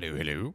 Hello, hello.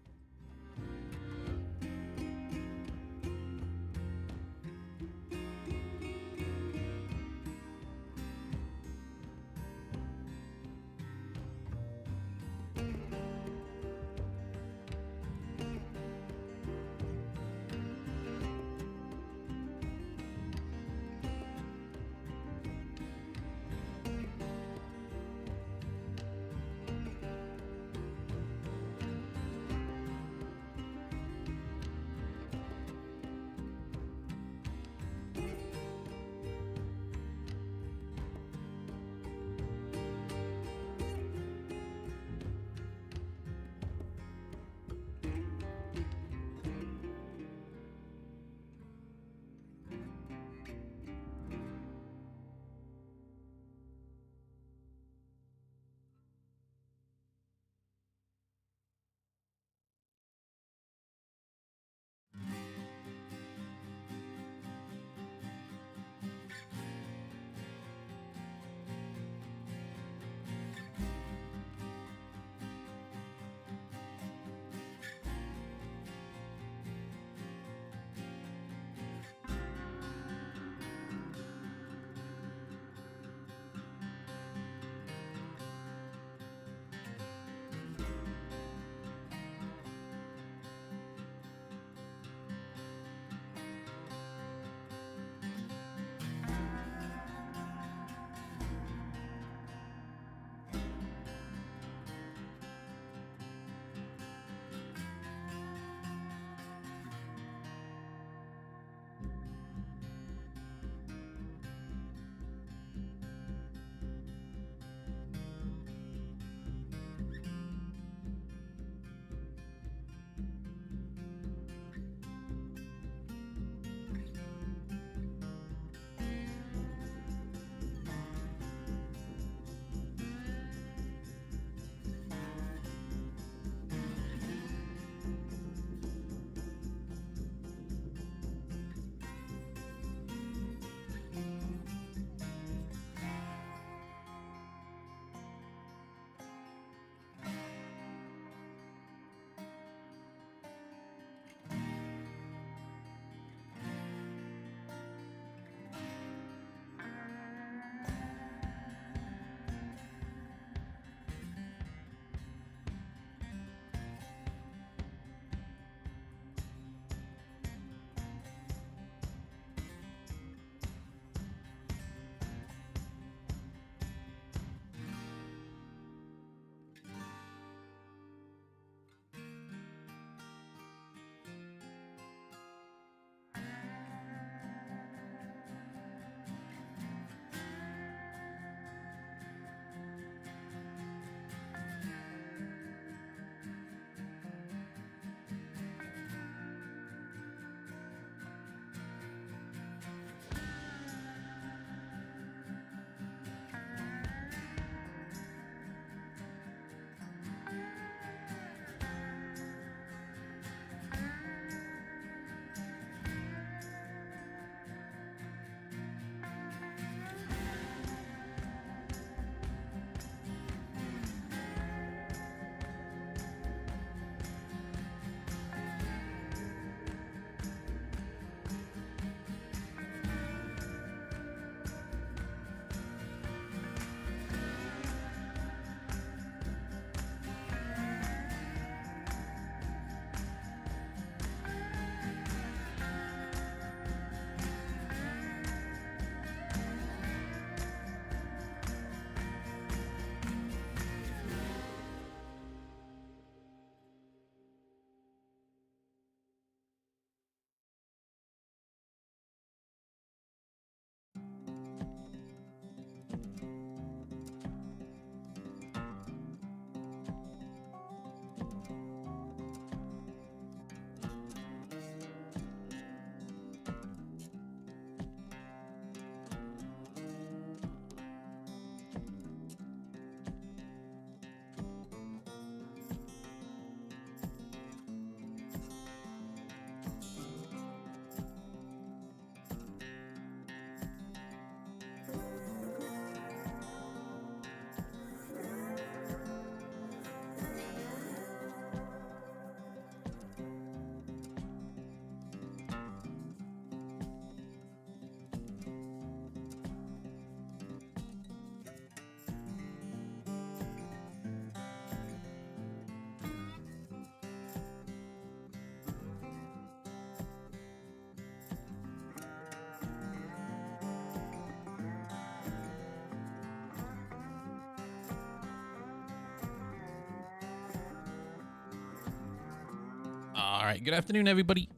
All right, good afternoon, everybody.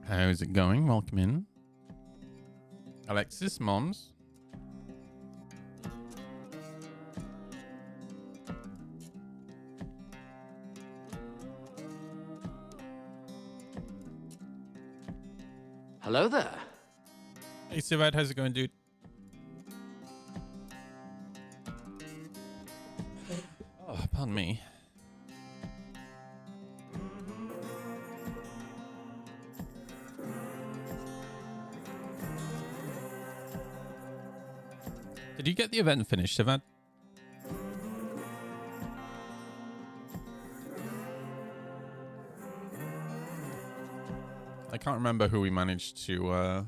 How's it going? Welcome in. Alexis, Moms. Hello there. Hey, Sivad, how's it going, dude? Oh, pardon me. Did you get the event finished, Sivad? I can't remember who we managed to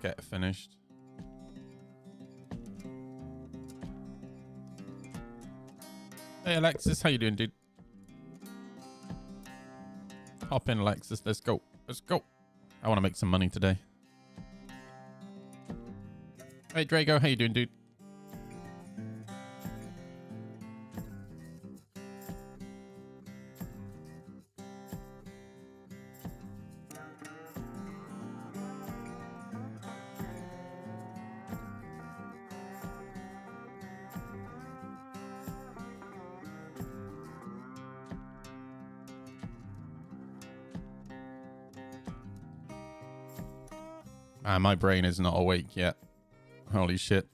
get finished. Hey, Alexis, how you doing, dude? Hop in, Alexis. Let's go. Let's go. I want to make some money today. Hey, Drago, how you doing, dude? My brain is not awake yet. Holy shit.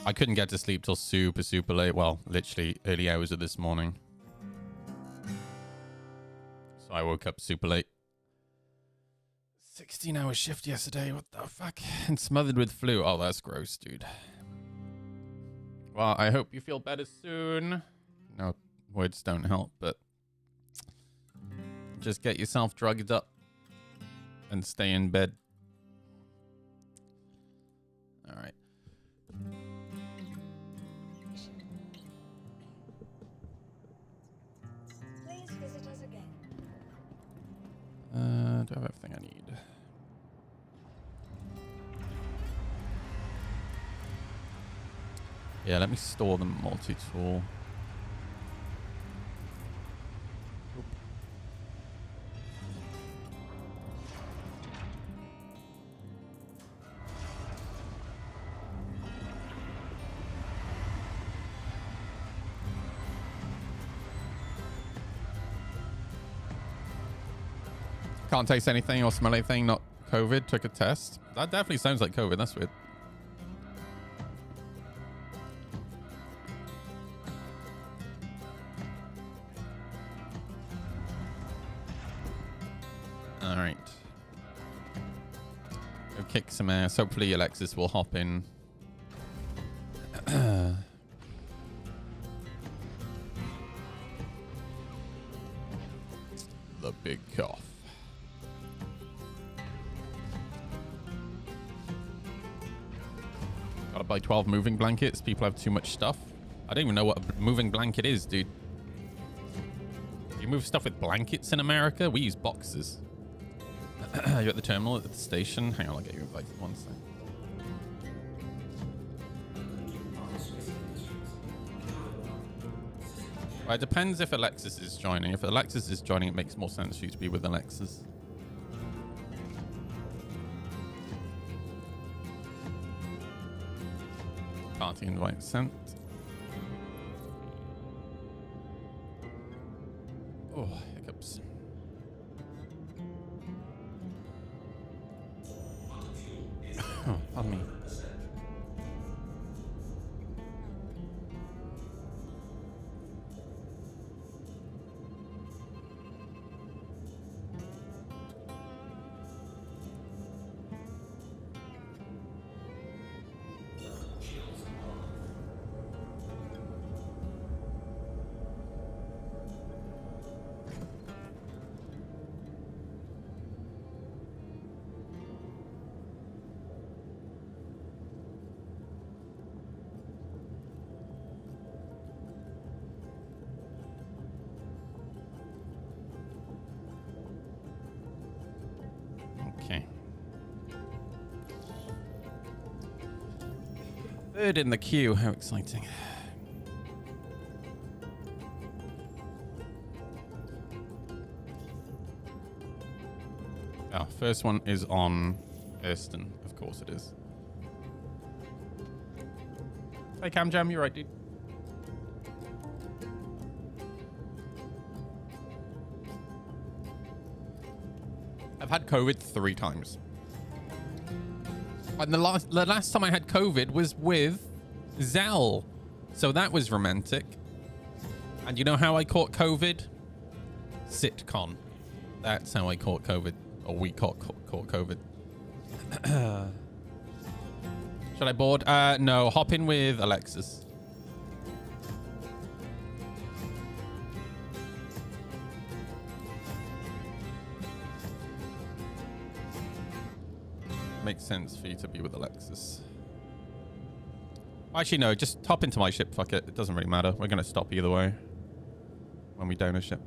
I couldn't get to sleep till super, super late. Well, literally early hours of this morning. So I woke up super late. 16-hour shift yesterday. What the fuck? And smothered with flu. Oh, that's gross, dude. Well, I hope you feel better soon. No, words don't help, but just get yourself drugged up and stay in bed. All right. Please visit us again. Do I have everything I need? Yeah, let me store the multi-tool. Can't taste anything or smell anything, not COVID. Took a test. That definitely sounds like COVID. That's weird. All right. Go kick some ass. Hopefully Alexis will hop in. The big cough. Gotta buy 12 moving blankets. People have too much stuff. I don't even know what a moving blanket is, dude. Do you move stuff with blankets in America? We use boxes. You're at the terminal at the station. Hang on, I'll get you invited one second. Well, it depends if Alexis is joining. If Alexis is joining, it makes more sense for you to be with Alexis. Party invite sent. Oh, hiccups. Oh, pardon me. Okay. Third in the queue. How exciting. first one is on Erston. Of course it is. Hey, Cam Jam, you're right, dude. I've had COVID 3 times. And the last time I had COVID was with Zell. So that was romantic. And you know how I caught COVID? Sitcon. That's how I caught COVID. Or we caught COVID. Should I board? No, hop in with Alexis. Makes sense for you to be with Alexis. Actually, no, just hop into my ship. Fuck it. It doesn't really matter. We're going to stop either way when we down a ship.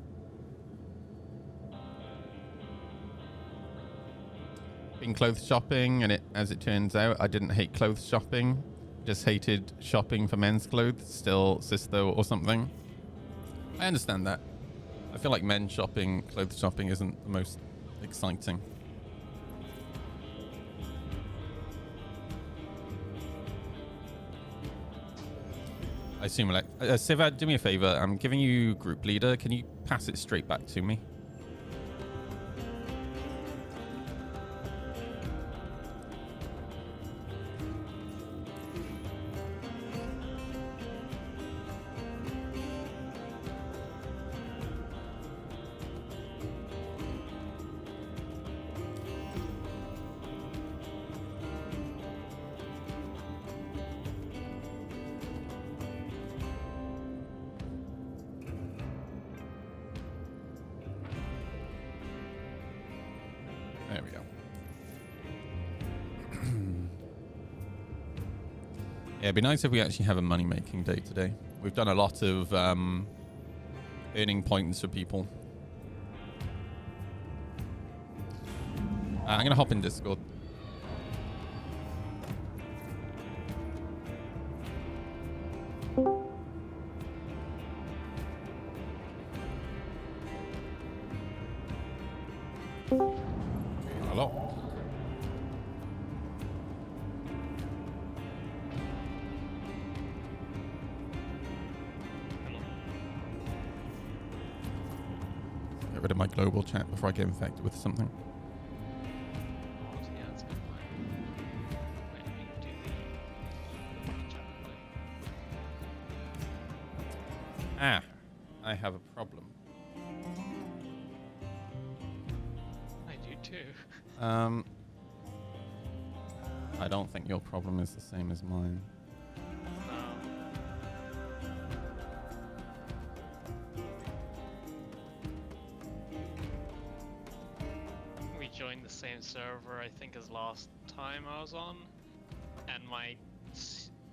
Been clothes shopping, and as it turns out, I didn't hate clothes shopping. Just hated shopping for men's clothes. Still cis though or something. I understand that. I feel like men shopping, clothes shopping isn't the most exciting. I assume, like, Sivad, do me a favor. I'm giving you group leader. Can you pass it straight back to me? There we go. Yeah, it'd be nice if we actually have a money-making day today. We've done a lot of earning points for people. I'm going to hop in Discord. Hello. Get rid of my global chat before I get infected with something. Yeah, that's a good point. Wait, let me do the chat quickly. Ah, I have a problem. I do too. I don't think your problem is the same as mine. We joined the same server, I think, as last time I was on, and my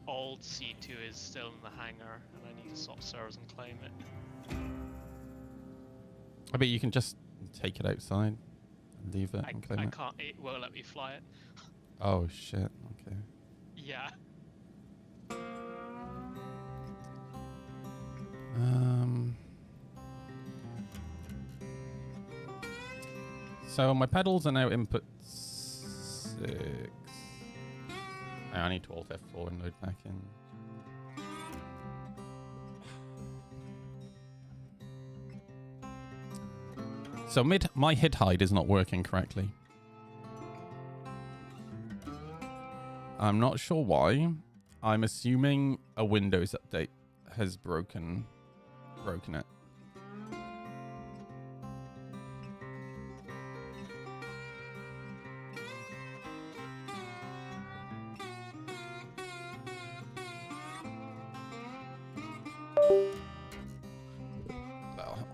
old C2 is still in the hangar, and I need to swap servers and claim it. I bet you can just take it outside and leave it and claim I it. can't, it won't let me fly it. Oh shit, okay. Yeah. So my pedals are now input 6. I need to Alt F4 and load back in. So my hid hide is not working correctly. I'm not sure why. I'm assuming a Windows update has broken it. That'll help.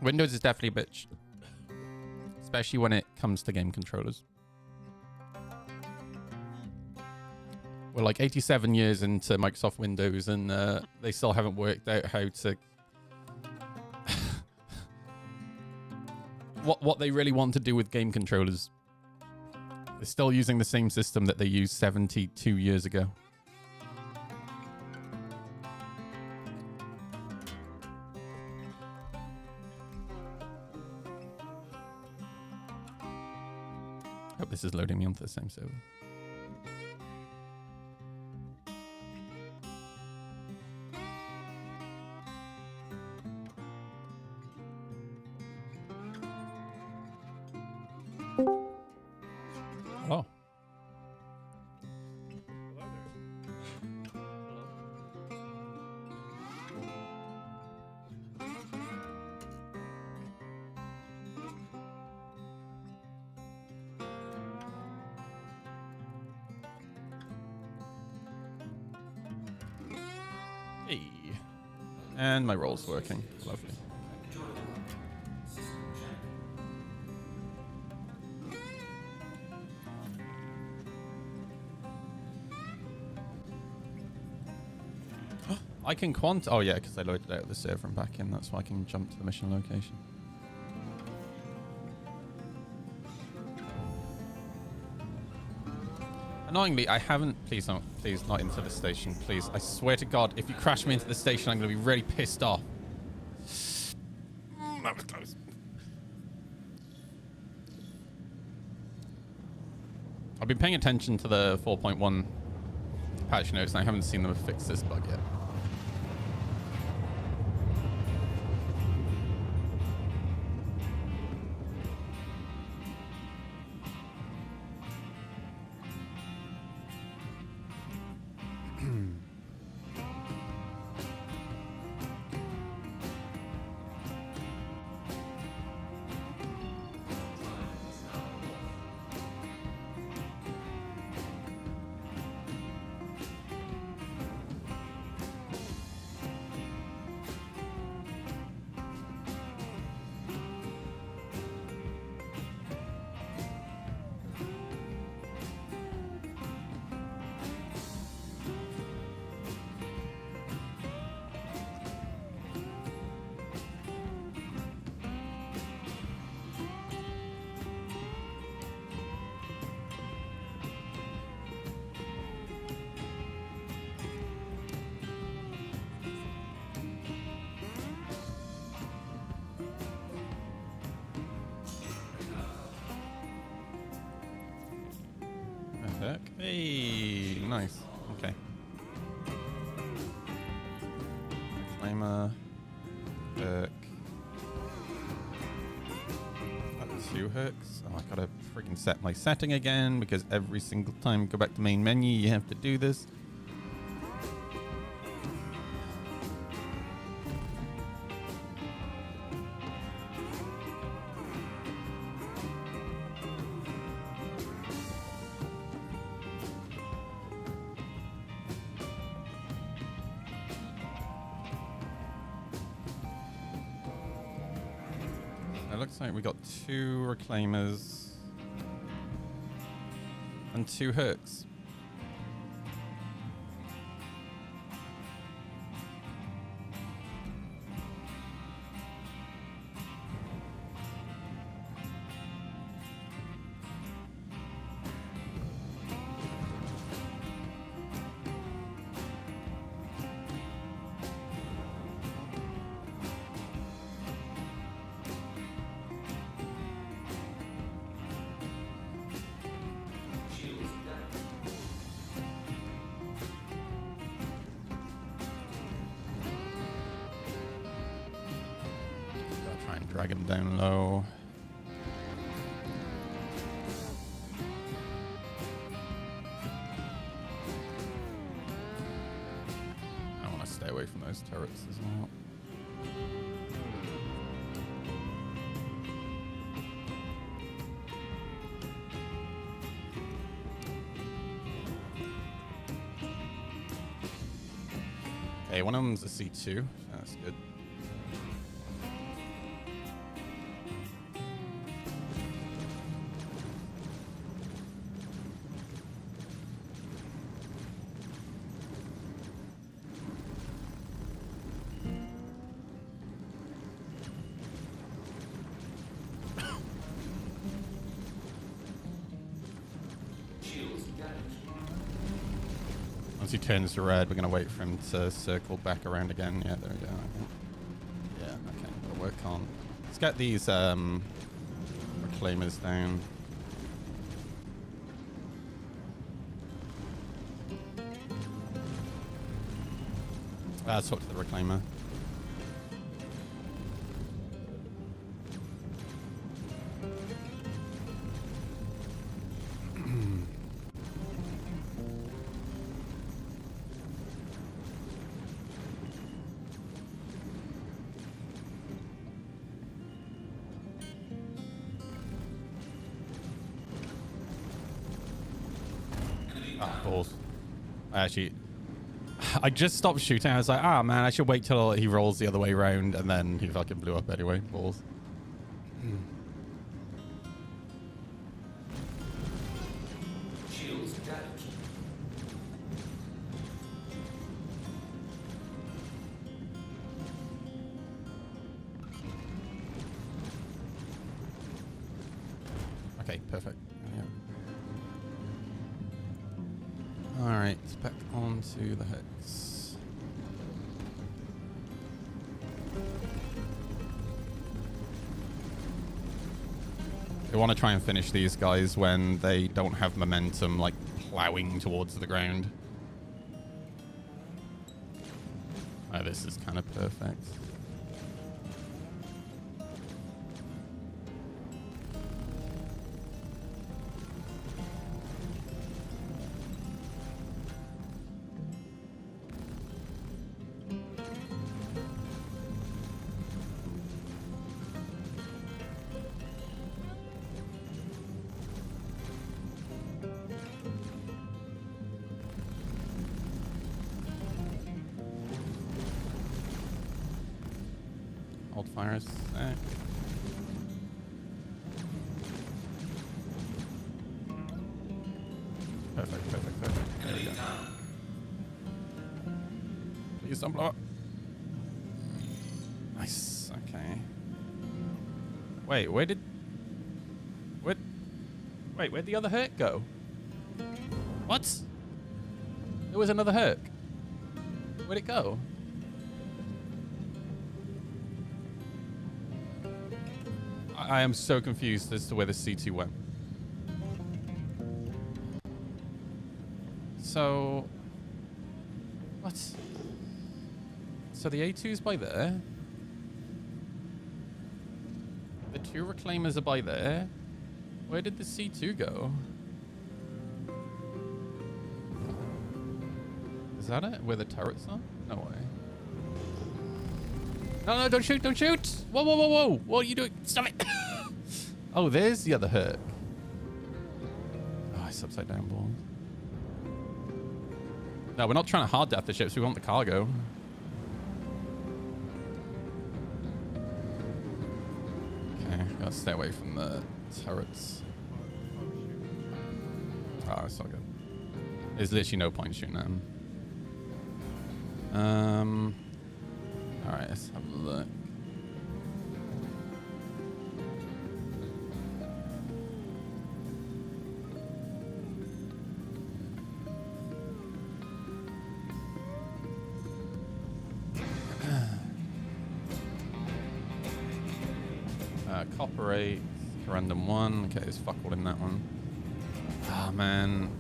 Windows is definitely a bitch, especially when it comes to game controllers. We're like 87 years into Microsoft Windows, and they still haven't worked out how to what they really want to do with game controllers. They're still using the same system that they used 72 years ago. Hope this is loading me onto the same server. Oh. Hey. And my roll's working. Lovely. I can oh yeah, because I loaded out the server and back in. That's why I can jump to the mission location. Annoyingly, I haven't. Please not into the station. Please, I swear to God, if you crash me into the station, I'm going to be really pissed off. That was close. I've been paying attention to the 4.1 patch notes, and I haven't seen them fix this bug yet. Hey, nice. Okay. Reclaimer. Hook. Two hooks. Oh, I gotta freaking set my setting again because every single time you go back to main menu, you have to do this. It looks like we got 2 reclaimers and 2 hooks. Drag him down low. I want to stay away from those turrets as well. Okay, one of them's a C2. That's good. Once he turns red, we're going to wait for him to circle back around again. Yeah, there we go. Okay. Yeah, okay. We'll work on. Let's get these reclaimers down. Let's talk to the reclaimer. Balls. I just stopped shooting. I was like, ah, man, I should wait till he rolls the other way around, and then he fucking blew up anyway. Balls. Shields damaged. Okay, perfect. Yeah. All right, back onto the hex. We want to try and finish these guys when they don't have momentum, like plowing towards the ground. Oh, this is kind of perfect. Hold fire a sec. Perfect, perfect, perfect. There we go. Please don't blow up. Nice. Okay. Wait, where'd the other Herc go? What? There was another Herc. Where'd it go? I am so confused as to where the C2 went. So... what? So the A2's by there. The two reclaimers are by there. Where did the C2 go? Is that it? Where the turrets are? No way. No, no, don't shoot, don't shoot! Whoa, whoa, whoa, whoa! What are you doing? Stop it! Oh, there's the other Herc. Oh, it's upside down balls. No, we're not trying to hard death the ships, we want the cargo. Okay, gotta stay away from the turrets. Oh, it's not good. There's literally no point shooting at him. Alright, let's have a look. Copper 8, random 1. Okay, there's fuck all in that one. Ah, man.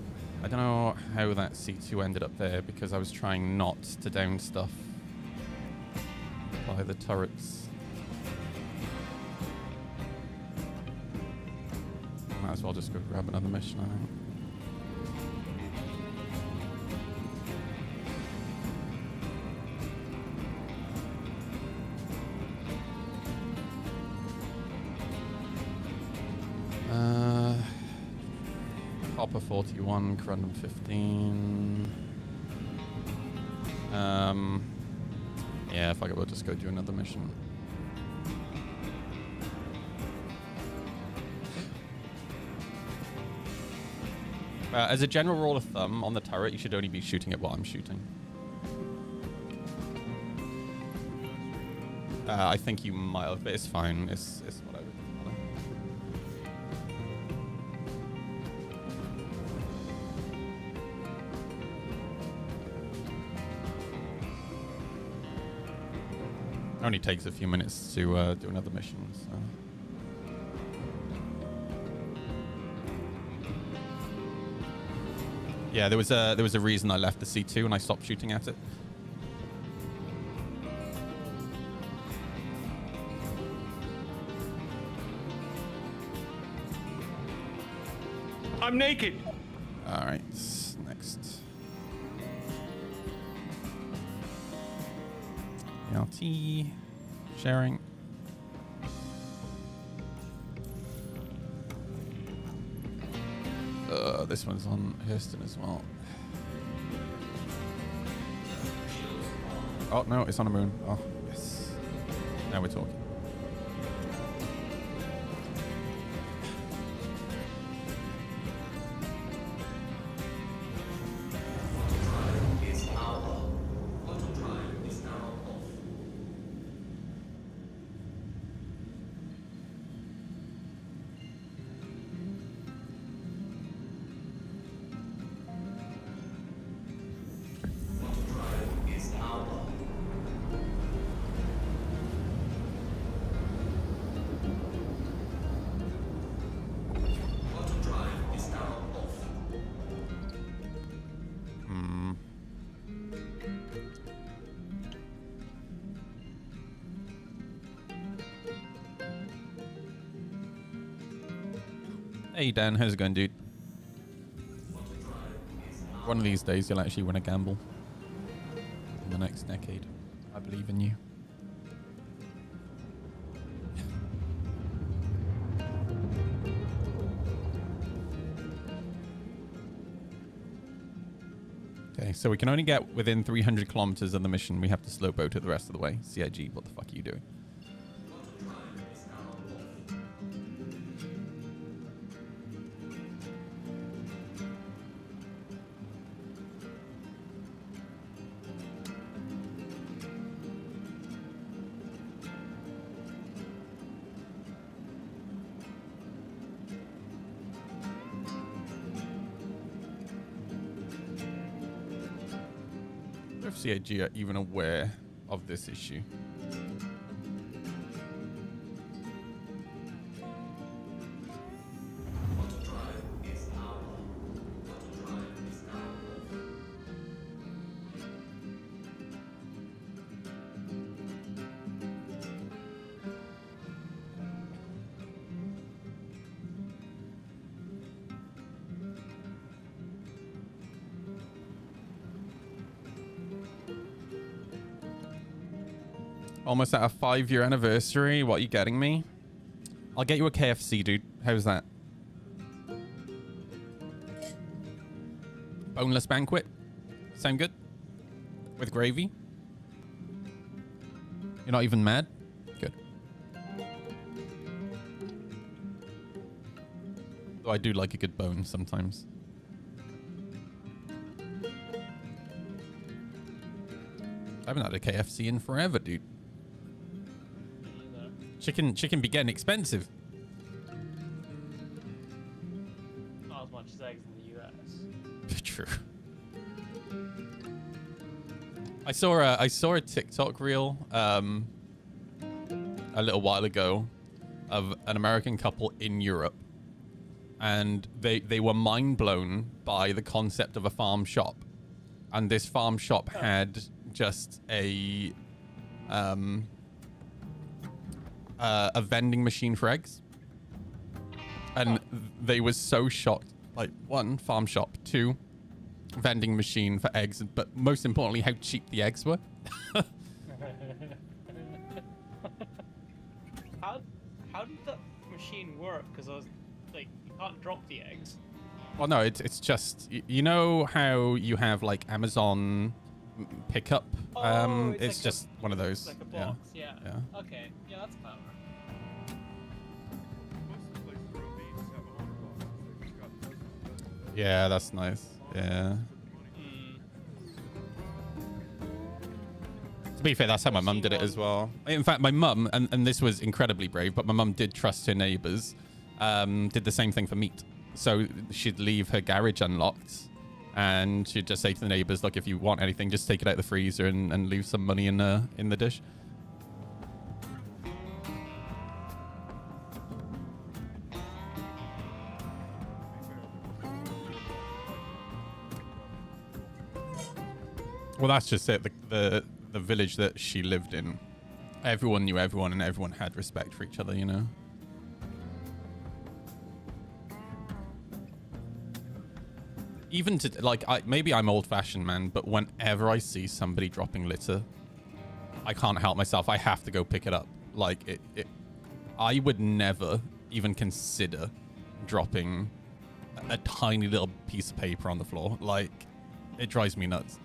I don't know how that C2 ended up there because I was trying not to down stuff by the turrets. Might as well just go grab another mission, I think. Copper 41, Corundum 15. Yeah, fuck it, we'll just go do another mission. As a general rule of thumb, on the turret, you should only be shooting at what I'm shooting. I think you might have, but it's fine. It's whatever. Only takes a few minutes to do another mission. So. Yeah, there was a reason I left the C2 and I stopped shooting at it. I'm naked. All right, next. LT sharing. This one's on Hurston as well. Oh no, it's on a moon. Oh yes. Now we're talking. Hey Dan, how's it going, dude? One of these days you'll actually win a gamble. In the next decade. I believe in you. Okay, so we can only get within 300 kilometers of the mission. We have to slow boat it the rest of the way. CIG, what the fuck are you doing? If CIG are even aware of this issue. Almost at a 5-year anniversary. What are you getting me? I'll get you a KFC, dude. How's that? Boneless banquet. Sound good? With gravy? You're not even mad? Good. Though I do like a good bone sometimes. I haven't had a KFC in forever, dude. Chicken be getting expensive. Not as much as eggs in the US. True. I saw a TikTok reel a little while ago of an American couple in Europe, and they were mind blown by the concept of a farm shop, and this farm shop had just a vending machine for eggs, and they were so shocked. Like, 1, farm shop, 2, vending machine for eggs, but most importantly, how cheap the eggs were. How did that machine work? Because I was like, you can't drop the eggs. Well, no, it's just, you know how you have like Amazon pickup? It's like just one of those. Like a box, yeah. Okay, yeah, that's clever. Yeah, that's nice. Yeah. To be fair, that's how my mum did it as well. In fact, my mum, and this was incredibly brave, but my mum did trust her neighbours, did the same thing for meat. So she'd leave her garage unlocked, and she'd just say to the neighbours, look, if you want anything, just take it out of the freezer and leave some money in the dish. Well, that's just it. The village that she lived in, everyone knew everyone, and everyone had respect for each other. You know. Even to like, maybe I'm old-fashioned, man, but whenever I see somebody dropping litter, I can't help myself. I have to go pick it up. Like I would never even consider dropping a tiny little piece of paper on the floor. Like, it drives me nuts.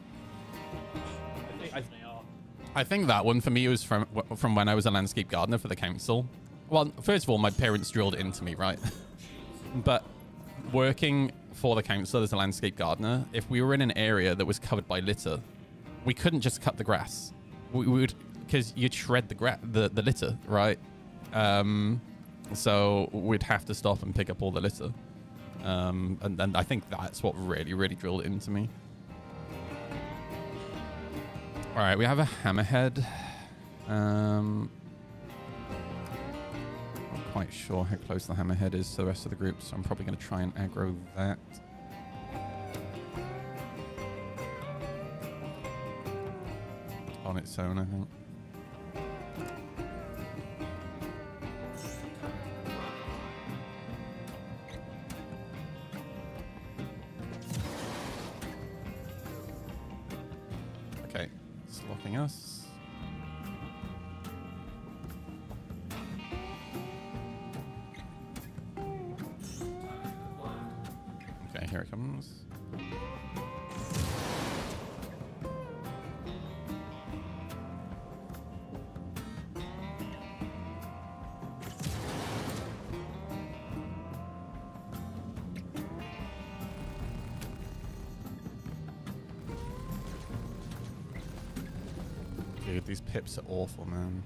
I think that one for me was from when I was a landscape gardener for the council. Well, first of all, my parents drilled it into me, right? But working for the council as a landscape gardener, if we were in an area that was covered by litter, we couldn't just cut the grass. We would, because you'd shred the litter, right? So we'd have to stop and pick up all the litter. And I think that's what really, really drilled it into me. All right, we have a hammerhead. Not quite sure how close the hammerhead is to the rest of the group, so I'm probably going to try and aggro that. On its own, I think. Okay, it's locking us. Okay, here it comes. Dude, these pips are awful, man.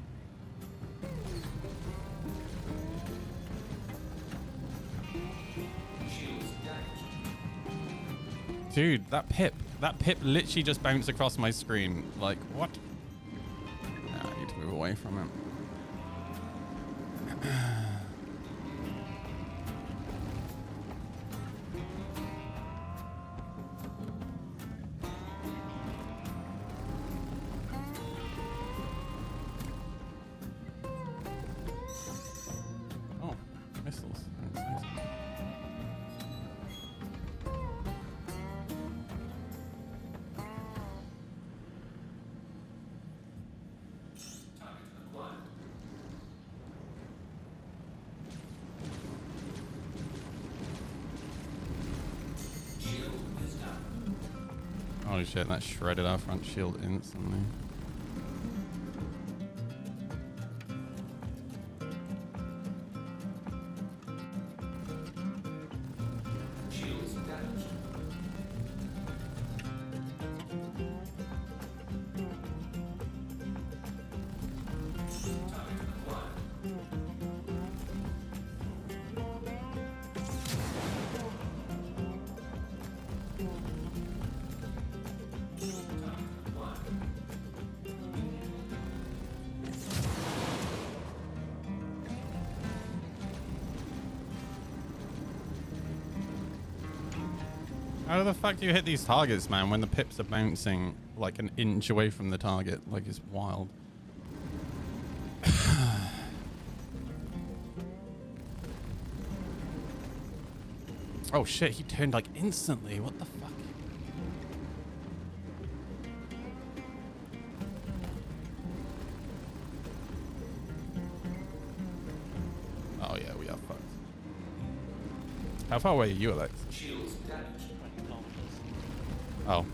Dude, that pip literally just bounced across my screen. Like, what? Nah, I need to move away from it. Oh, missiles. Holy shit, that shredded our front shield instantly. How the fuck do you hit these targets, man, when the pips are bouncing like an inch away from the target? Like, it's wild. Oh shit, he turned like instantly. What the fuck? Oh yeah, we are fucked. How far away are you, Alex? Oh.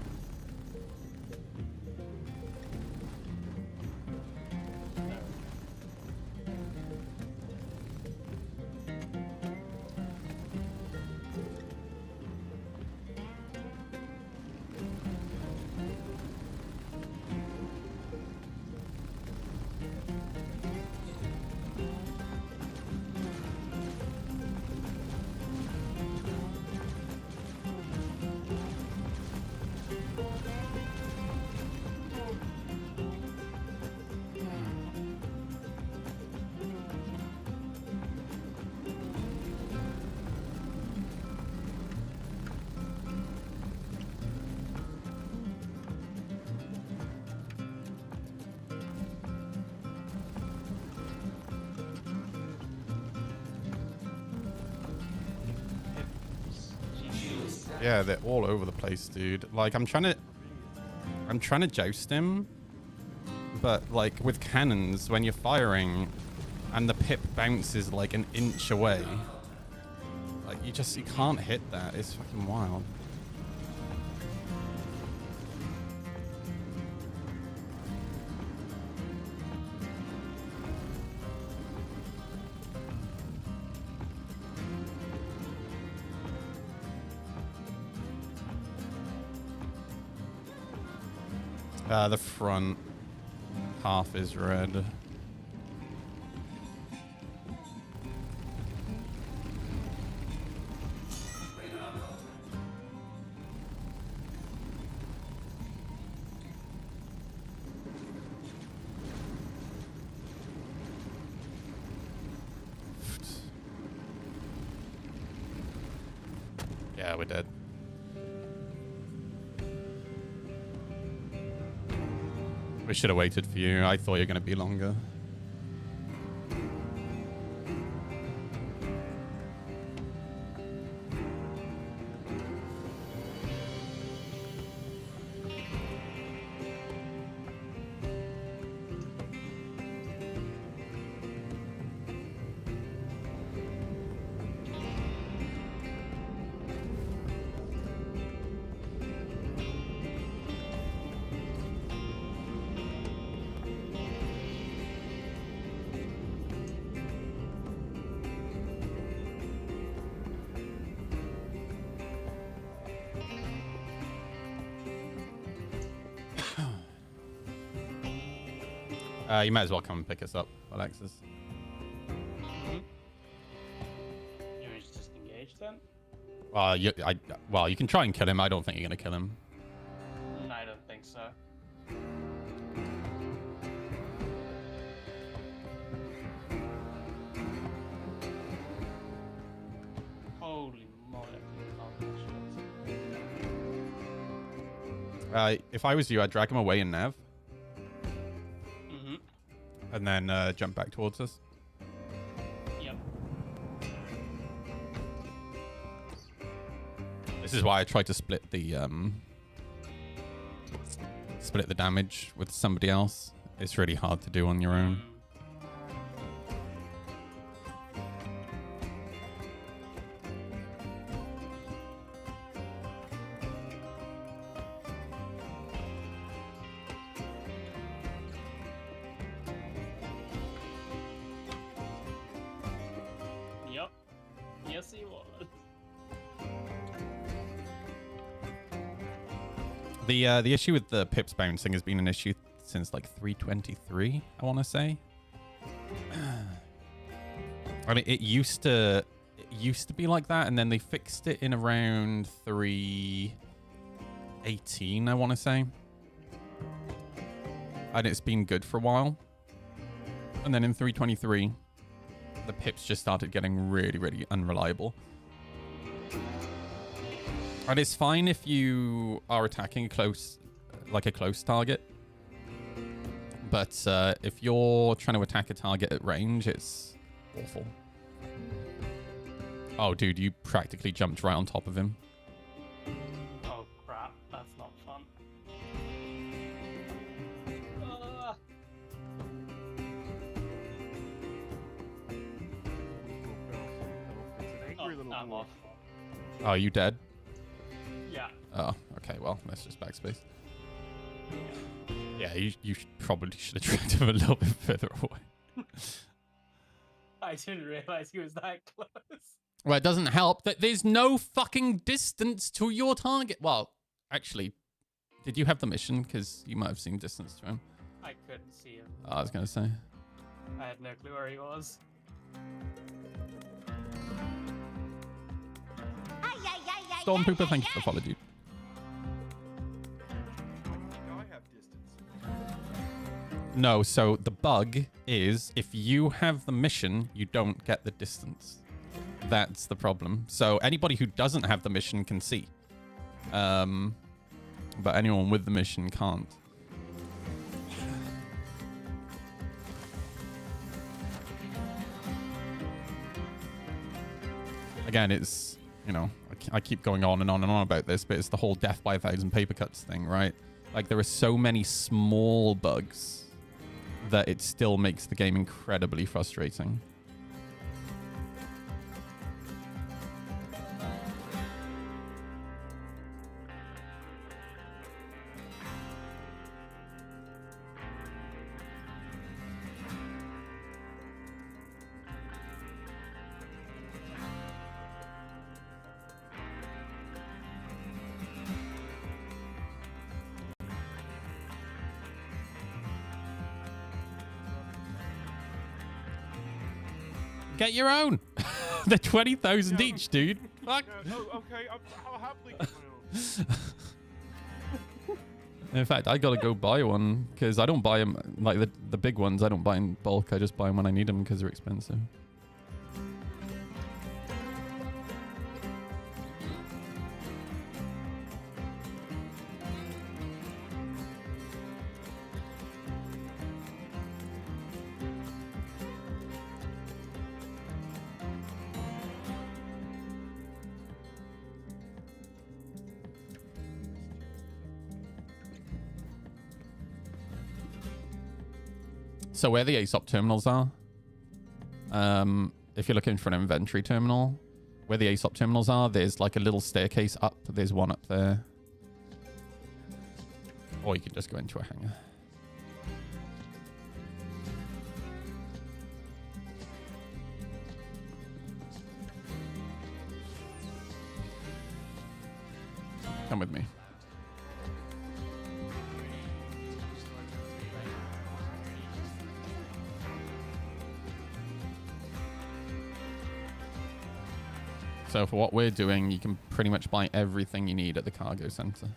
Yeah, they're all over the place, dude. Like, I'm trying to joust him, but like with cannons, when you're firing and the pip bounces like an inch away, like you can't hit that. It's fucking wild. The front half is red. Yeah, we're dead. We should have waited for you. I thought you were going to be longer. You might as well come and pick us up, Alexis. You want to just engage then? Well, you can try and kill him. I don't think you're gonna kill him. No, I don't think so. Holy moly! If I was you, I'd drag him away in nav. Mm-hmm. And then jump back towards us. Yep. This is why I tried to split the damage with somebody else. It's really hard to do on your own. Yep. Yes, he was. The issue with the pips bouncing has been an issue since like 323, I want to say. I mean, it used to be like that, and then they fixed it in around 318, I want to say. And it's been good for a while. And then in 323, the pips just started getting really, really unreliable. And it's fine if you are attacking a close target. But if you're trying to attack a target at range, it's awful. Oh, dude, you practically jumped right on top of him. Oh crap! That's not fun. Oh, I'm off. Oh, are you dead? Yeah. Oh, okay, well, let's just backspace. Yeah, you probably should have dragged him a little bit further away. I didn't realize he was that close. Well, it doesn't help that there's no fucking distance to your target. Well, actually, did you have the mission? Because you might have seen distance to him. I couldn't see him. I was going to say. I had no clue where he was. Stormtrooper, thank you for the follow, dude. No, so the bug is if you have the mission, you don't get the distance. That's the problem. So anybody who doesn't have the mission can see. But anyone with the mission can't. Again, it's you know, I keep going on and on and on about this, but it's the whole death by 1,000 paper cuts thing, right? Like, there are so many small bugs that it still makes the game incredibly frustrating. Get your own. They're 20,000 each, dude. Fuck. No, okay, I'll happily get my own. In fact, I gotta go buy one because I don't buy them like the big ones. I don't buy in bulk. I just buy them when I need them because they're expensive. So where the ASOP terminals are, if you're looking for an inventory terminal, where the ASOP terminals are, there's like a little staircase up. There's one up there. Or you could just go into a hangar. Come with me. So for what we're doing, you can pretty much buy everything you need at the cargo center.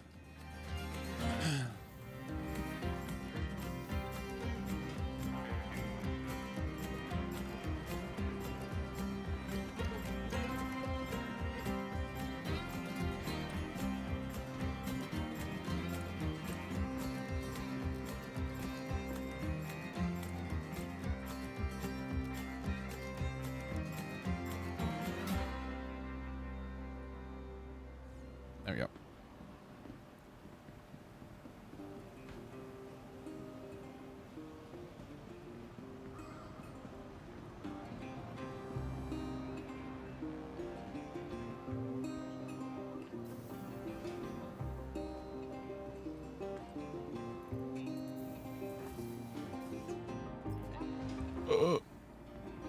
There we go.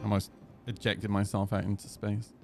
Almost ejected myself out into space.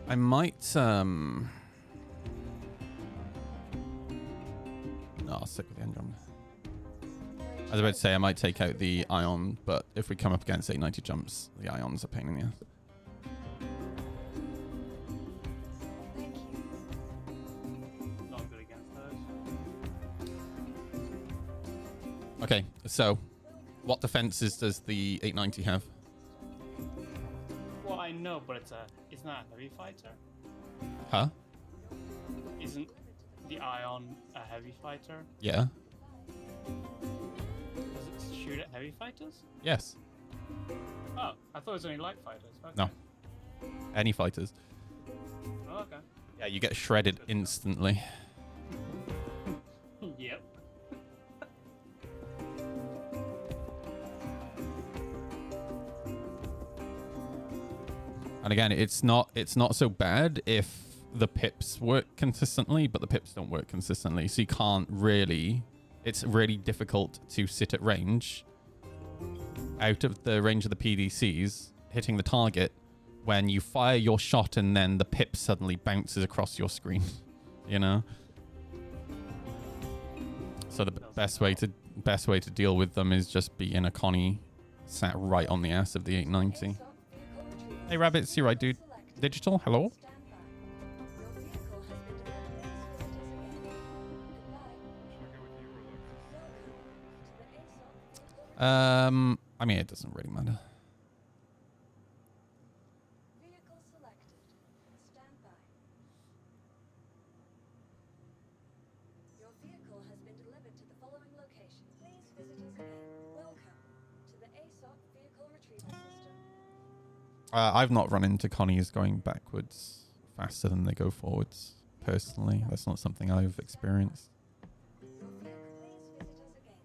I might, no, I'll stick with the engine. I was about to say I might take out the ion, but if we come up against 890 jumps, the ion's a pain in the ass. Thank you. Not good against those. Okay, so what defenses does the 890 have? Well, I know, but it's not a heavy fighter. Huh? Isn't the Ion a heavy fighter? Yeah. Does it shoot at heavy fighters? Yes. Oh, I thought it was only light fighters. Okay. No. Any fighters. Oh, okay. Yeah, you get shredded instantly. Yep. And again, it's not so bad if the pips work consistently, but the pips don't work consistently. So you can't really, it's really difficult to sit at range out of the range of the PDCs hitting the target when you fire your shot and then the pip suddenly bounces across your screen, you know? So the best way to deal with them is just be in a Connie sat right on the ass of the 890. Hey Rabbits, you right, dude? Digital, hello? I mean, it doesn't really matter. Vehicle selected. Stand by. Your vehicle has been delivered to the following location. Please visit us again. Welcome to the ASOC vehicle retrieval system. I've not run into Connies going backwards faster than they go forwards. Personally, that's not something I've experienced. Your vehicle, please visit us again.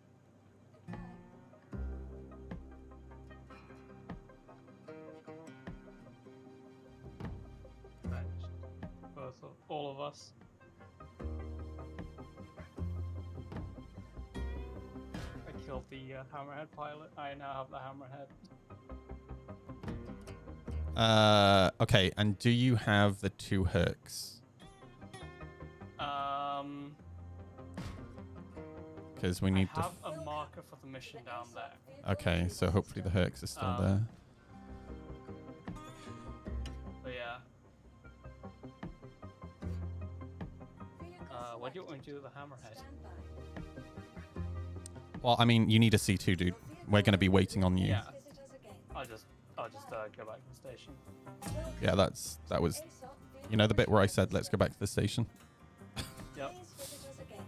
Goodbye. Both of all of us. I killed the Hammerhead pilot. I now have the Hammerhead. Okay, and do you have the 2 Hercs? Because we need I to. have a marker for the mission down there. Okay, so hopefully the Hercs are still Um, there. But yeah. What do you want me to do with the Hammerhead? Stand by. Well, I mean, you need a C2, dude. We're going to be waiting on you. Yeah. Visit us again. I'll just go back to the station. Welcome Yeah, that was, to ASOC you know, the bit where I vehicle said, let's go back to the station. Yep. Please visit us again.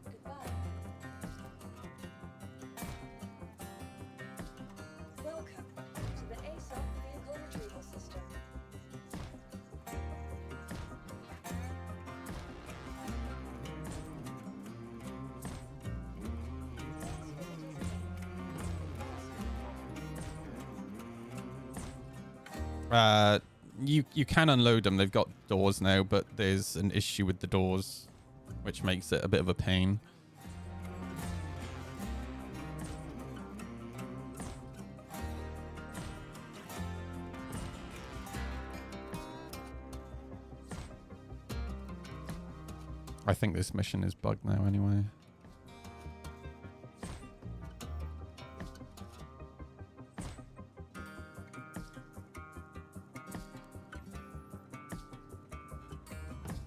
Goodbye. Welcome to the ASOC vehicle retrieval system. You can unload them. They've got doors now, but there's an issue with the doors, which makes it a bit of a pain. I think this mission is bugged now anyway.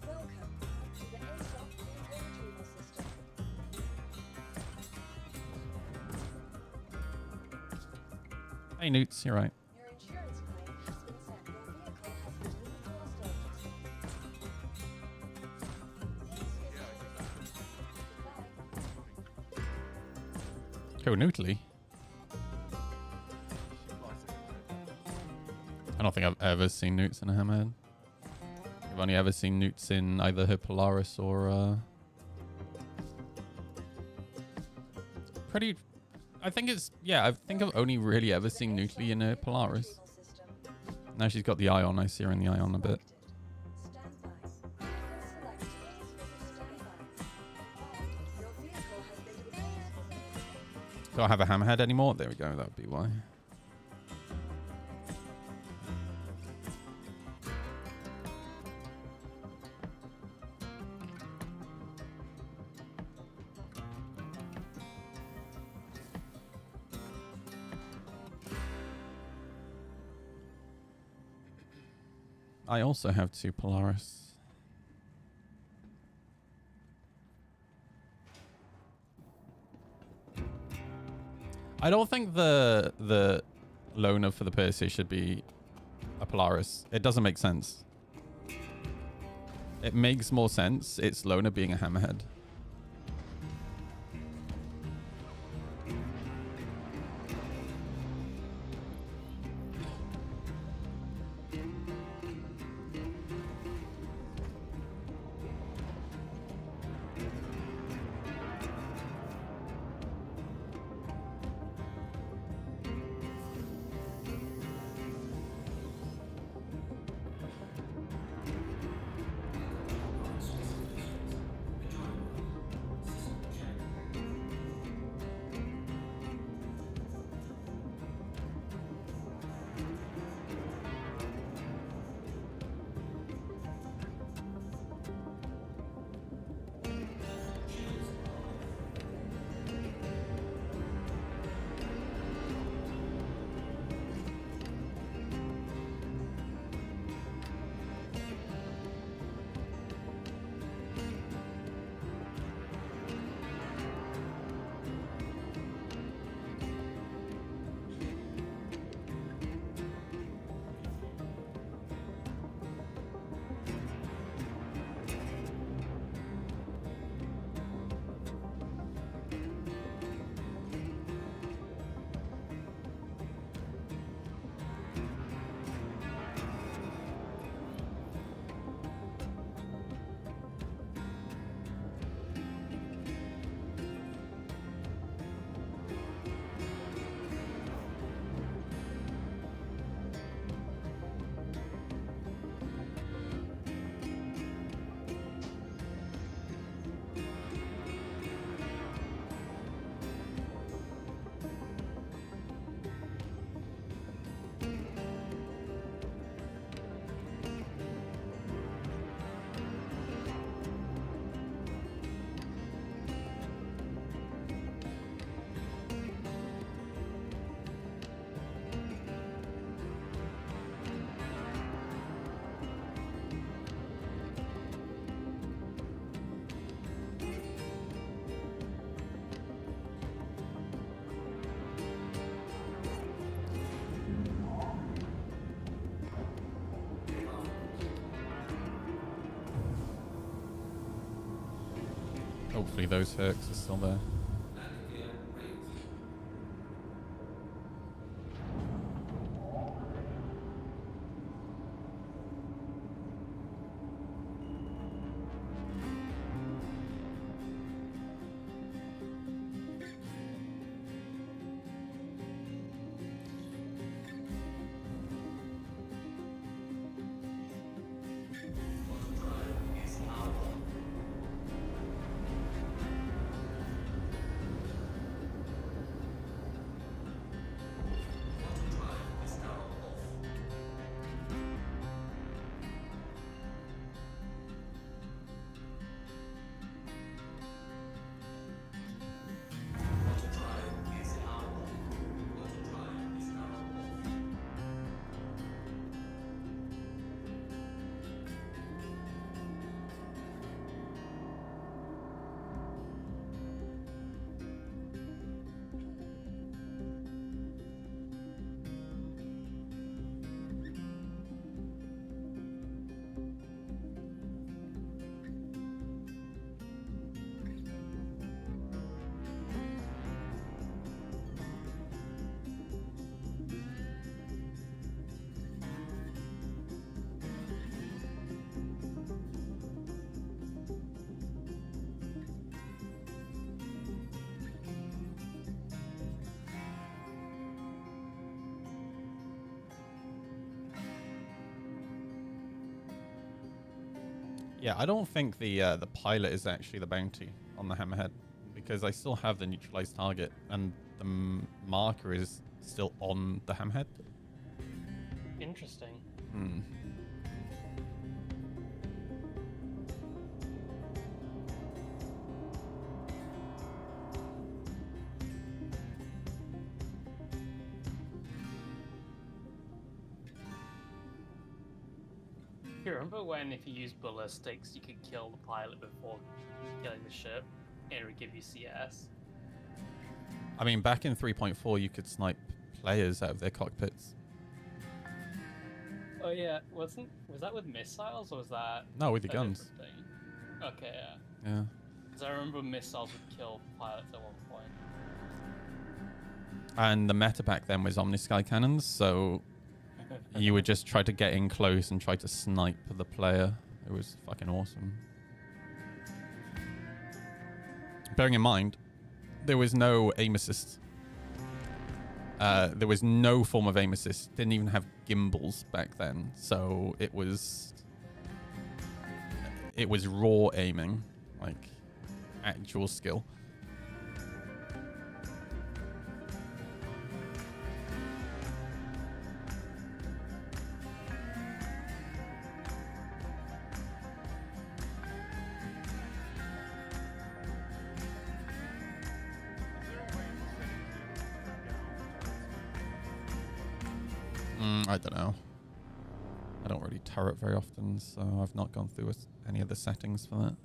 Welcome to the ASOC vehicle retrieval system. Hey, Newts, you're right. Your insurance claim has been set. Your vehicle has been delivered to our storage. Please visit us again. Goodbye. Cool, Newtly. I don't think I've ever seen Newts in a Hammerhead. I've only ever seen Newts in either her Polaris or pretty. I think it's I think I've only really ever seen Newtly in a Polaris. Retrieval system. Now she's got the Ion. I see her in the Ion a bit. Stand by. Vehicle select. Please visit standby. Your vehicle has been delivered. Do I have a Hammerhead anymore? There we go. That would be why. I also have 2 Polaris. I don't think the loaner for the Percy should be a Polaris. It doesn't make sense. It makes more sense its loaner being a Hammerhead. Hopefully those Hercs are still there. Yeah, I don't think the pilot is actually the bounty on the Hammerhead, because I still have the neutralized target and the marker is still on the Hammerhead. Interesting. Hmm. You remember when if you use ballistics, you could kill the pilot before killing the ship, and it would give you CS? I mean, back in 3.4, you could snipe players out of their cockpits. Oh yeah, was that with missiles, or was that No, with the a guns. different thing? Okay, yeah. Yeah. Because I remember missiles would kill pilots at one point. And the meta back then was Omnisky cannons, so you would just try to get in close and try to snipe the player. It was fucking awesome. Bearing in mind, there was no aim assist. There was no form of aim assist. Didn't even have gimbals back then, so it was raw aiming, like actual skill. I don't know. I don't really turret very often, so I've not gone through any of the settings for that.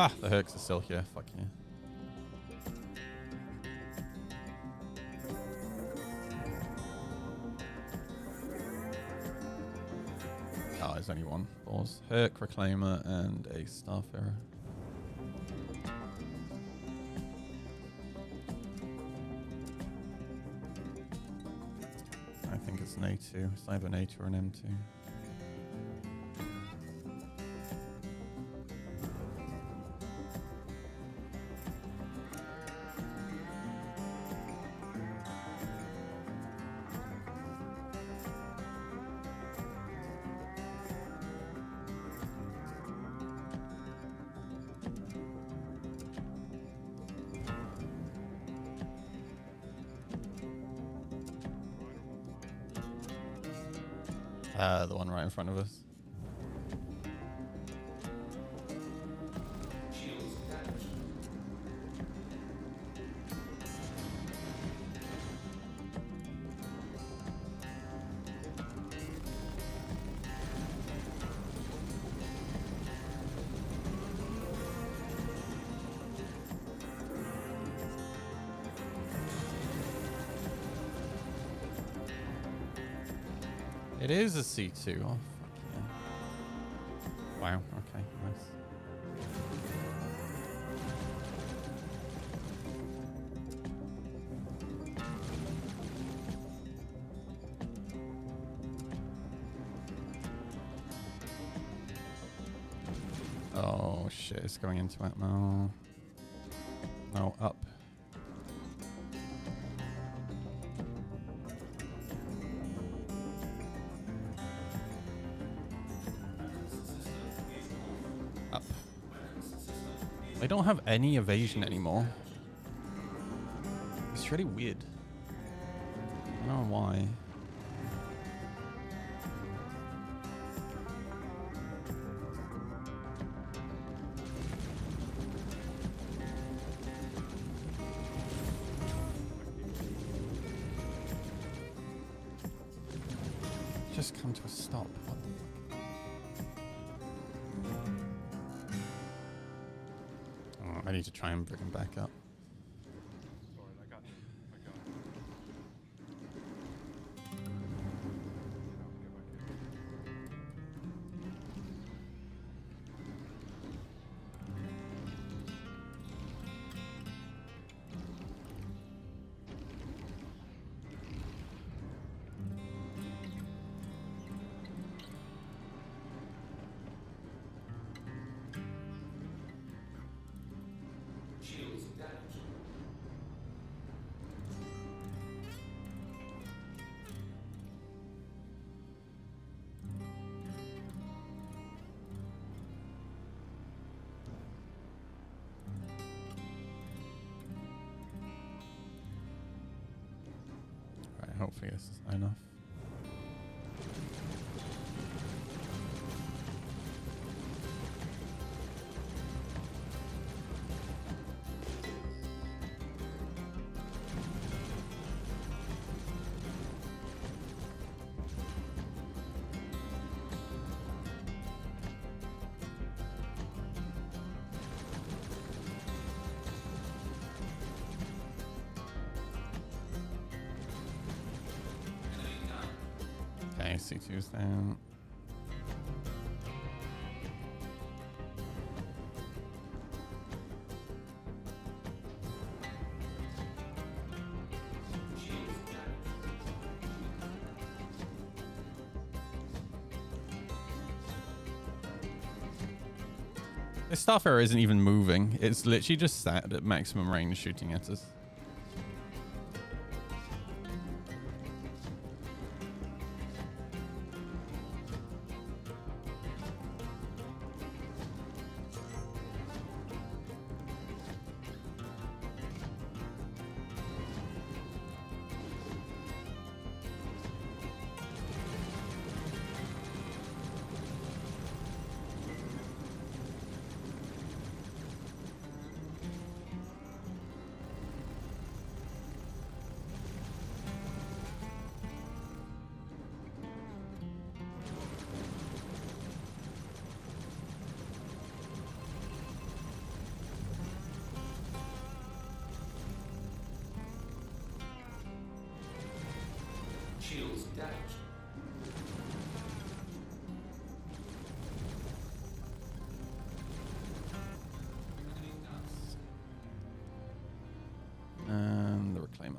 Ah, the Hercs are still here. Fuck you. Oh, there's only one. Balls. Herc, Reclaimer, and a Starfarer. I think it's an A2. It's either an A2 or an M2. The one right in front of us. It is a C2. Oh, fuck yeah. Wow. Okay. Nice. Oh shit! It's going into it now. No, up. Up. They don't have any evasion anymore. It's really weird. I don't know why. Just come to a stop. What the fuck? Oh, I need to try and bring him back up. Sorry, I got you. I got you. Get back here. Right, hopefully this is enough. Okay, C2's down. This Starfarer isn't even moving. It's literally just sat at maximum range shooting at us. Shields damaged. And the Reclaimer.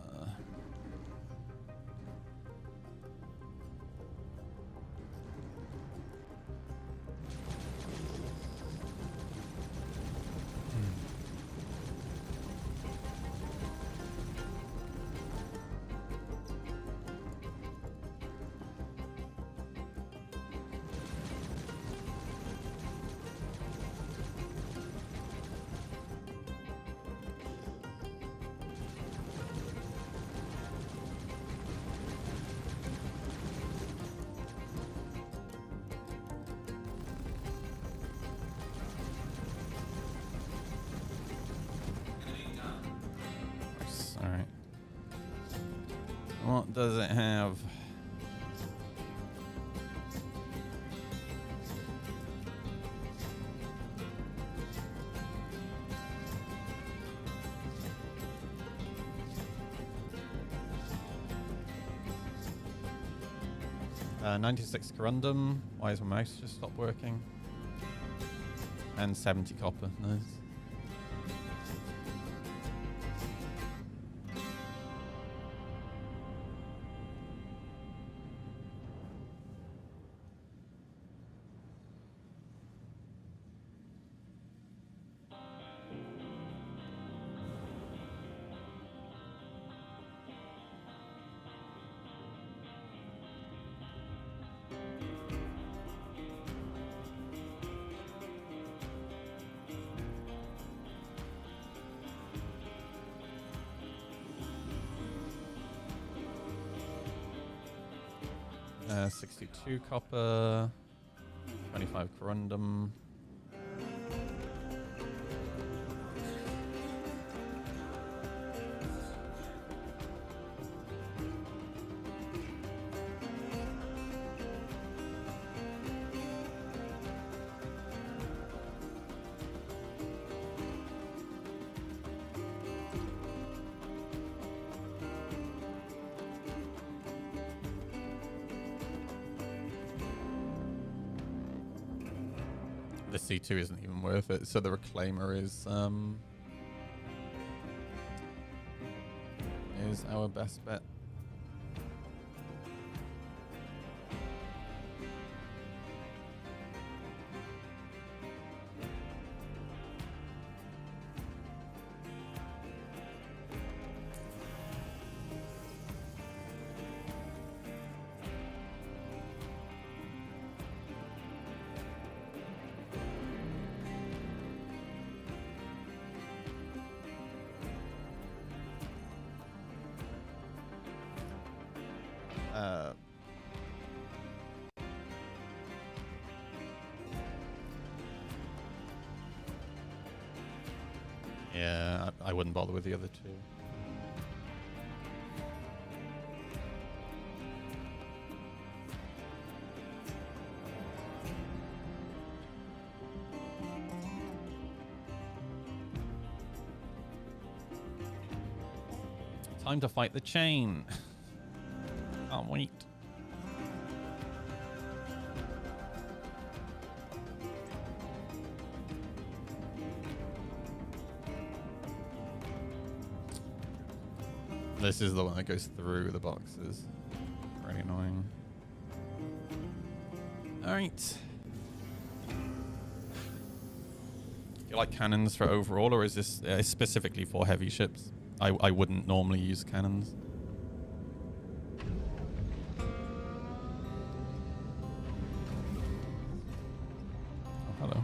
All right. What does it have? 96 corundum. Why is my mouse just stopped working? And 70 copper. Nice. . 62 copper, 25 corundum. The C2 isn't even worth it, so the Reclaimer is our best bet. Yeah, I wouldn't bother with the other two. Time to fight the chain. Can't wait. This is the one that goes through the boxes. Really annoying. Alright. You like cannons for overall, or is this specifically for heavy ships? I wouldn't normally use cannons. Oh, hello.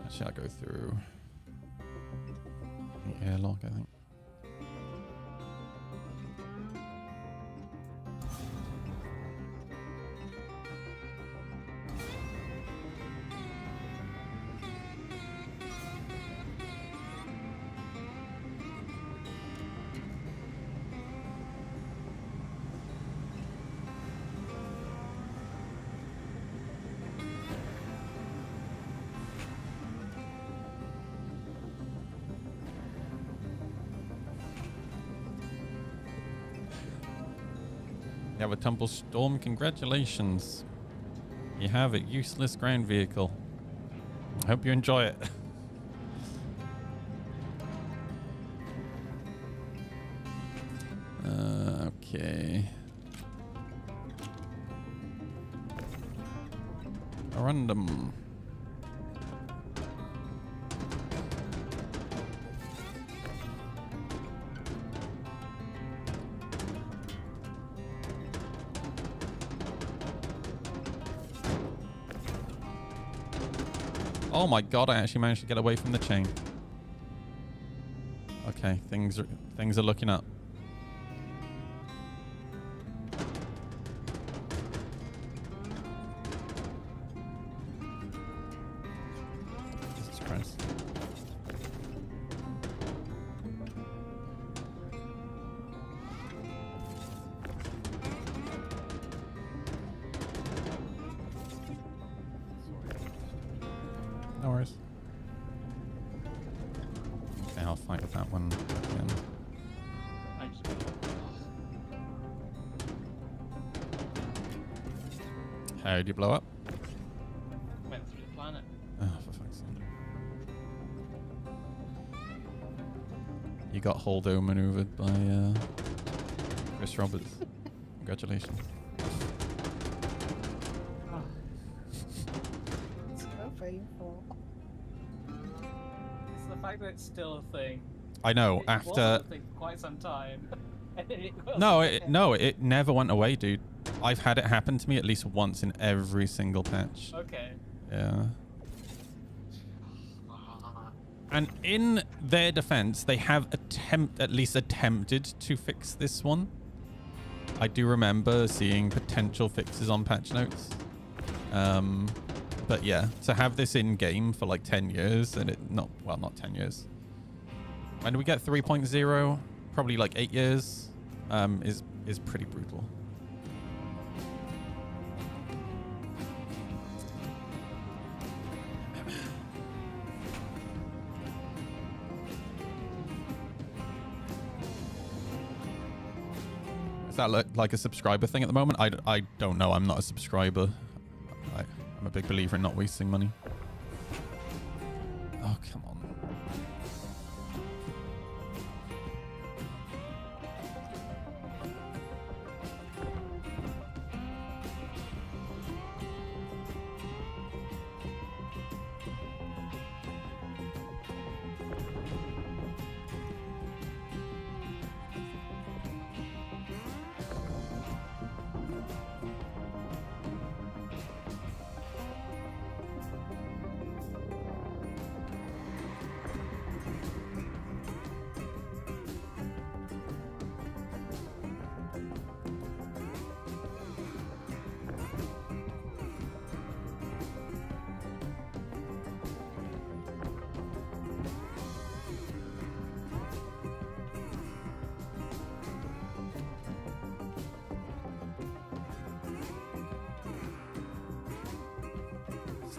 Actually, I'll go through the airlock, I think. You have a Tumble Storm, congratulations. You have a useless ground vehicle. I hope you enjoy it. Okay. A random. Oh my god, I actually managed to get away from the chain. Okay, things are looking up. Jesus Christ. I'll fight with that one again. I just How did you blow up? went through the planet. Oh, for fuck's sake. You got Holdo maneuvered by Chris Roberts. Congratulations. It's so painful. It's the fact that it's still a thing. I know. It After wasn't a thing for quite some time. And then it was. no, it never went away, dude. I've had it happen to me at least once in every single patch. Okay. Yeah. And in their defense, they have at least attempted to fix this one. I do remember seeing potential fixes on patch notes. But yeah, to have this in game for like 10 years and not 10 years. When do we get 3.0? Probably like 8 years. Is pretty brutal. Is that like a subscriber thing at the moment? I don't know. I'm not a subscriber. I'm a big believer in not wasting money. Oh, come on.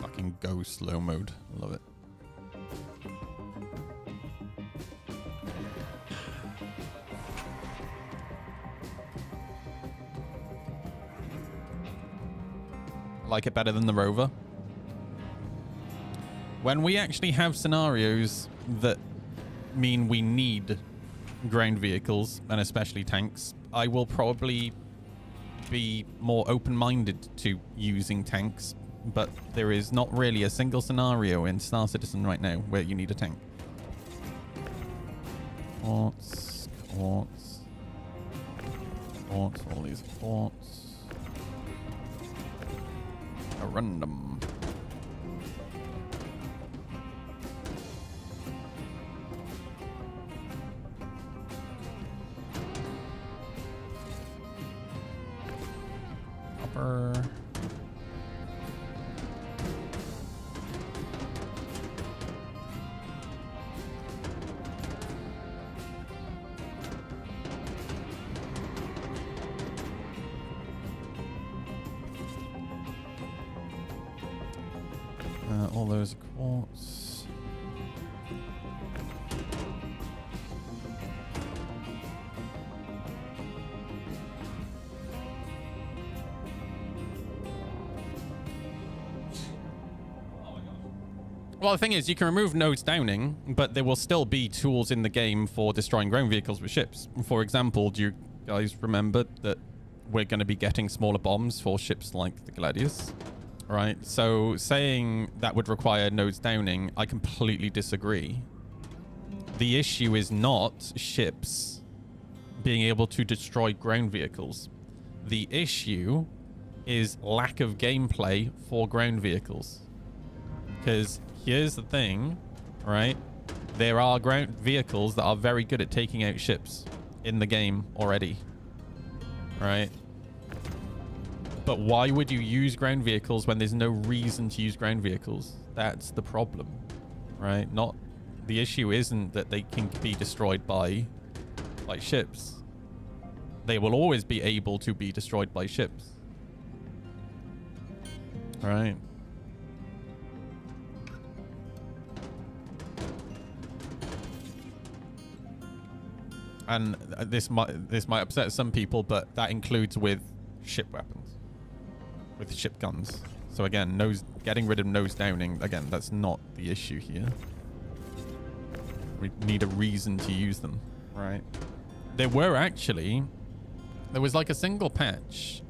Fucking go slow mode. Love it. Like it better than the Rover. When we actually have scenarios that mean we need ground vehicles, and especially tanks, I will probably be more open-minded to using tanks. But there is not really a single scenario in Star Citizen right now where you need a tank. Quartz, quartz, quartz, all these quartz. A random. Copper. All those quartz. Well, the thing is, you can remove nodes downing, but there will still be tools in the game for destroying ground vehicles with ships. For example, do you guys remember that we're going to be getting smaller bombs for ships like the Gladius? Right, so saying that would require nodes downing, I completely disagree. The issue is not ships being able to destroy ground vehicles. The issue is lack of gameplay for ground vehicles. Because here's the thing, right? There are ground vehicles that are very good at taking out ships in the game already, right? But why would you use ground vehicles when there's no reason to use ground vehicles? That's the problem, right? Not the issue isn't that they can be destroyed by ships. They will always be able to be destroyed by ships, right? And this might upset some people, but that includes with ship weapons, with ship guns. So again, getting rid of nose downing, again, that's not the issue here. We need a reason to use them, right? There was like a single patch,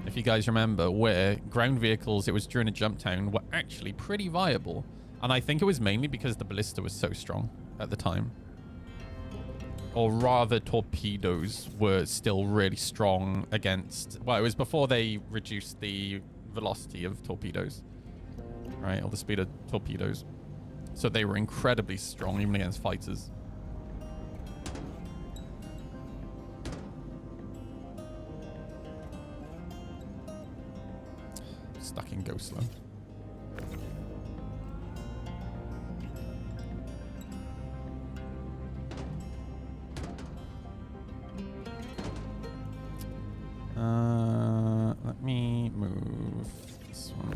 if you guys remember, where ground vehicles, it was during a jump town, were actually pretty viable. And I think it was mainly because the ballista was so strong at the time. Or rather, torpedoes were still really strong against... Well, it was before they reduced the velocity of torpedoes, right? Or the speed of torpedoes. So they were incredibly strong, even against fighters. Stuck in go slow. Let me move this one.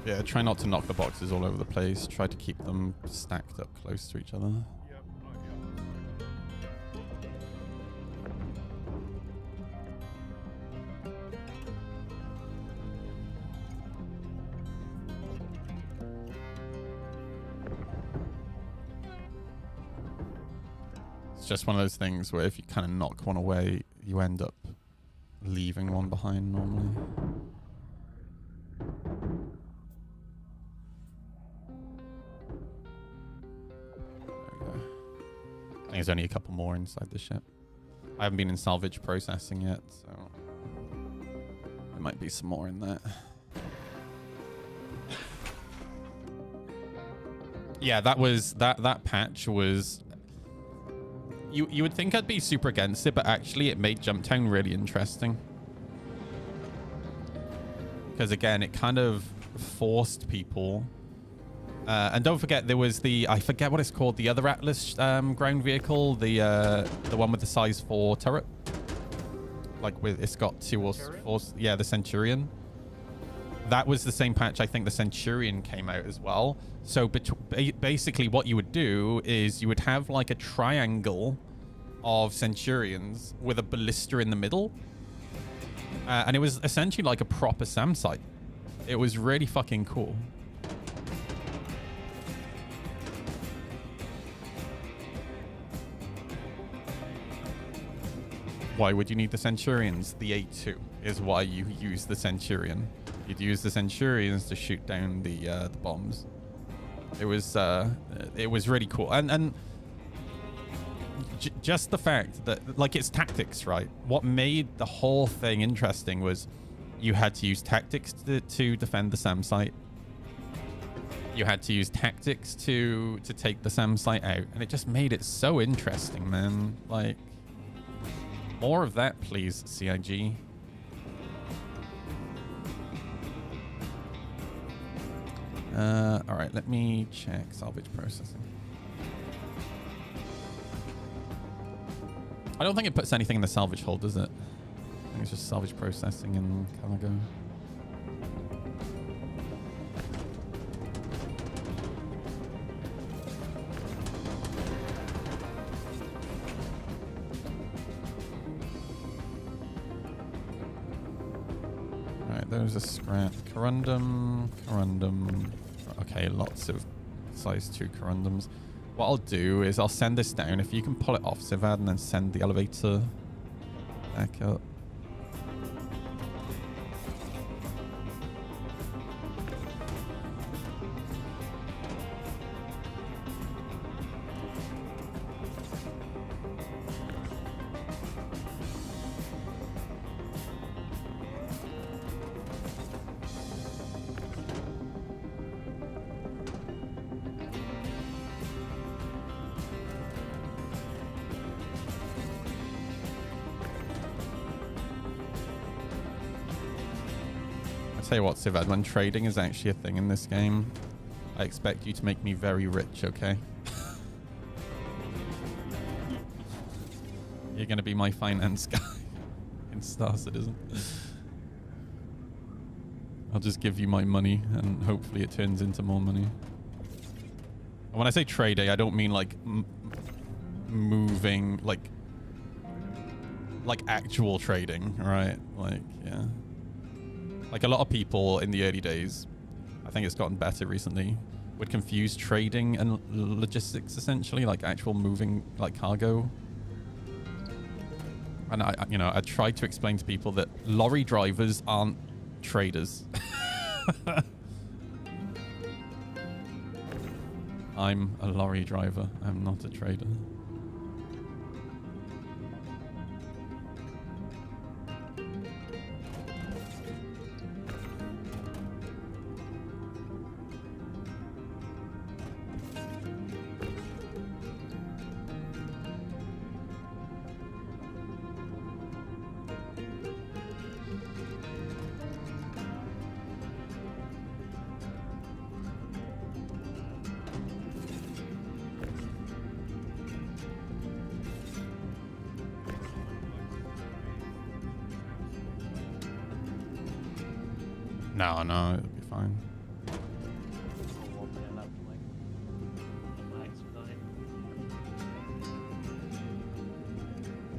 Yeah, try not to knock the boxes all over the place. Try to keep them stacked up close to each other. Yep. It's just one of those things where if you kind of knock one away, you end up leaving one behind normally. I think there's only a couple more inside the ship. I haven't been in salvage processing yet, so there might be some more in there. Yeah, that patch was... You would think I'd be super against it, but actually it made Jump Town really interesting. Because again, it kind of forced people... and don't forget, there was the... I forget what it's called. The other Atlas ground vehicle. The one with the size 4 turret. Like, it's got 2 or 4... Yeah, the Centurion. That was the same patch. I think the Centurion came out as well. So basically what you would do is you would have like a triangle of Centurions with a ballista in the middle. And it was essentially like a proper SAM site. It was really fucking cool. Why would you need the Centurions? The A2 is why you use the Centurion. You'd use the Centurions to shoot down the bombs. It was really cool, and just the fact that, like, it's tactics, right? What made the whole thing interesting was you had to use tactics to defend the SAM site. You had to use tactics to take the SAM site out, and it just made it so interesting, man. Like, more of that, please, CIG. All right, let me check salvage processing. I don't think it puts anything in the salvage hold, does it? I think it's just salvage processing and cargo. All right, there's a scrap. Corundum. Okay, lots of size 2 corundums. What I'll do is I'll send this down. If you can pull it off, Sivad, and then send the elevator back up. tell you what, Sivad, when trading is actually a thing in this game, I expect you to make me very rich, okay? You're going to be my finance guy in Star Citizen. I'll just give you my money and hopefully it turns into more money. And when I say trading, I don't mean like moving, like actual trading, right? Like, yeah. Like a lot of people in the early days, I think it's gotten better recently, would confuse trading and logistics essentially, like actual moving like cargo. And I tried to explain to people that lorry drivers aren't traders. I'm a lorry driver. I'm not a trader. No, it'll be fine.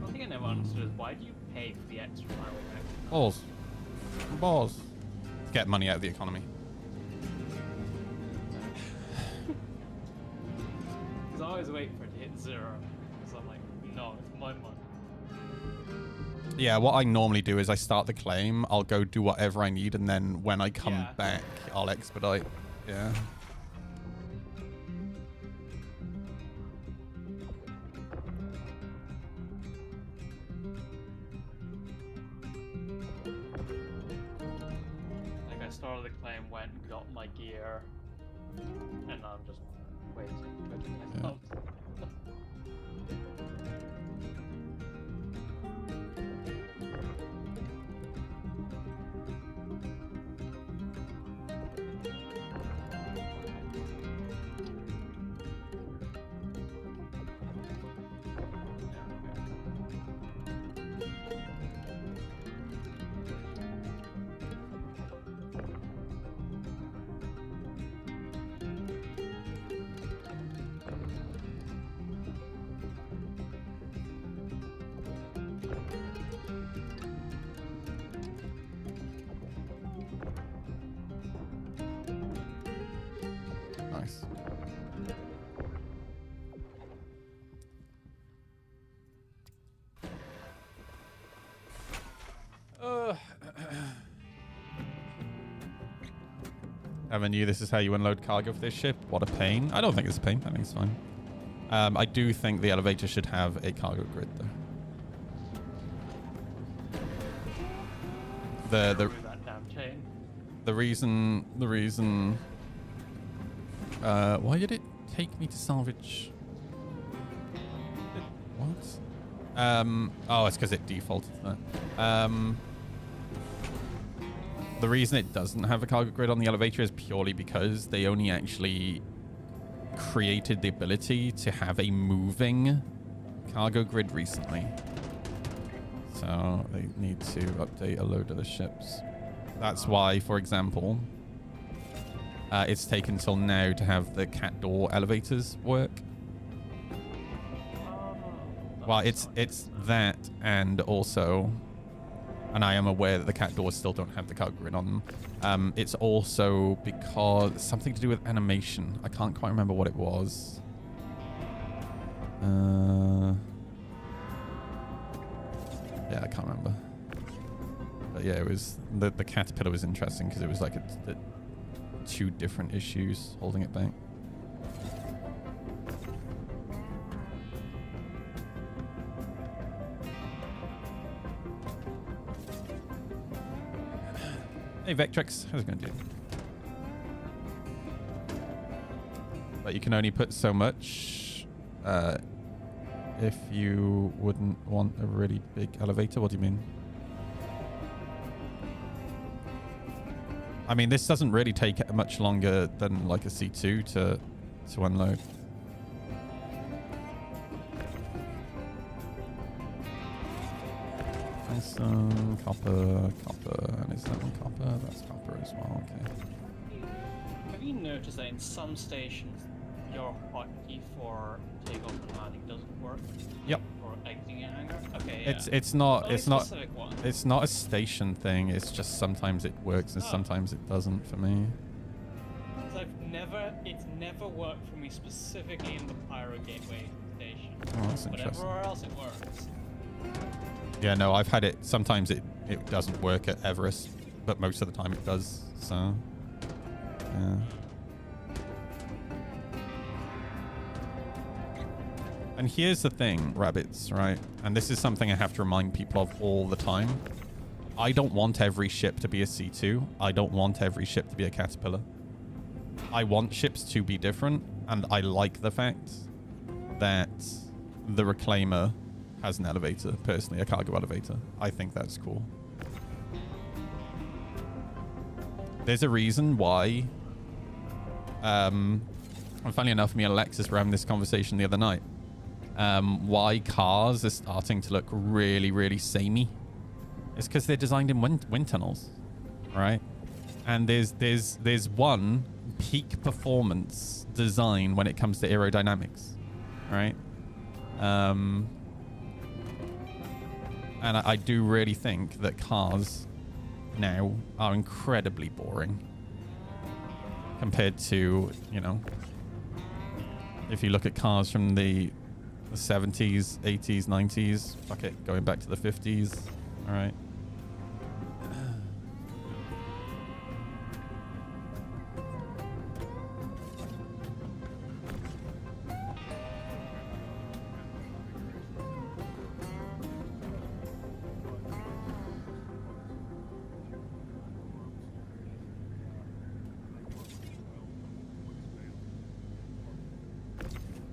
One thing I never understood is why do you pay for the extra mile with extra mile? Balls. Get money out of the economy. Because I always wait for it to hit 0. Because I'm like, no, it's my money. Yeah, what I normally do is I start the claim, I'll go do whatever I need, and then when I come back, I'll expedite. Yeah. Like I started the claim, went and got my gear, and I'm just waiting for it. Nice. Evan, this is how you unload cargo for this ship? What a pain. I don't think it's a pain. I think it's fine. I do think the elevator should have a cargo grid, though. The reason why did it take me to salvage? What? Oh, it's because it defaulted to that. The reason it doesn't have a cargo grid on the elevator is purely because they only actually created the ability to have a moving cargo grid recently. So they need to update a load of the ships. That's why, for example, it's taken till now to have the cat door elevators work. Well, it's that, and also, and I am aware that the cat doors still don't have the cargo grid on them. It's also because something to do with animation. I can't quite remember what it was. Yeah, I can't remember. But yeah, it was the caterpillar was interesting because it was like two different issues holding it back. Hey Vectrex, how's it going, dude? But you can only put so much if you wouldn't want a really big elevator. What do you mean? I mean, this doesn't really take much longer than like a C2 to unload. Some copper, and is that one copper? That's copper as well, okay. Have you noticed that in some stations your hotkey for takeoff and landing doesn't work? Yep. Or exiting a hangar? Okay, yeah. It's not Only it's not specific ones. it's not a station thing. It's just sometimes it works and Oh. sometimes it doesn't for me. 'Cause it's never worked for me specifically in the Pyro Gateway station. Oh, that's But interesting. everywhere else it works. Yeah, no, I've had it. Sometimes it doesn't work at Everest, but most of the time it does. So, yeah. And here's the thing, rabbits, right? And this is something I have to remind people of all the time. I don't want every ship to be a C2. I don't want every ship to be a Caterpillar. I want ships to be different, and I like the fact that the Reclaimer has an elevator, personally, a cargo elevator. I think that's cool. There's a reason why, and funny enough, me and Alexis were having this conversation the other night. Why cars are starting to look really, really samey. It's because they're designed in wind tunnels, right? And there's one peak performance design when it comes to aerodynamics, right? And I do really think that cars now are incredibly boring compared to, you know, if you look at cars from the 70s, 80s, 90s, fuck it, going back to the 50s, all right?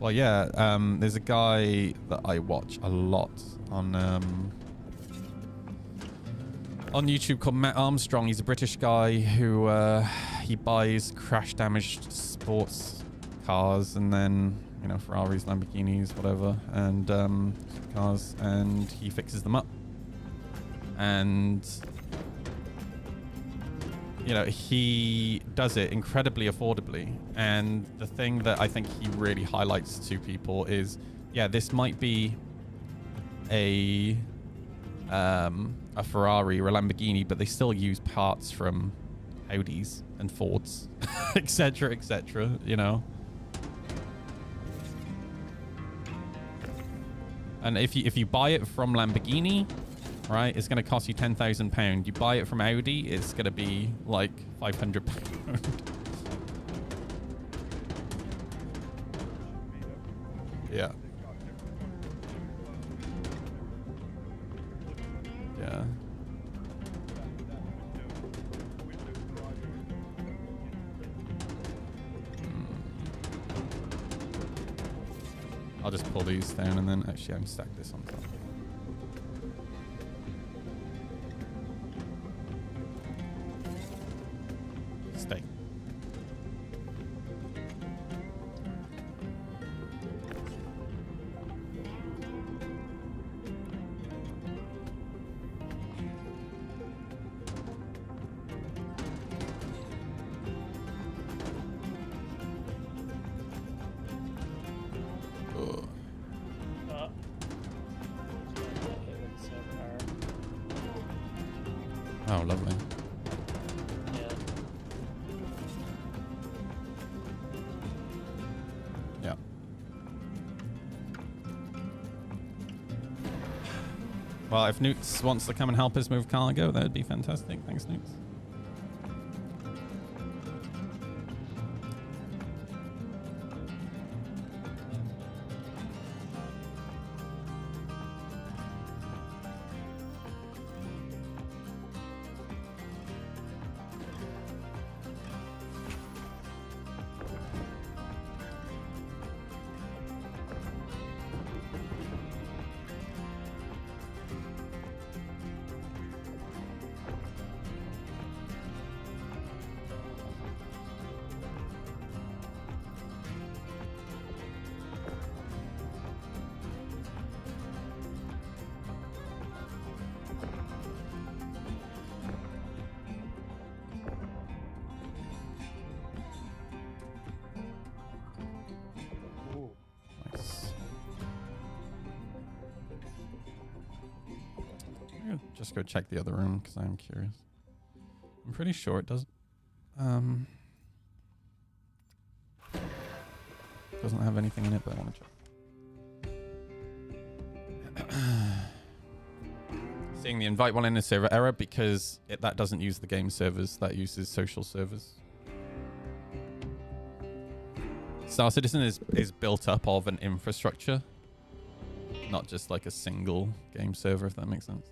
Well, yeah, there's a guy that I watch a lot on YouTube called Matt Armstrong. He's a British guy who he buys crash damaged sports cars and then, you know, Ferraris, Lamborghinis, whatever, and cars, and he fixes them up. And you know, he does it incredibly affordably. And the thing that I think he really highlights to people is, yeah, this might be a Ferrari or a Lamborghini, but they still use parts from Audis and Fords, etc., you know. And if you buy it from Lamborghini, right, it's going to cost you £10,000. You buy it from Audi, it's going to be like £500. Yeah. Yeah. I'll just pull these down and then actually I'm stack this on top. Stay. Oh, lovely. Yeah. Yeah. Well, if Newts wants to come and help us move cargo, that would be fantastic. Thanks, Newts. just go check the other room because I'm curious. I'm pretty sure it does. Doesn't have anything in it, but I want to check. Seeing the invite while in a server error because that doesn't use the game servers, that uses social servers. Star Citizen is built up of an infrastructure, not just like a single game server, if that makes sense.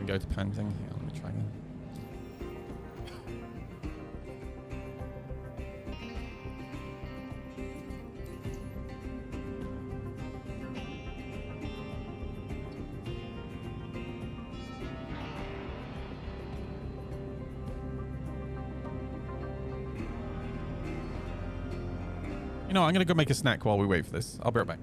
Go to pen thing. Yeah, let me try again. You know, I'm gonna go make a snack while we wait for this. I'll be right back.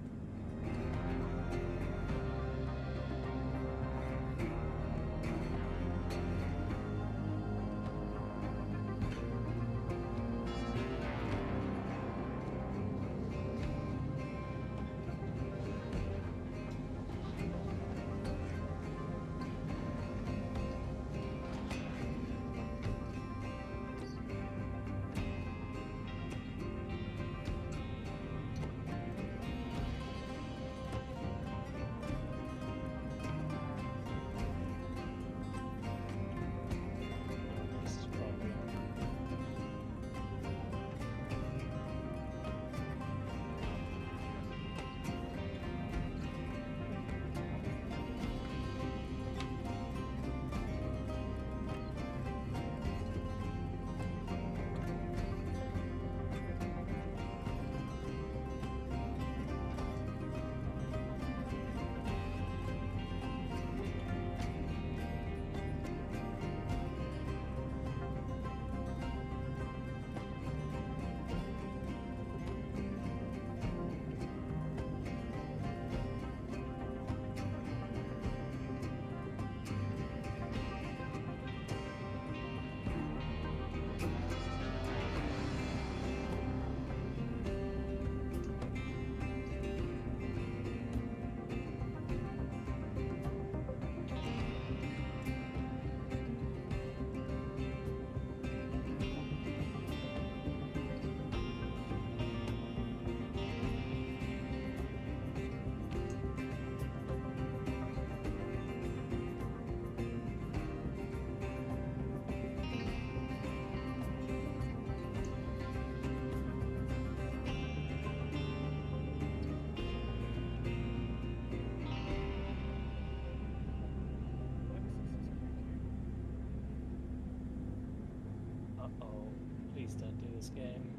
this game.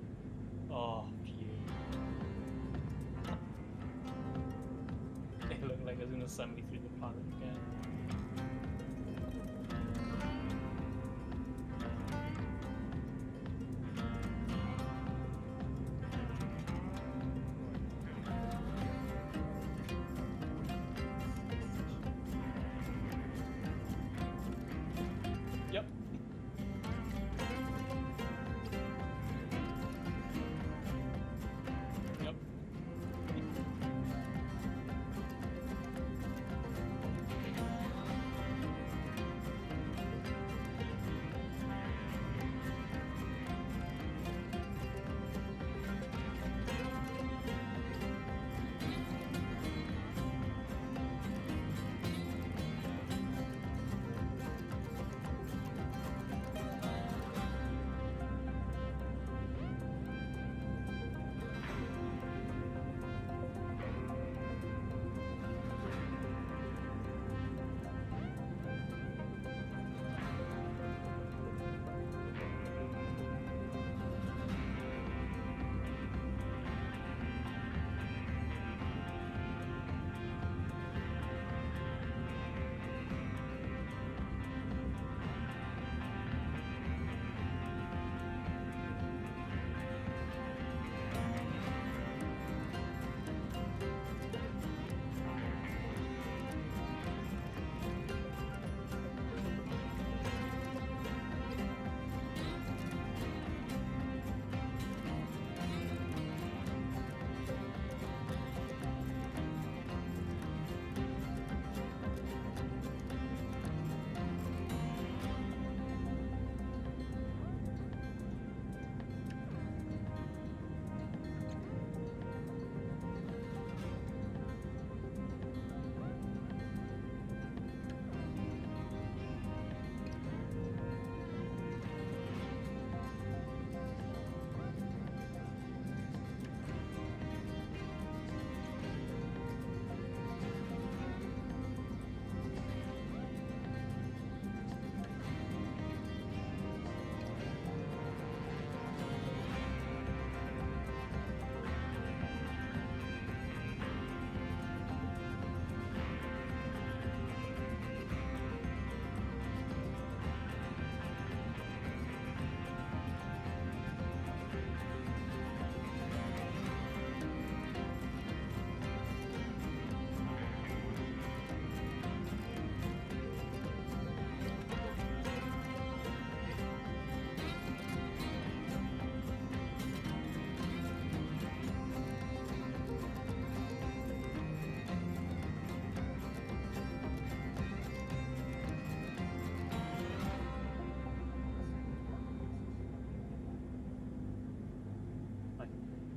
Oh, phew. It looked like it was gonna send me through the pilot again. Yep. Yep.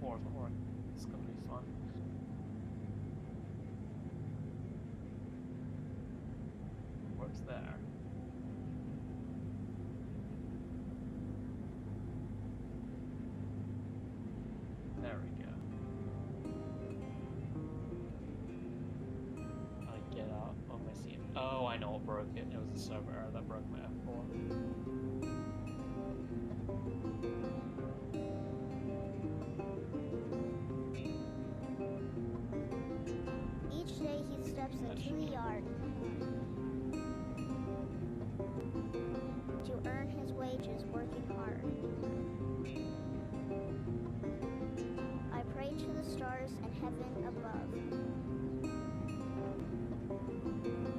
F4 isn't working. It's gonna be fun. Works there. There we go. I get out on my seat. Oh, I know what broke it. It was the server error that broke my F4. Each day he steps into the yard to earn his wages working hard. I pray to the stars and heaven above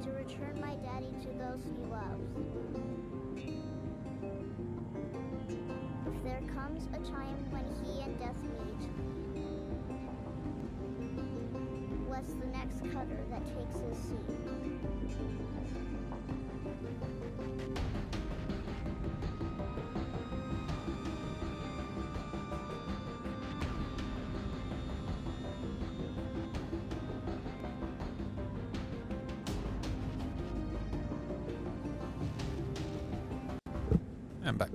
to return my daddy to those he loves. If there comes a time when he and death meet, bless the next cutter that takes his seat. I'm back.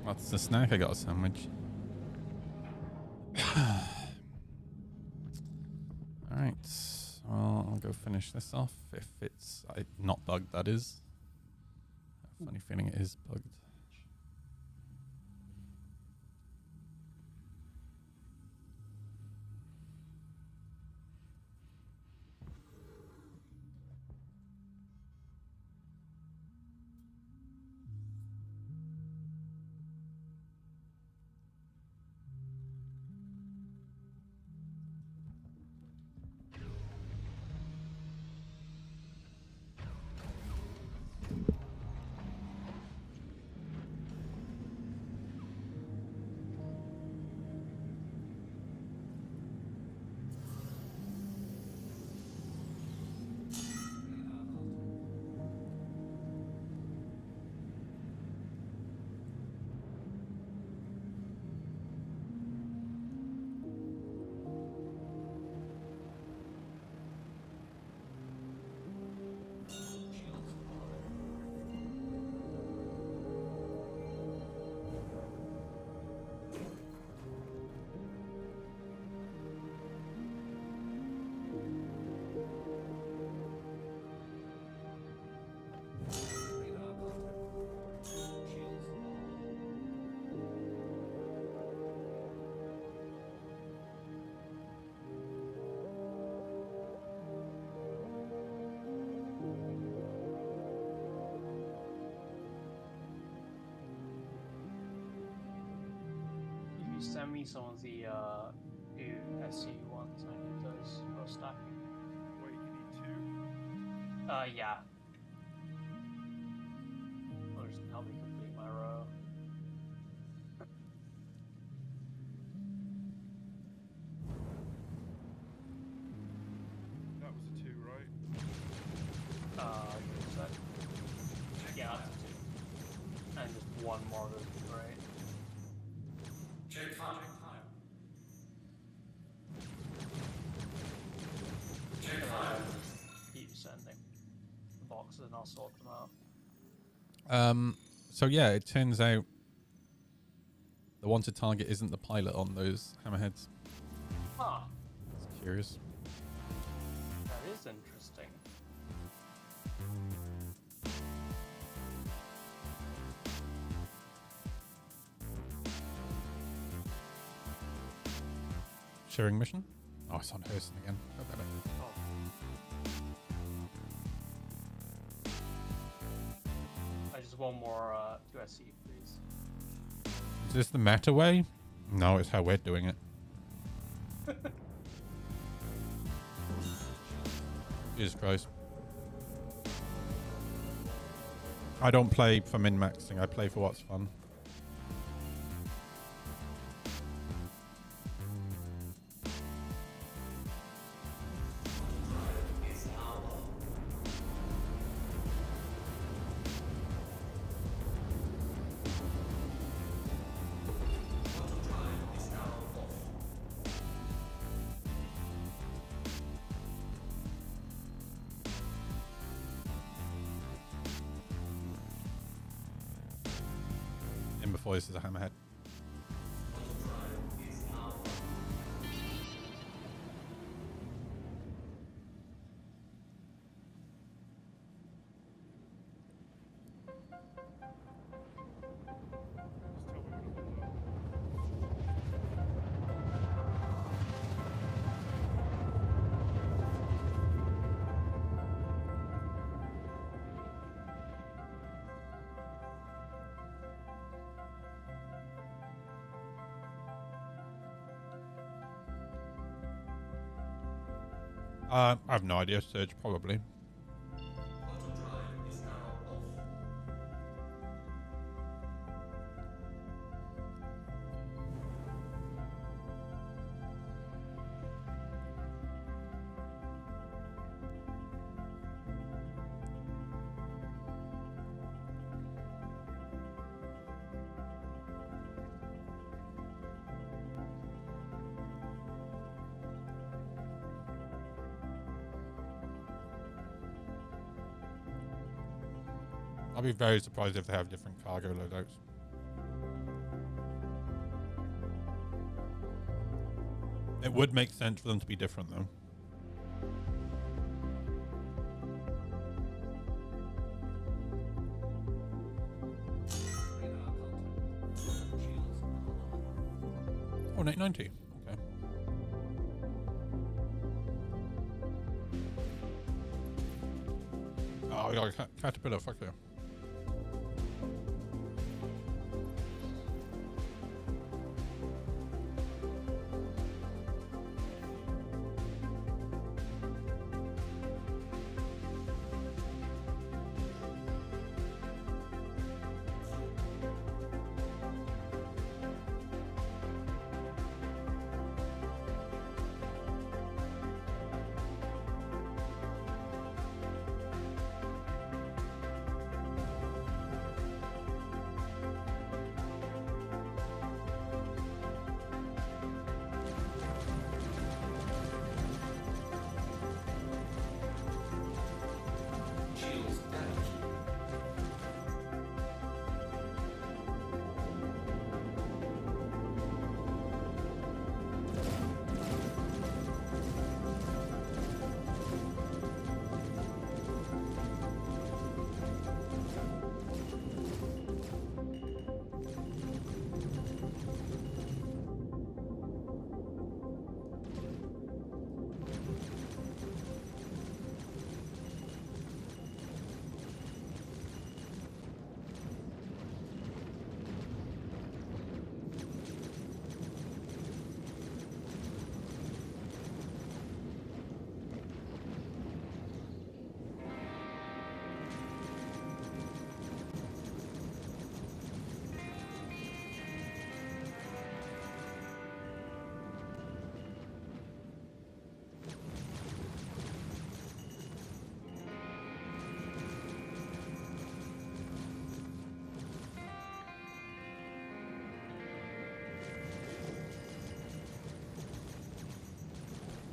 What's the snack? I got a sandwich. Alright, well, I'll go finish this off if it's not bugged, that is. I have a funny feeling it is bugged. Send me some of the new SU ones. I need those for stacking. Wait, you need two? Yeah. Or just help me complete my row. That was a two, right? Is that? Yeah, that's a two. And just one more would be great. Check time. Check time. Keep sending the boxes and I'll sort them out. So yeah, it turns out the wanted target isn't the pilot on those hammerheads. Huh. It's curious. That is interesting. Sharing mission? Oh, it's on Hurston again. Go better. I just one more 2SC, please. Is this the meta way? No, it's how we're doing it. Jesus Christ. I don't play for min-maxing. I play for what's fun. In before this is a hammerhead. I have no idea, Serge, probably. I'll be very surprised if they have different cargo loadouts. It would make sense for them to be different, though. Oh, 890. Okay. Oh, we got a caterpillar. Fuck yeah. Shields damaged.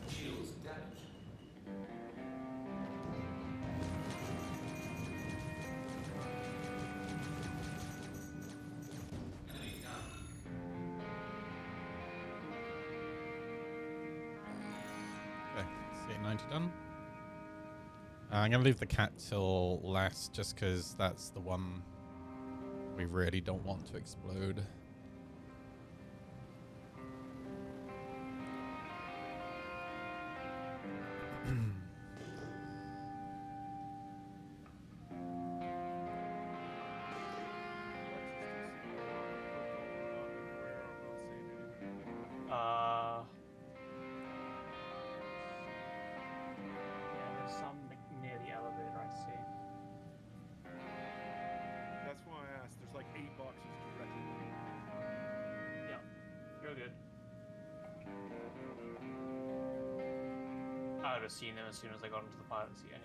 Shields damaged. Enemy down. Okay, C890 done. I'm going to leave the cat till last just because that's the one we really don't want to explode. Yeah, there's some would have seen them as soon as I got into the pilot seat anyway.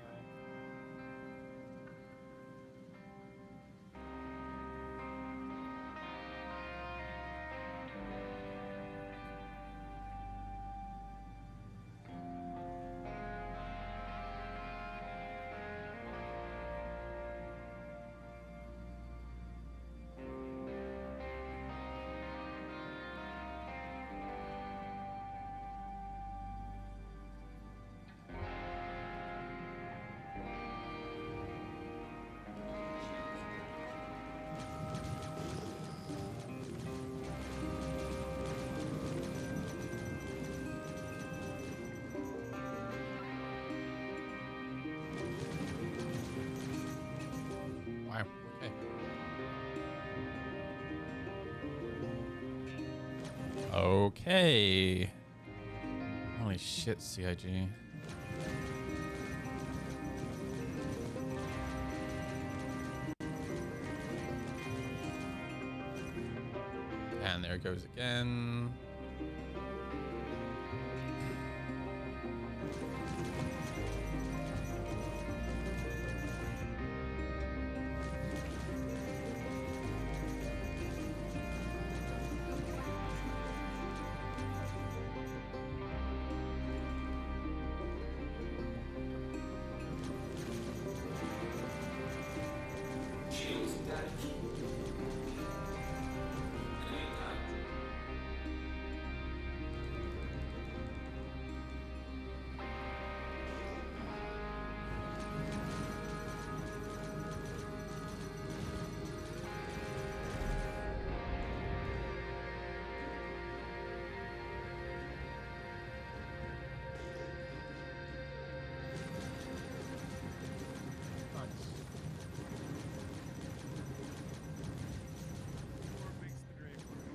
Wow. Okay. Okay. Holy shit, CIG. And there it goes again. Shields damaged. Enemy down. What makes the dream work?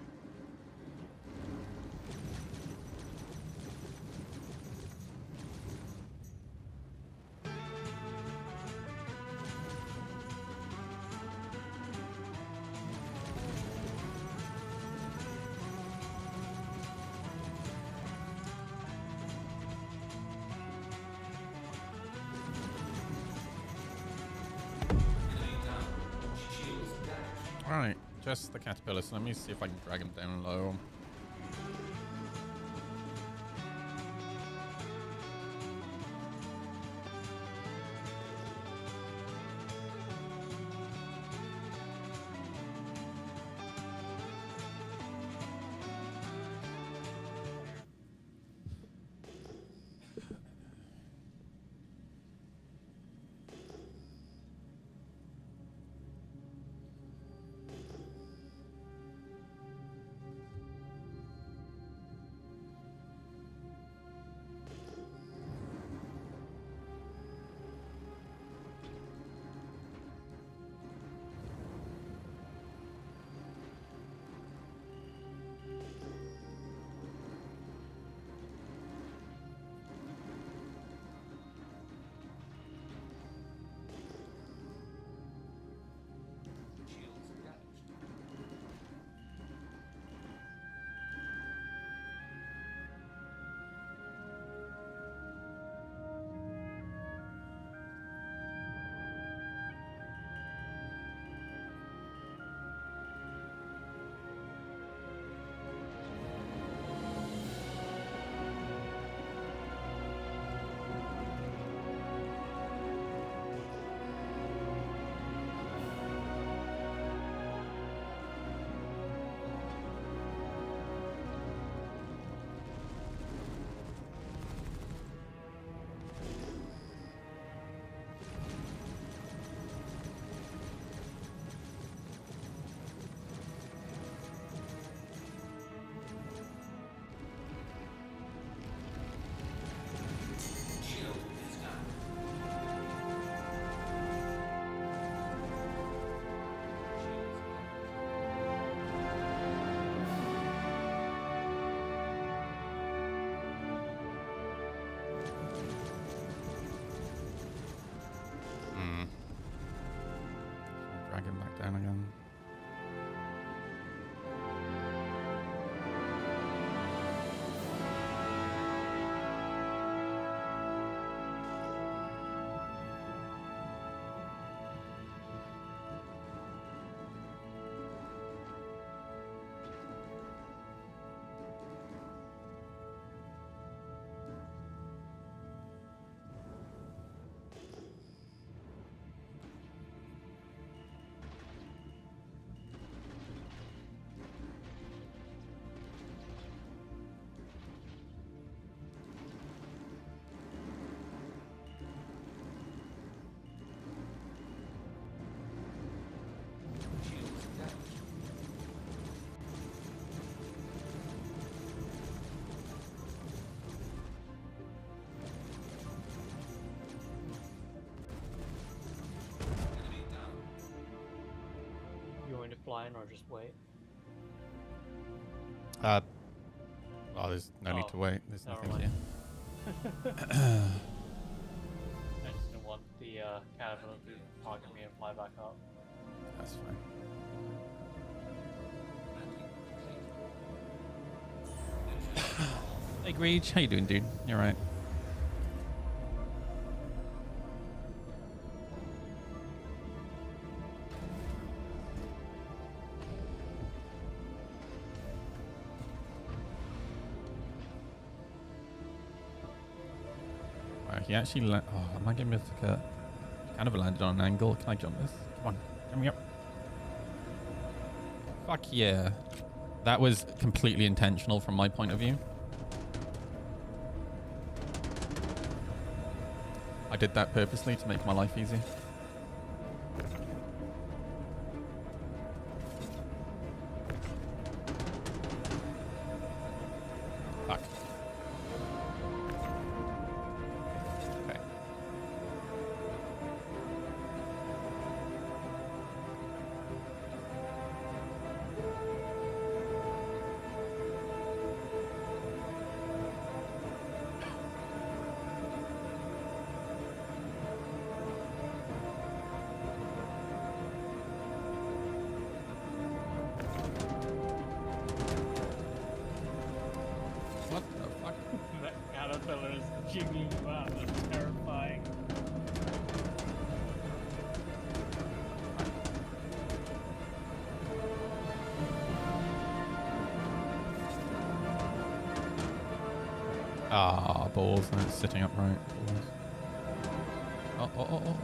Enemy down. Shields damaged. Alright, just the caterpillar. So let me see if I can drag him down low. Shields damaged. Shield is down. Hmm. Drag him back down again. flying or just wait? Oh, there's no need Oh, to wait. There's never nothing mind. here. I just didn't want the caterpillar to target me and fly back up. That's fine. Hey, Greach. How you doing, dude? You're right. Wow, he actually oh, am I going to get kind of landed on an angle? Can I jump this? Come on, jump me up. Fuck yeah. That was completely intentional from my point of view. I did that purposely to make my life easy. Fuck. Okay. What the fuck? That caterpillar is jigging you out. That's terrifying. Ah, balls, and it's sitting upright. Balls. Oh, oh, oh, oh.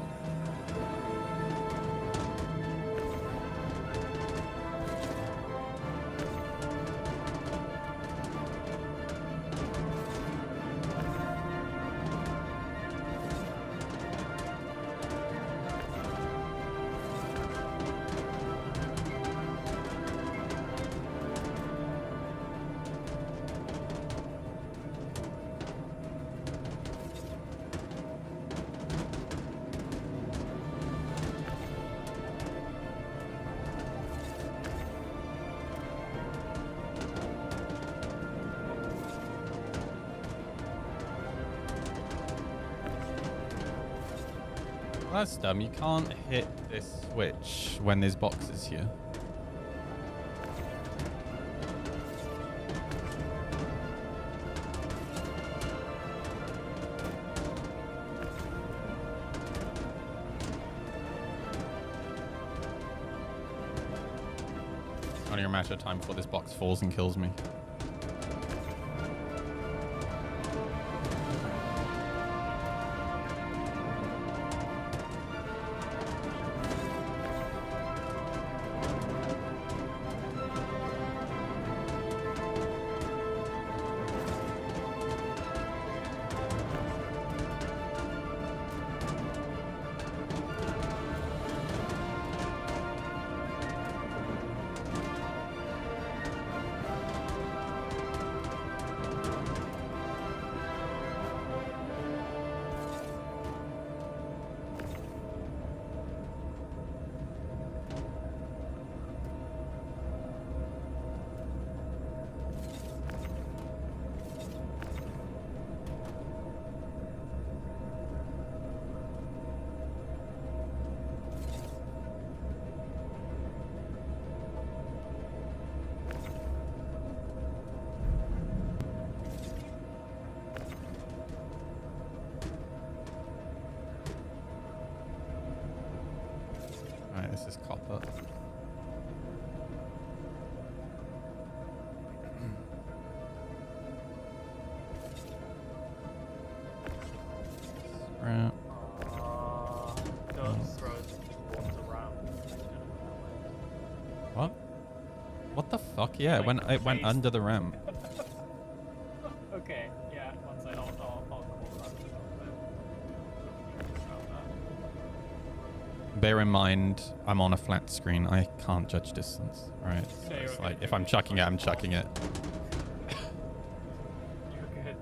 That's dumb. You can't hit this switch when there's boxes here. It's only a matter of time before this box falls and kills me. Alright, this is copper. Right. Don't throw towards the ramp. What? What the fuck? Yeah, Like, it went face- under the ramp. Okay, yeah, once I'll call that. Bear in mind, I'm on a flat screen. I can't judge distance. Right. So Yeah, you're it's okay, like, if you're I'm okay. chucking it, I'm chucking it. You're good.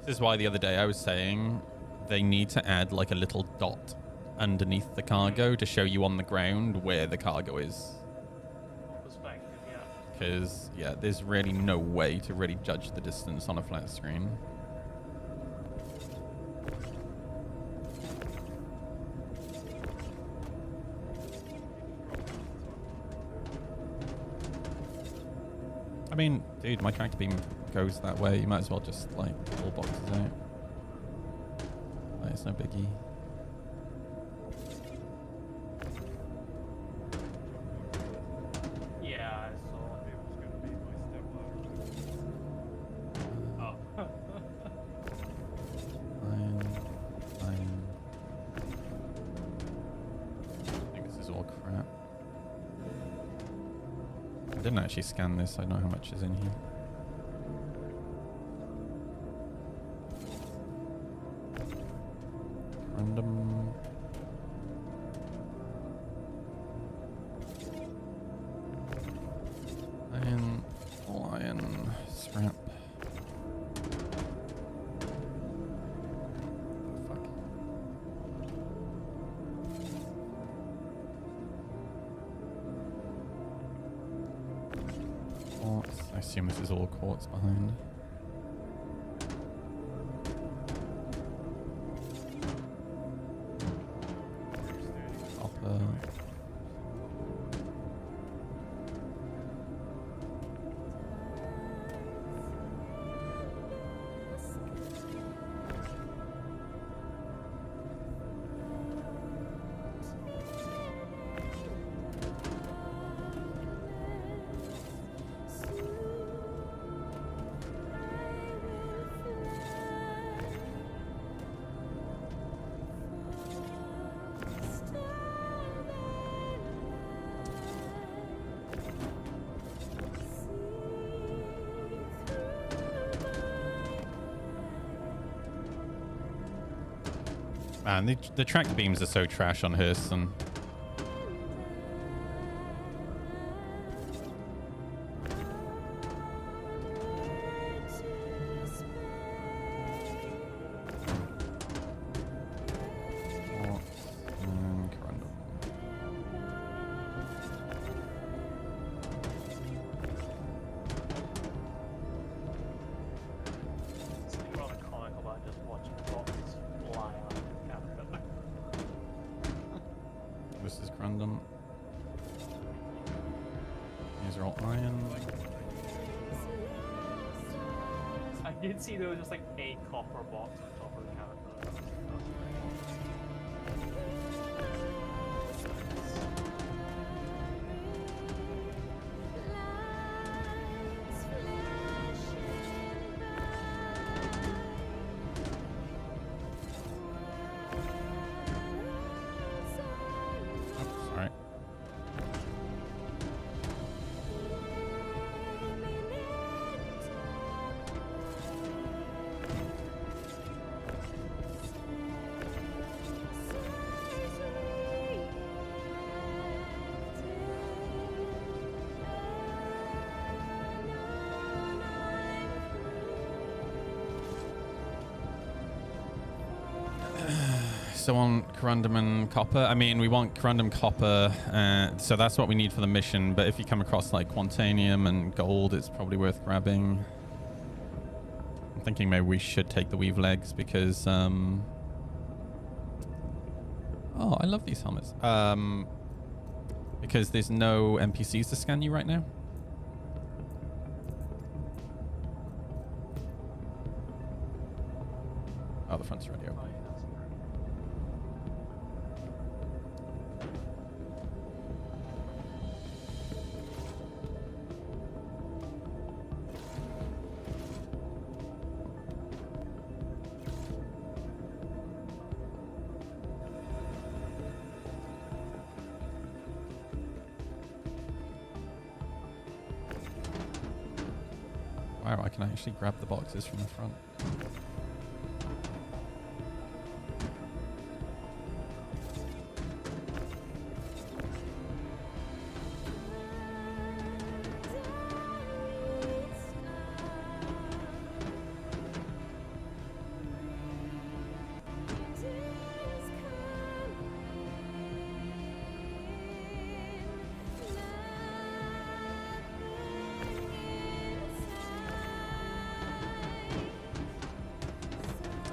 This is why the other day I was saying they need to add like a little dot underneath the cargo to show you on the ground where the cargo is. Perspective, yeah. Because, yeah, there's really no way to really judge the distance on a flat screen. I mean, dude, my character beam goes that way. You might as well just, like, pull boxes out. Like, it's no biggie. Yeah, I saw. It was going to be my stepladder. Oh. Iron. I think this is all crap. I didn't actually scan this. I know how much is in here. Random. Iron. All iron. Scrap. Fuck. Quartz. I assume this is all quartz behind. Copper. Man, the tractor beams are so trash on Hurston. It's rather comical about just watching boxes fly out of the camera. This is Crandom. These are all iron. I did see there was just like a copper box on top of the caterpillar. Sorry. So on corundum and copper, I mean, we want corundum copper, so that's what we need for the mission. But if you come across like quantanium and gold, it's probably worth grabbing. I'm thinking maybe we should take the weave legs because, oh, I love these helmets. Because there's no NPCs to scan you right now. Oh, the front's already open. Wow, I can actually grab the boxes from the front.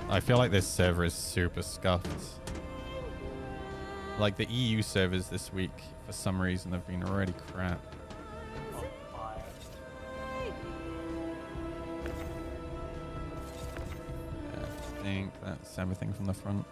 I feel like this server is super scuffed. Like the EU servers this week, for some reason, have been really crap. On fire. I think that's everything from the front.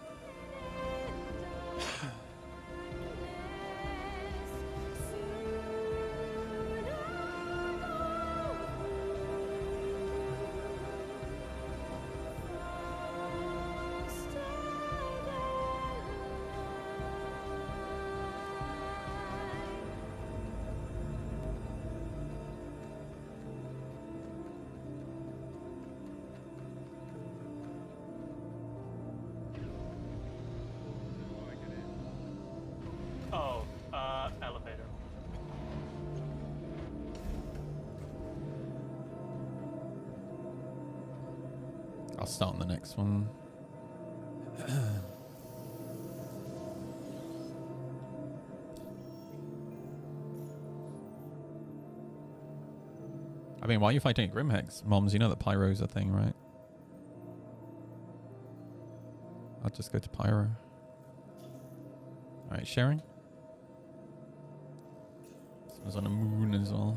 Oh, elevator. I'll start on the next one. I mean, why are you fighting at Grimhex? Moms, you know that Pyro's a thing, right? I'll just go to Pyro. Alright, sharing. This one's on a moon as well.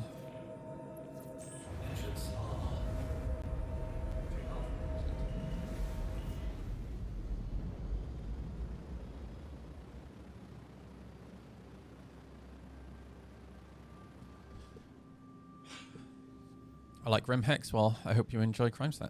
I like Grimhex. Well, I hope you enjoy Crimeset.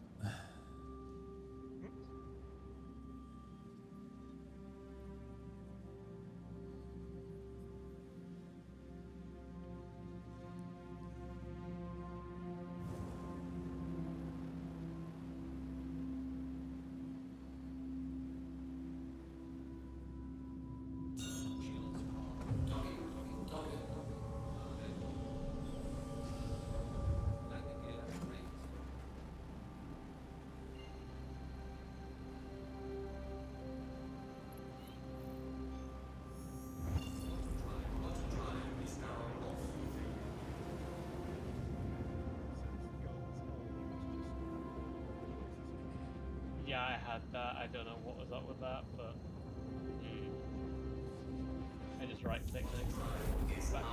Yeah, I had that. I don't know what was up with that, but I just right click next time.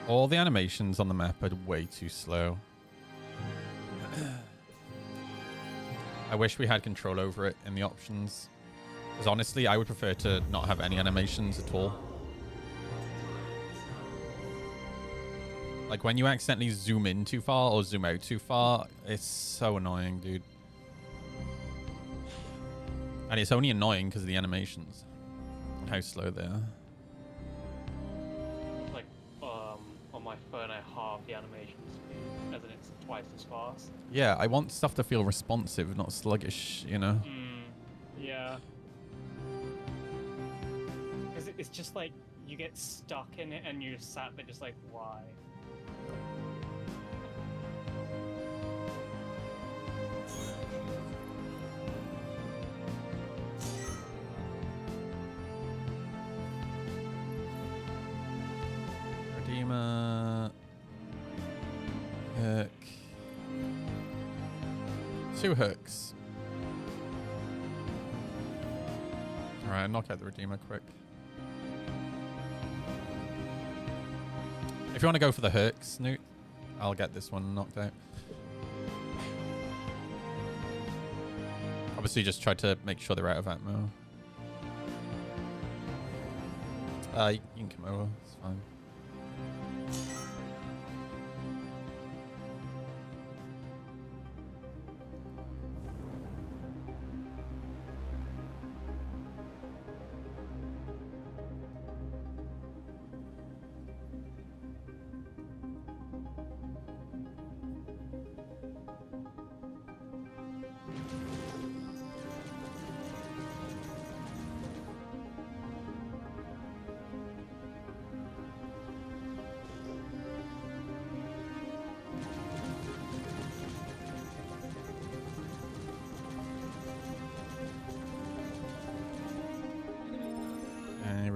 All the animations on the map are way too slow. I wish we had control over it in the options. Because honestly, I would prefer to not have any animations at all. Like when you accidentally zoom in too far or zoom out too far, it's so annoying, dude. And it's only annoying because of the animations and how slow they are. Like, on my phone, I halve the animation speed, as in it's twice as fast. Yeah, I want stuff to feel responsive, not sluggish, you know? Yeah. Because it's just like, you get stuck in it and you're sat there just like, why? Redeemer. Hook. 2 hooks. Alright, knock out the Redeemer quick. If you want to go for the hooks, Newt, I'll get this one knocked out. Obviously, just try to make sure they're out of ammo. You can come over, it's fine.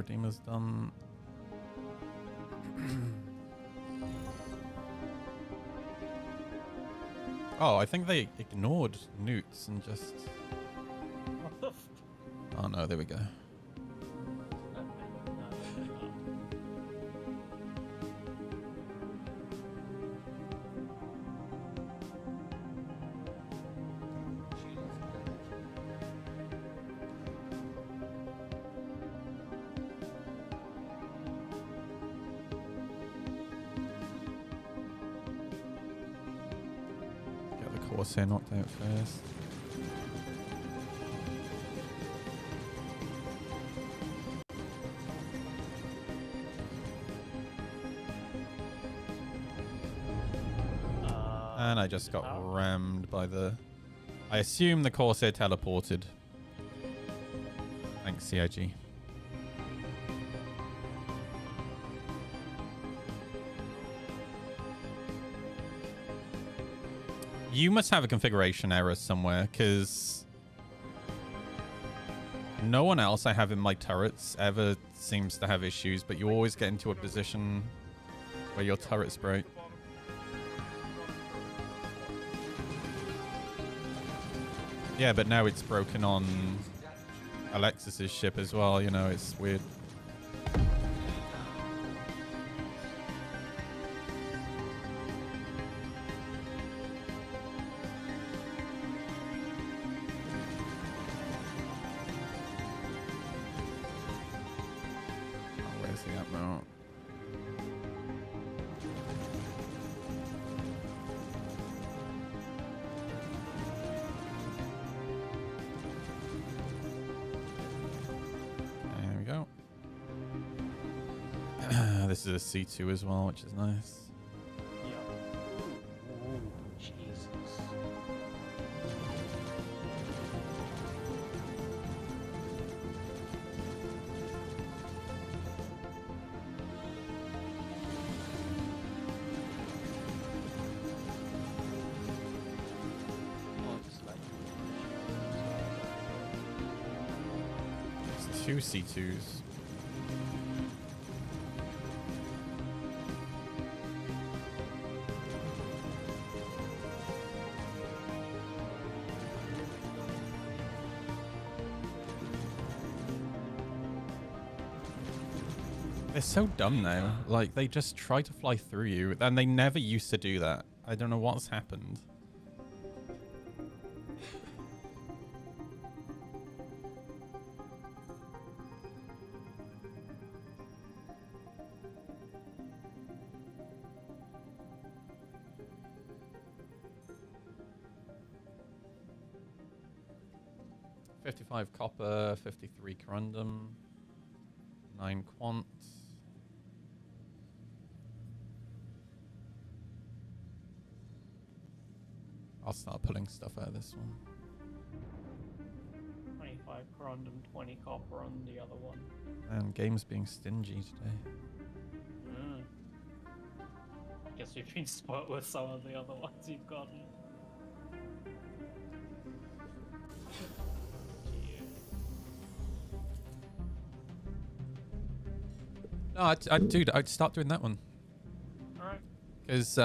Redeemer's done. Oh, I think they ignored newts and just... What the f- Oh no, there we go. Get the Corsair knocked out first. And I just got how? rammed by the... I assume the Corsair teleported. Thanks, CIG. You must have a configuration error somewhere, because no one else I have in my turrets ever seems to have issues, but you always get into a position where your turrets break. Yeah, but now it's broken on Alexis's ship as well, you know, it's weird. Oh, where's the Admiral? There we go. This is a C2 as well, which is nice. Yeah. Ooh, Jesus. Oh, just like. It's two C2s. They're so dumb now. Like, they just try to fly through you, and they never used to do that. I don't know what's happened. $55 copper, 53 corundum, 9 quant. I'll start pulling stuff out of this one. 25 corundum, 20 copper on the other one. And game's being stingy today. Mm. I guess we've been spoiled with some of the other ones you've gotten. No, dude, I'd start doing that one. Alright. Because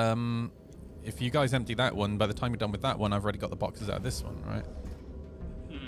if you guys empty that one, by the time you're done with that one, I've already got the boxes out of this one, right? Hmm.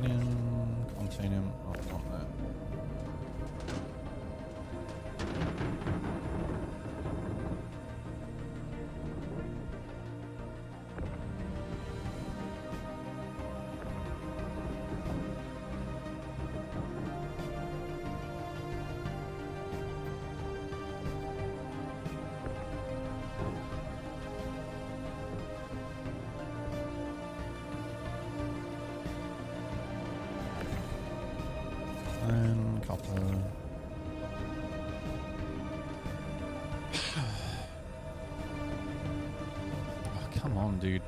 Yeah. Continuum. Oh, not that. Iron, copper. Oh, come on, dude.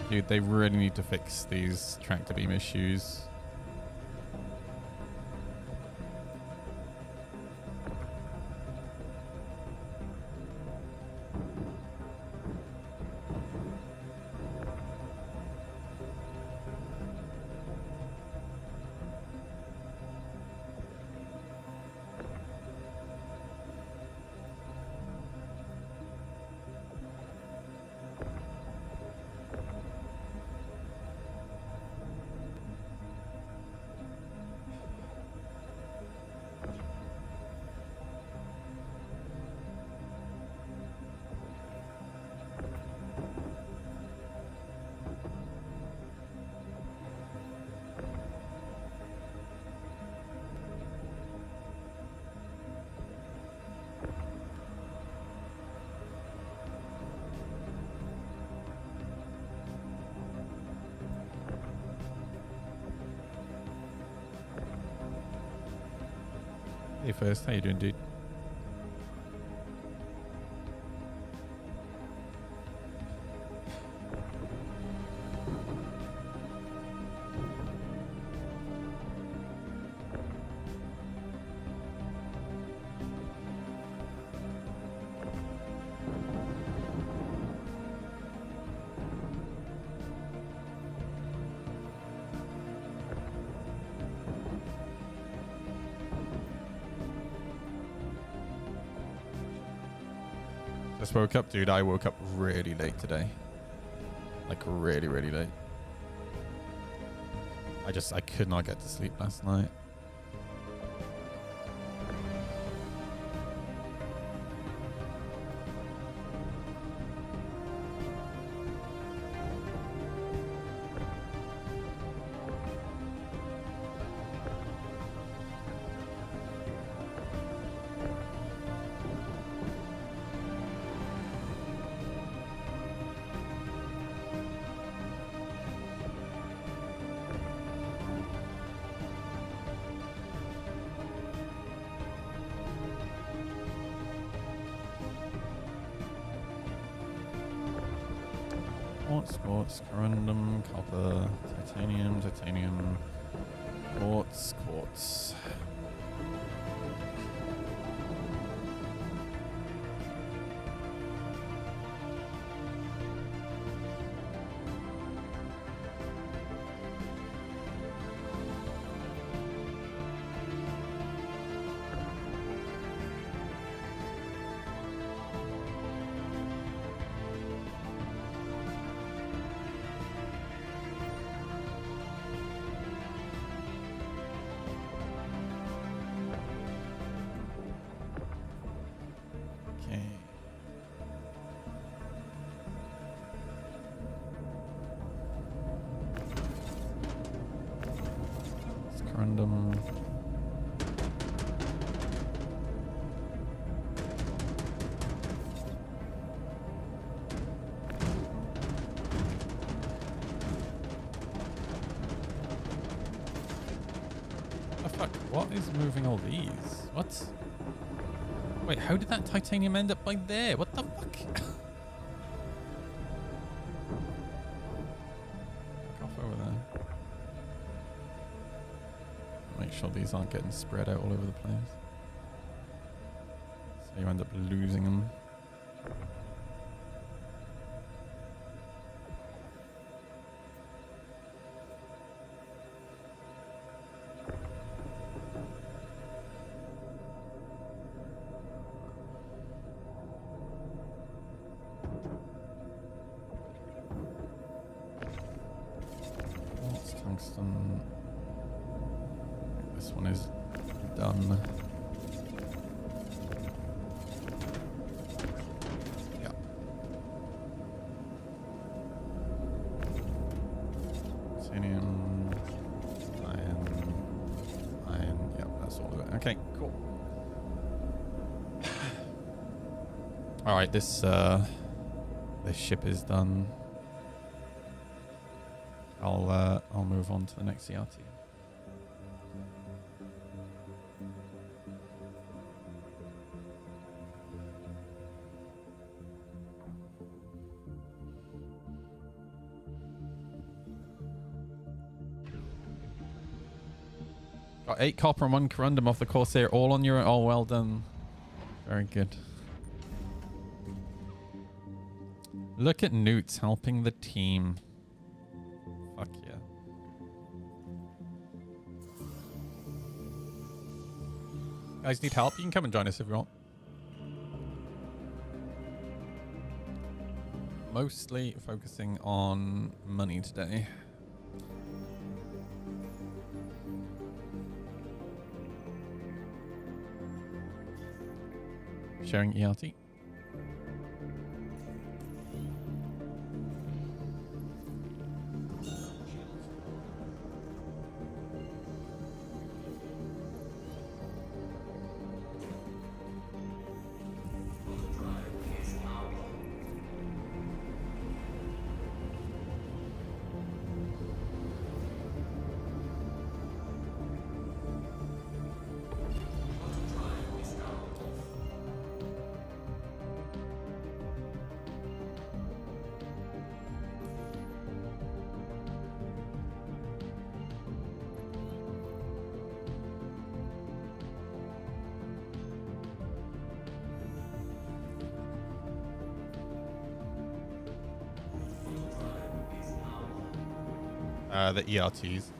Dude, they really need to fix these tractor beam issues. Hey first, how you doing, dude? Just woke up, dude. I woke up really late today. Like really, really late. I could not get to sleep last night. Quartz, corundum, copper, titanium, quartz. Random. The fuck? What is moving all these? What? Wait, how did that titanium end up like there? What the fuck? Off over there. Make sure these aren't getting spread out all over the place. So you end up losing them. What's tungsten? This one is done. Yeah. Titanium, iron. Yeah, that's all of it. Okay, cool. All right, this This ship is done. I'll move on to the next CRT. Got 8 copper and 1 corundum off the Corsair, all on your... Oh, well done. Very good. Look at Newts helping the team. Fuck yeah. Guys need help? You can come and join us if you want. Mostly focusing on money today. Sharing ERT. The ERTs.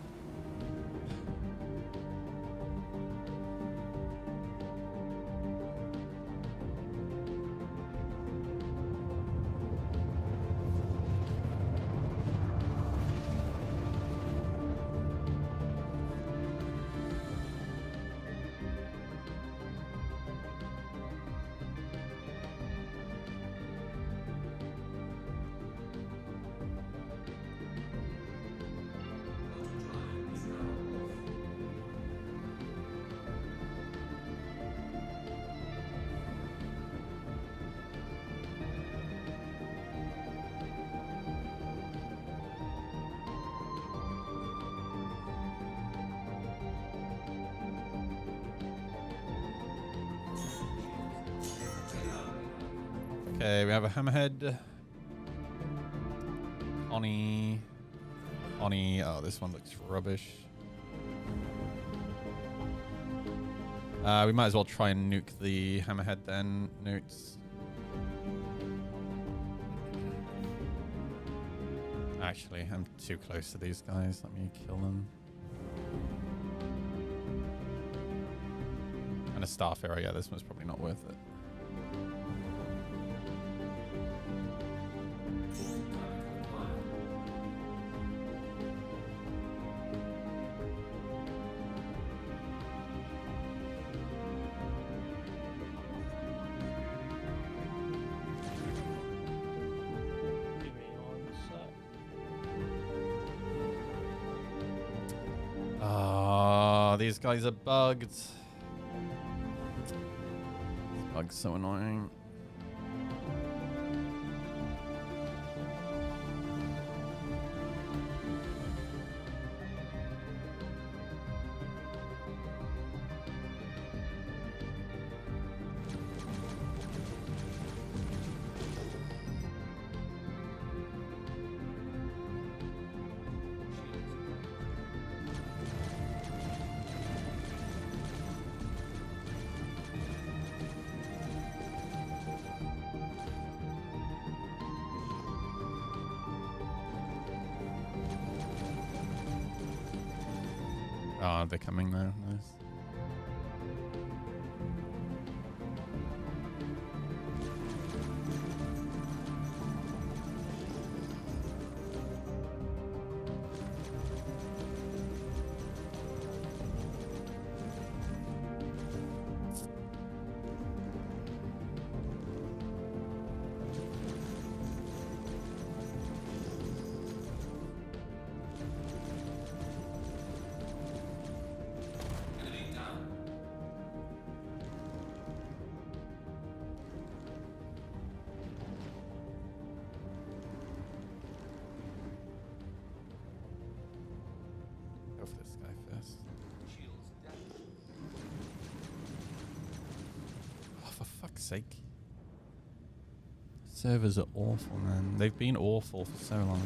Okay, we have a hammerhead. Oni. Oh, this one looks rubbish. We might as well try and nuke the hammerhead then. Newts. Actually, I'm too close to these guys. Let me kill them. And a Starfarer. Yeah, this one's probably not worth it. Give me one sec. Ah, these guys are bugged. This bug's so annoying. Oh, they're coming now. Nice. Enemy sake. Servers are awful, man. They've been awful for so long.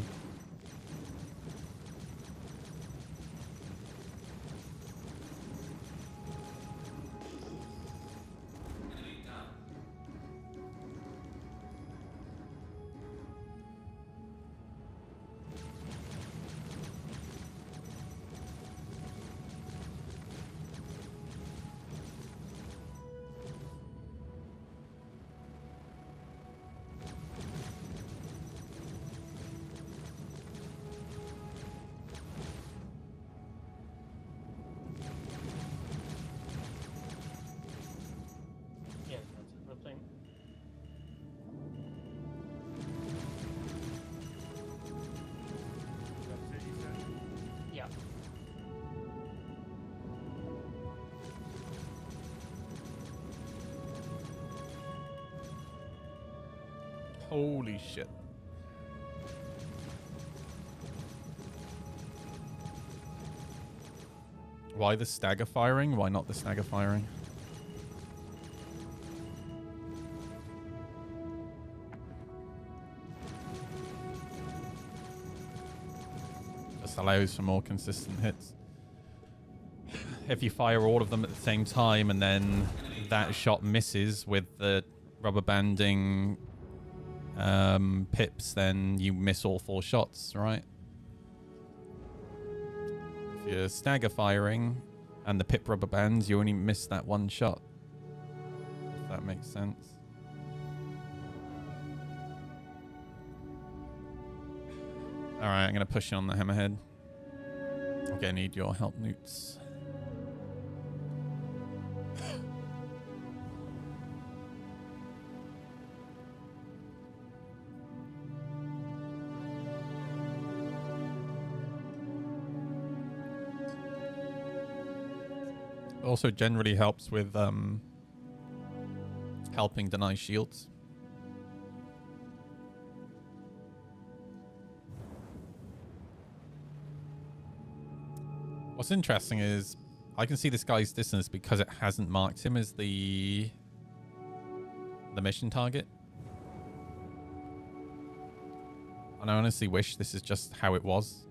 Yeah, that's the thing. Yeah. Holy shit. Why the stagger firing? Why not the stagger firing? Just allows for more consistent hits. If you fire all of them at the same time and then that shot misses with the rubber banding pips, then you miss all 4 shots, right? If you're stagger firing and the pip rubber bands, you only miss that 1 shot. If that makes sense. Alright, I'm going to push you on the hammerhead. I'm going to need your help, Newts. Also generally helps with helping deny shields. What's interesting is I can see this guy's distance because it hasn't marked him as the mission target. And I honestly wish this is just how it was.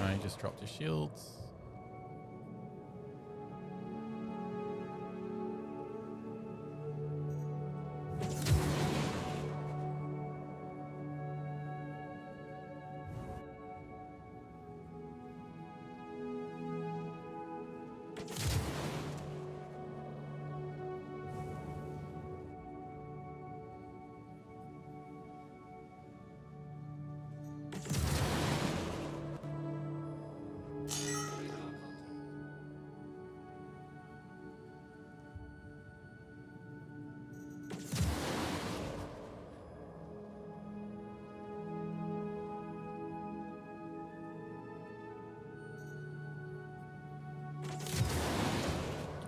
Alright, just dropped his shields.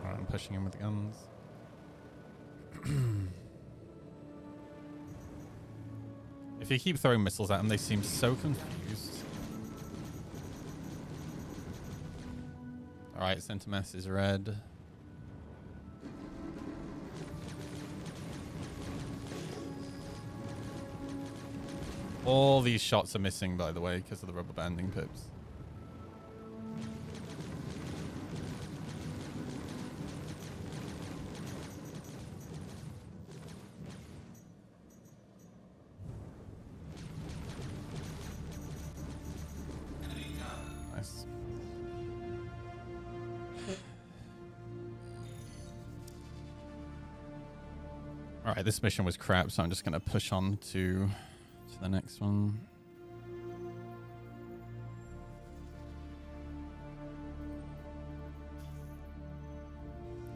Alright, I'm pushing him with the guns. If you keep throwing missiles at them, they seem so confused. Alright, center mass is red. All these shots are missing, by the way, because of the rubber banding pips. Nice. Alright, this mission was crap, so I'm just going to push on to the next one.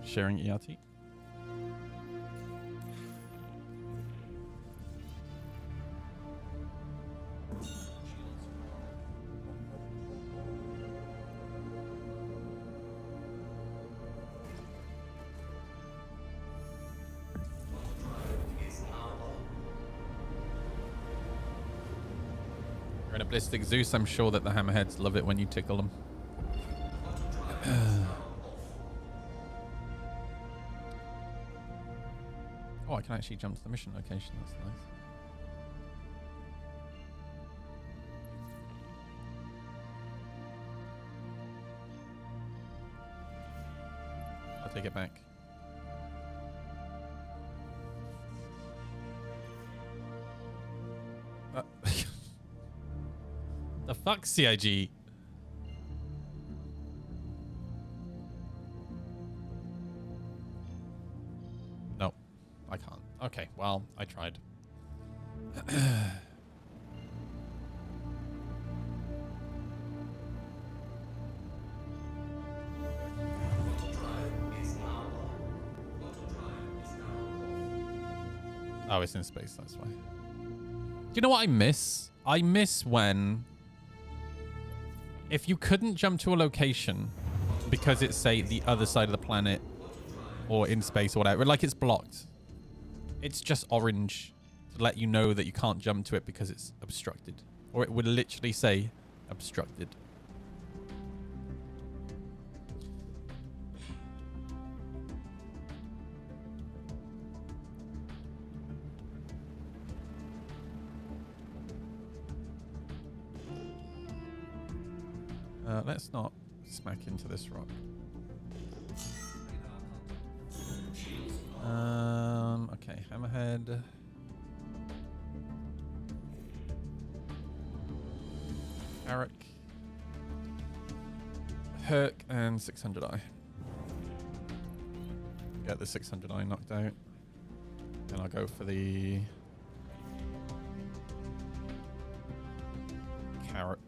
Sharing ERT. You're in a ballistic Zeus. I'm sure that the hammerheads love it when you tickle them. Oh, I can actually jump to the mission location. That's nice. I'll take it back. The fuck, CIG? No, I can't. Okay, well, I tried. Oh, it's in space, that's why. Do you know what I miss? I miss when... if you couldn't jump to a location because it's, say, the other side of the planet or in space or whatever, like it's blocked. It's just orange to let you know that you can't jump to it because it's obstructed. Or it would literally say obstructed. Let's not smack into this rock. Okay, hammerhead. Carrick. Herc and 600i. Get the 600i knocked out. Then I'll go for the Carrick.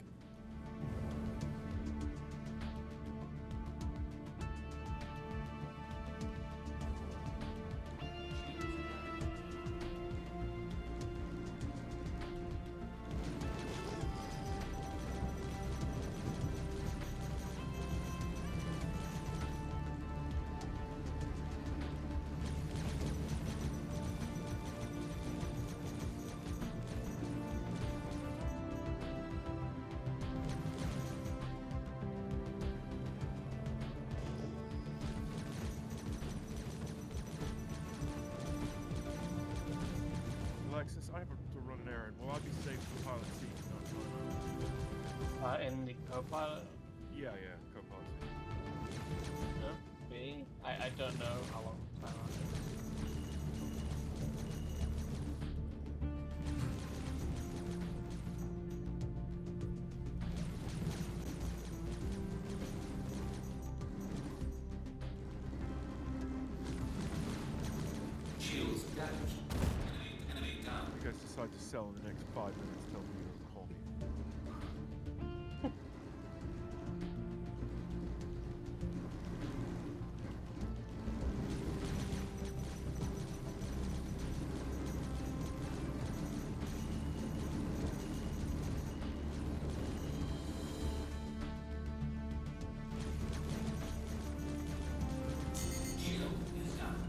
Alexis, I have to run an errand. Will I be safe in the pilot seat? In the co-pilot? Yeah, co-pilot seat. No? Me? I don't know how long time Shields damaged. Enemy down. If you guys decide to sell in the next 5 minutes, tell me you're the homie. Shield is down.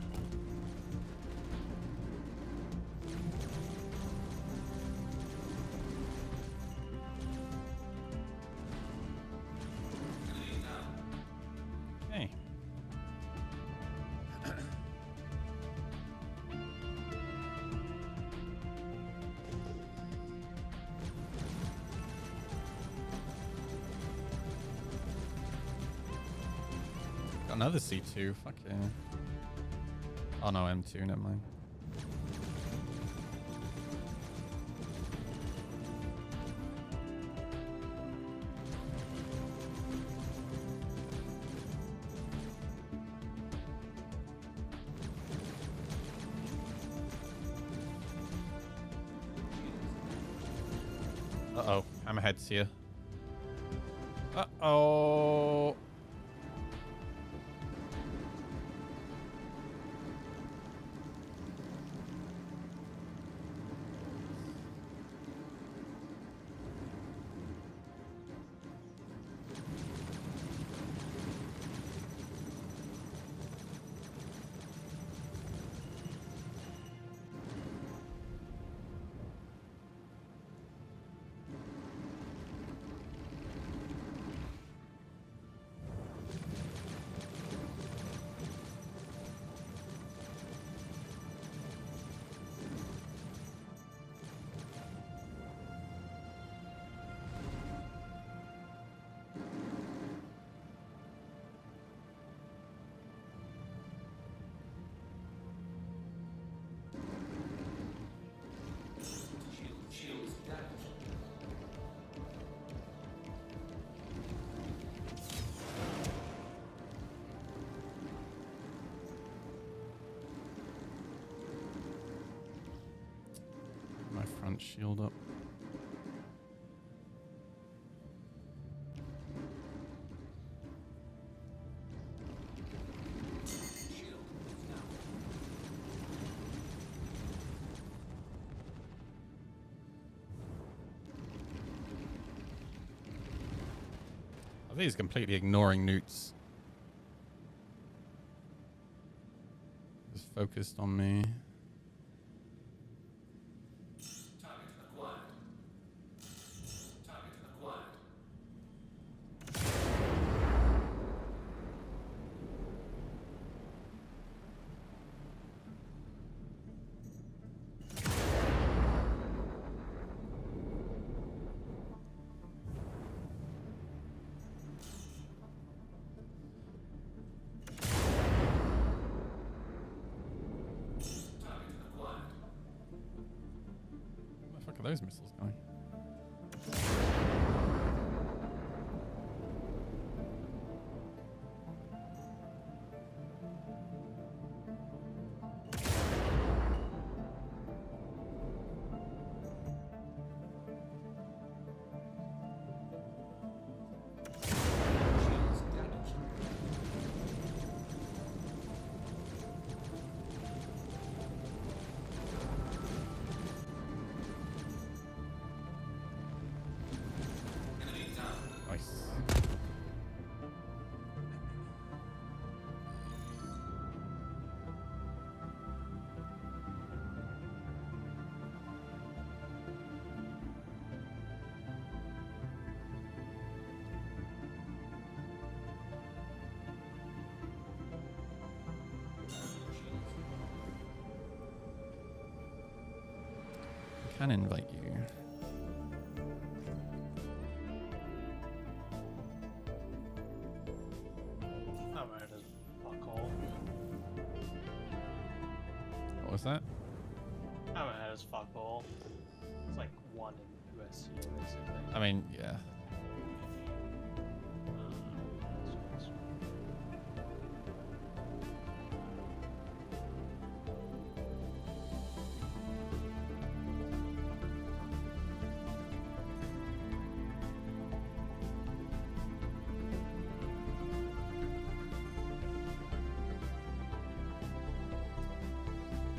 Enemy down. Okay. Got another C2. Fuck yeah. Oh no, M2. Never mind. Uh-oh. Hammerhead's here. Uh-oh. front shield up. I think he's completely ignoring Newt's. Just focused on me. Target acquired. Target acquired. Target acquired. Where the fuck are those missiles going? Shields damaged. Enemy down. Nice. I can invite you. I'm out of fuck all. What was that? I'm out as fuck all. It's like 1 in USC basically. I mean, yeah.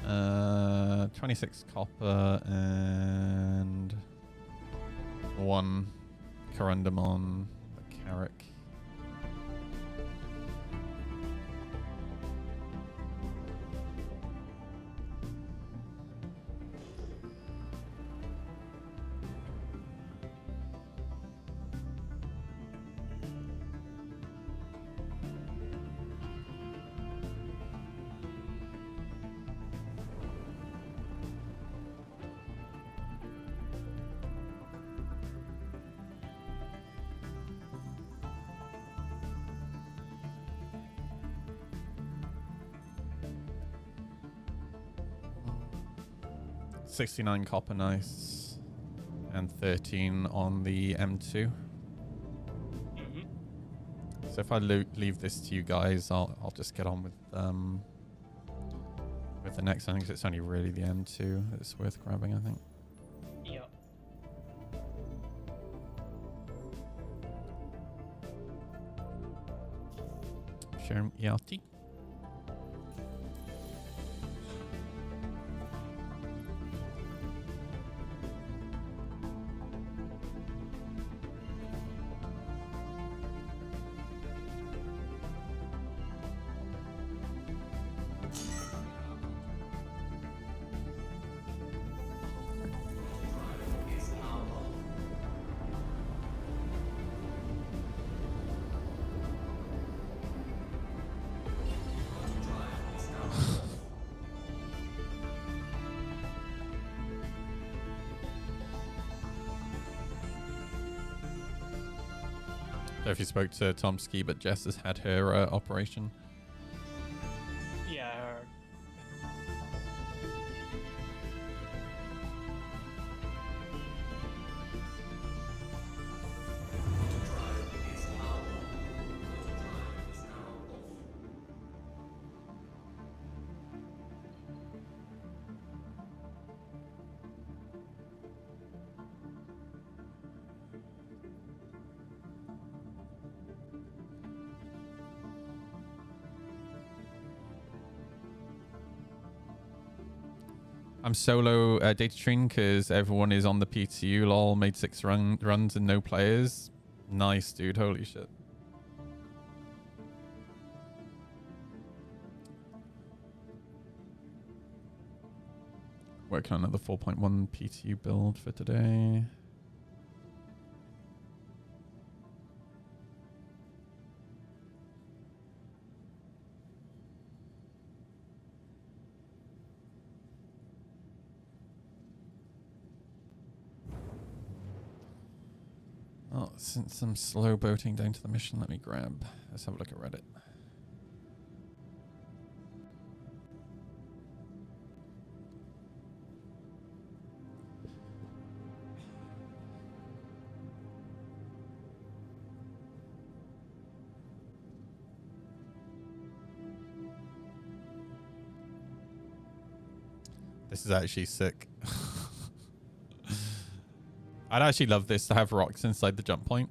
Uh, 26 copper and 1 corundum a Carrick. $69 copper, nice, and 13 on the M2. Mm-hmm. So if I leave this to you guys, I'll just get on with the next one, because it's only really the M2 that's worth grabbing, I think. Yep. Sherm ERT. So if you spoke to Tomsky, but Jess has had her operation. Yeah, I heard. I'm solo data train because everyone is on the PTU. Lol, made 6 runs and no players. Nice, dude. Holy shit. Working on another 4.1 PTU build for today. Oh, since I'm slow boating down to the mission, let me grab. Let's have a look at Reddit. This is actually sick. I'd actually love this to have rocks inside the jump point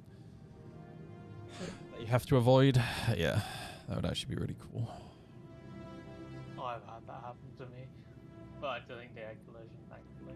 that you have to avoid. Yeah, that would actually be really cool. Oh, I've had that happen to me. But I don't think they had collision, thankfully.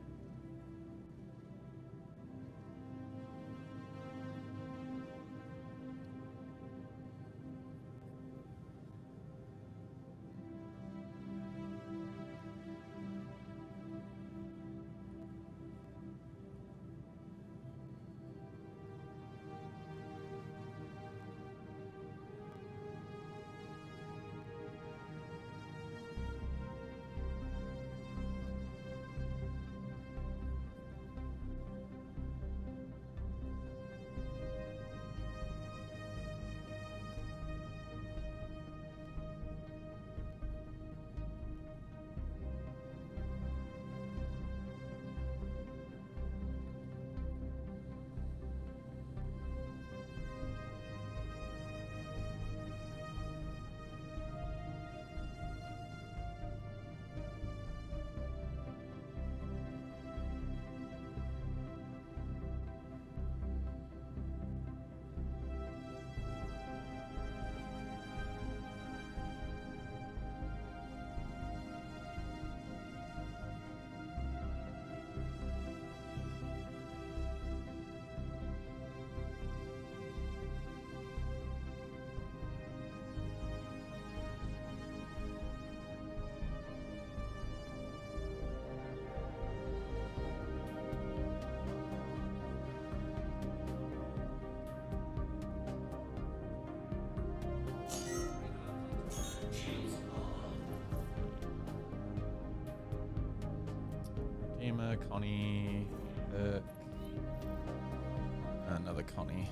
Gamer, Connie, another Connie.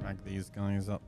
Drag these guys up.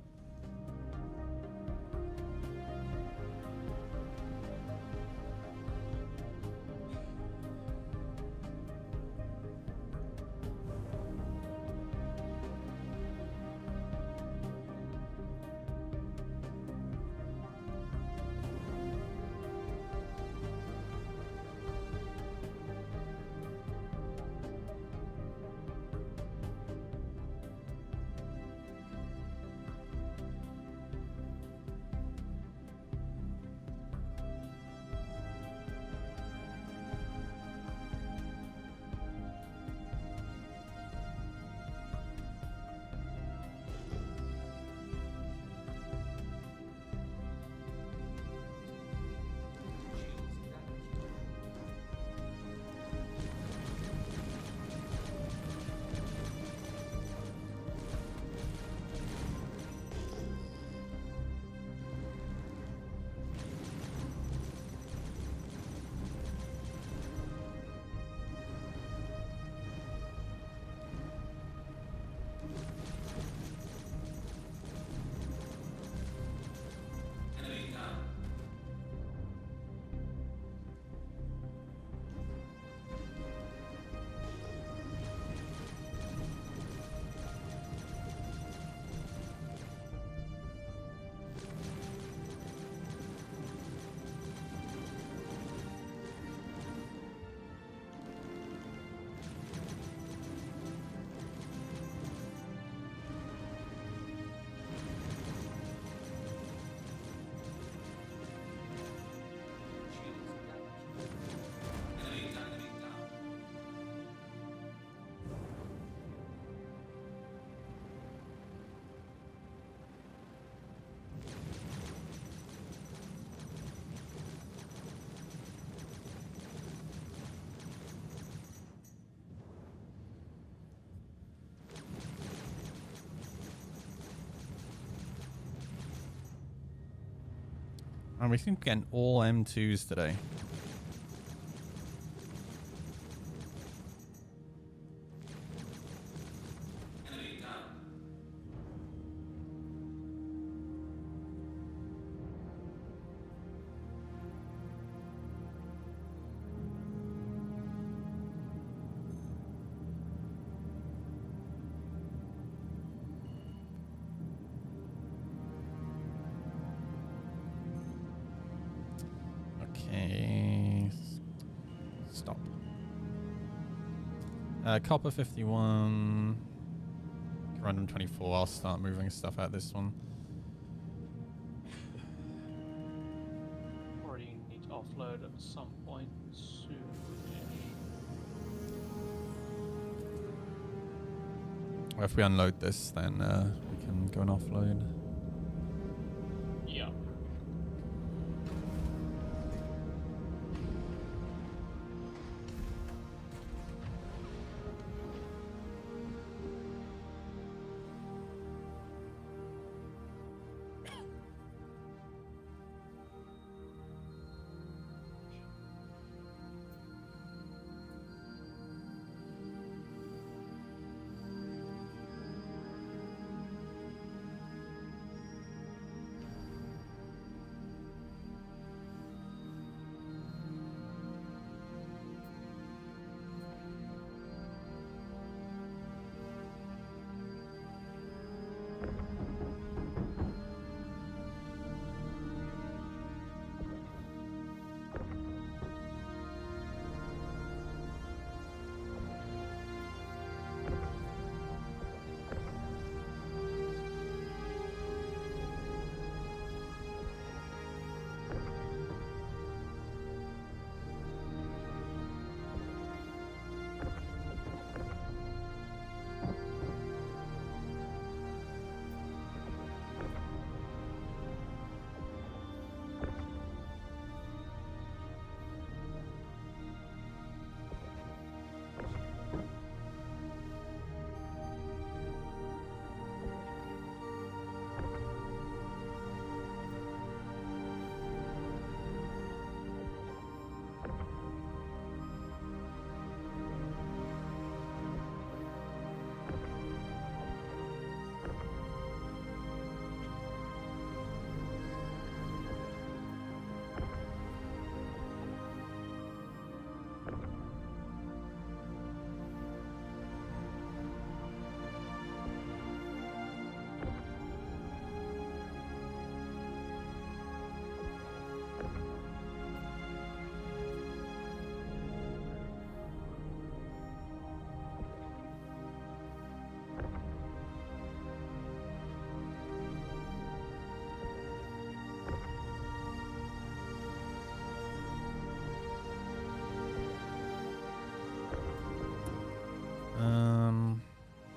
And we seem to be getting all M2s today. Enemy down. Okay. Stop. Copper 51. Random 24. I'll start moving stuff out this one. Or you need to offload at some point soon. Or if we unload this, then we can go and offload. Yeah.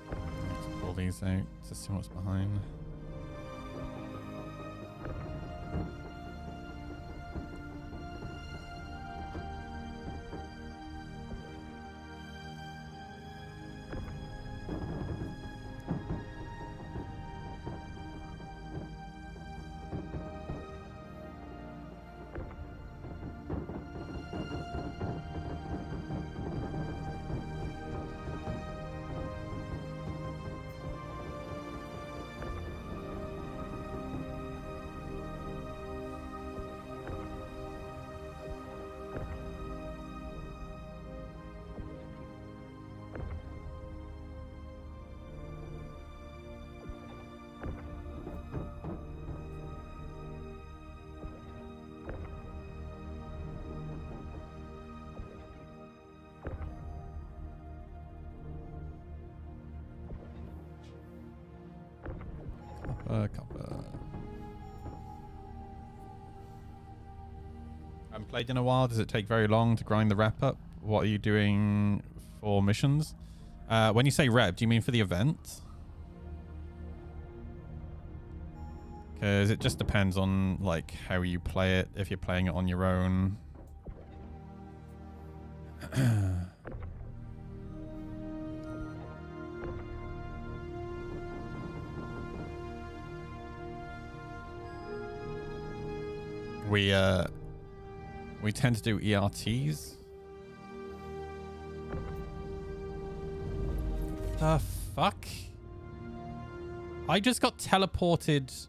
Let's pull these out to see what's behind. Copper. I haven't played in a while. Does it take very long to grind the rep up? What are you doing for missions? When you say rep, do you mean for the event? Because it just depends on like how you play it. If you're playing it on your own. we tend to do ERTs. The fuck? I just got teleported.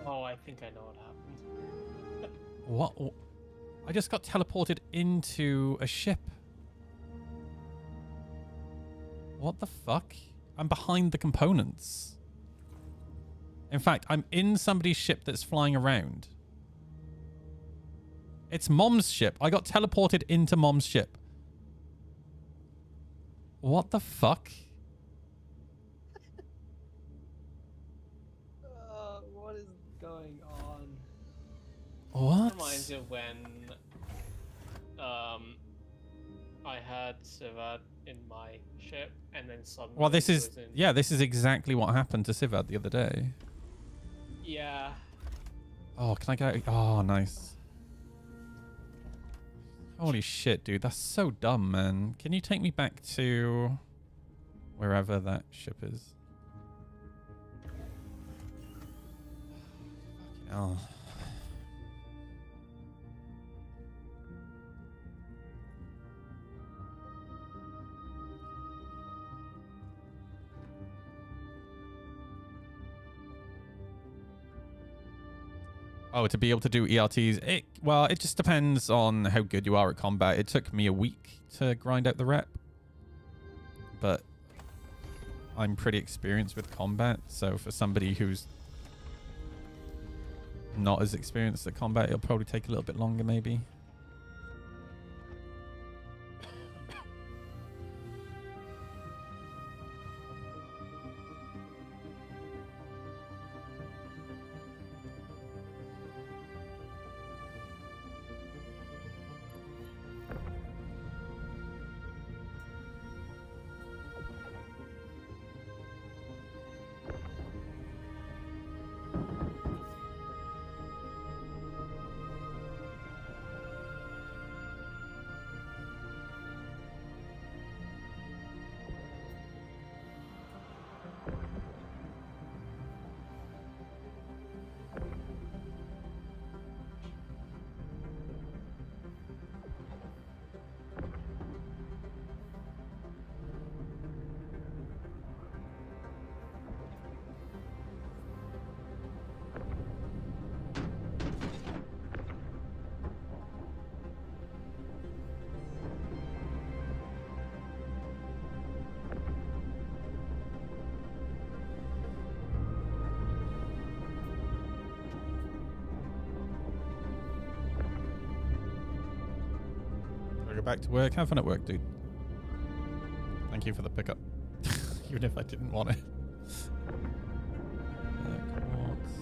Oh, I think I know what happened. What? I just got teleported into a ship. What the fuck? I'm behind the components. In fact, I'm in somebody's ship that's flying around. It's Mom's ship. I got teleported into Mom's ship. What the fuck? What is going on? What? Reminds me of when I had Sivad in my ship, and then suddenly. Well, this he is was in... yeah. This is exactly what happened to Sivad the other day. Yeah. Oh, can I go? Oh, nice. Holy shit, dude. That's so dumb, man. Can you take me back to wherever that ship is? Fucking hell. Oh, to be able to do ERTs, well, it just depends on how good you are at combat. It took me a week to grind out the rep, but I'm pretty experienced with combat. So for somebody who's not as experienced at combat, it'll probably take a little bit longer, maybe. Go back to work. Have fun at work, dude. Thank you for the pickup. Even if I didn't want it. Quartz.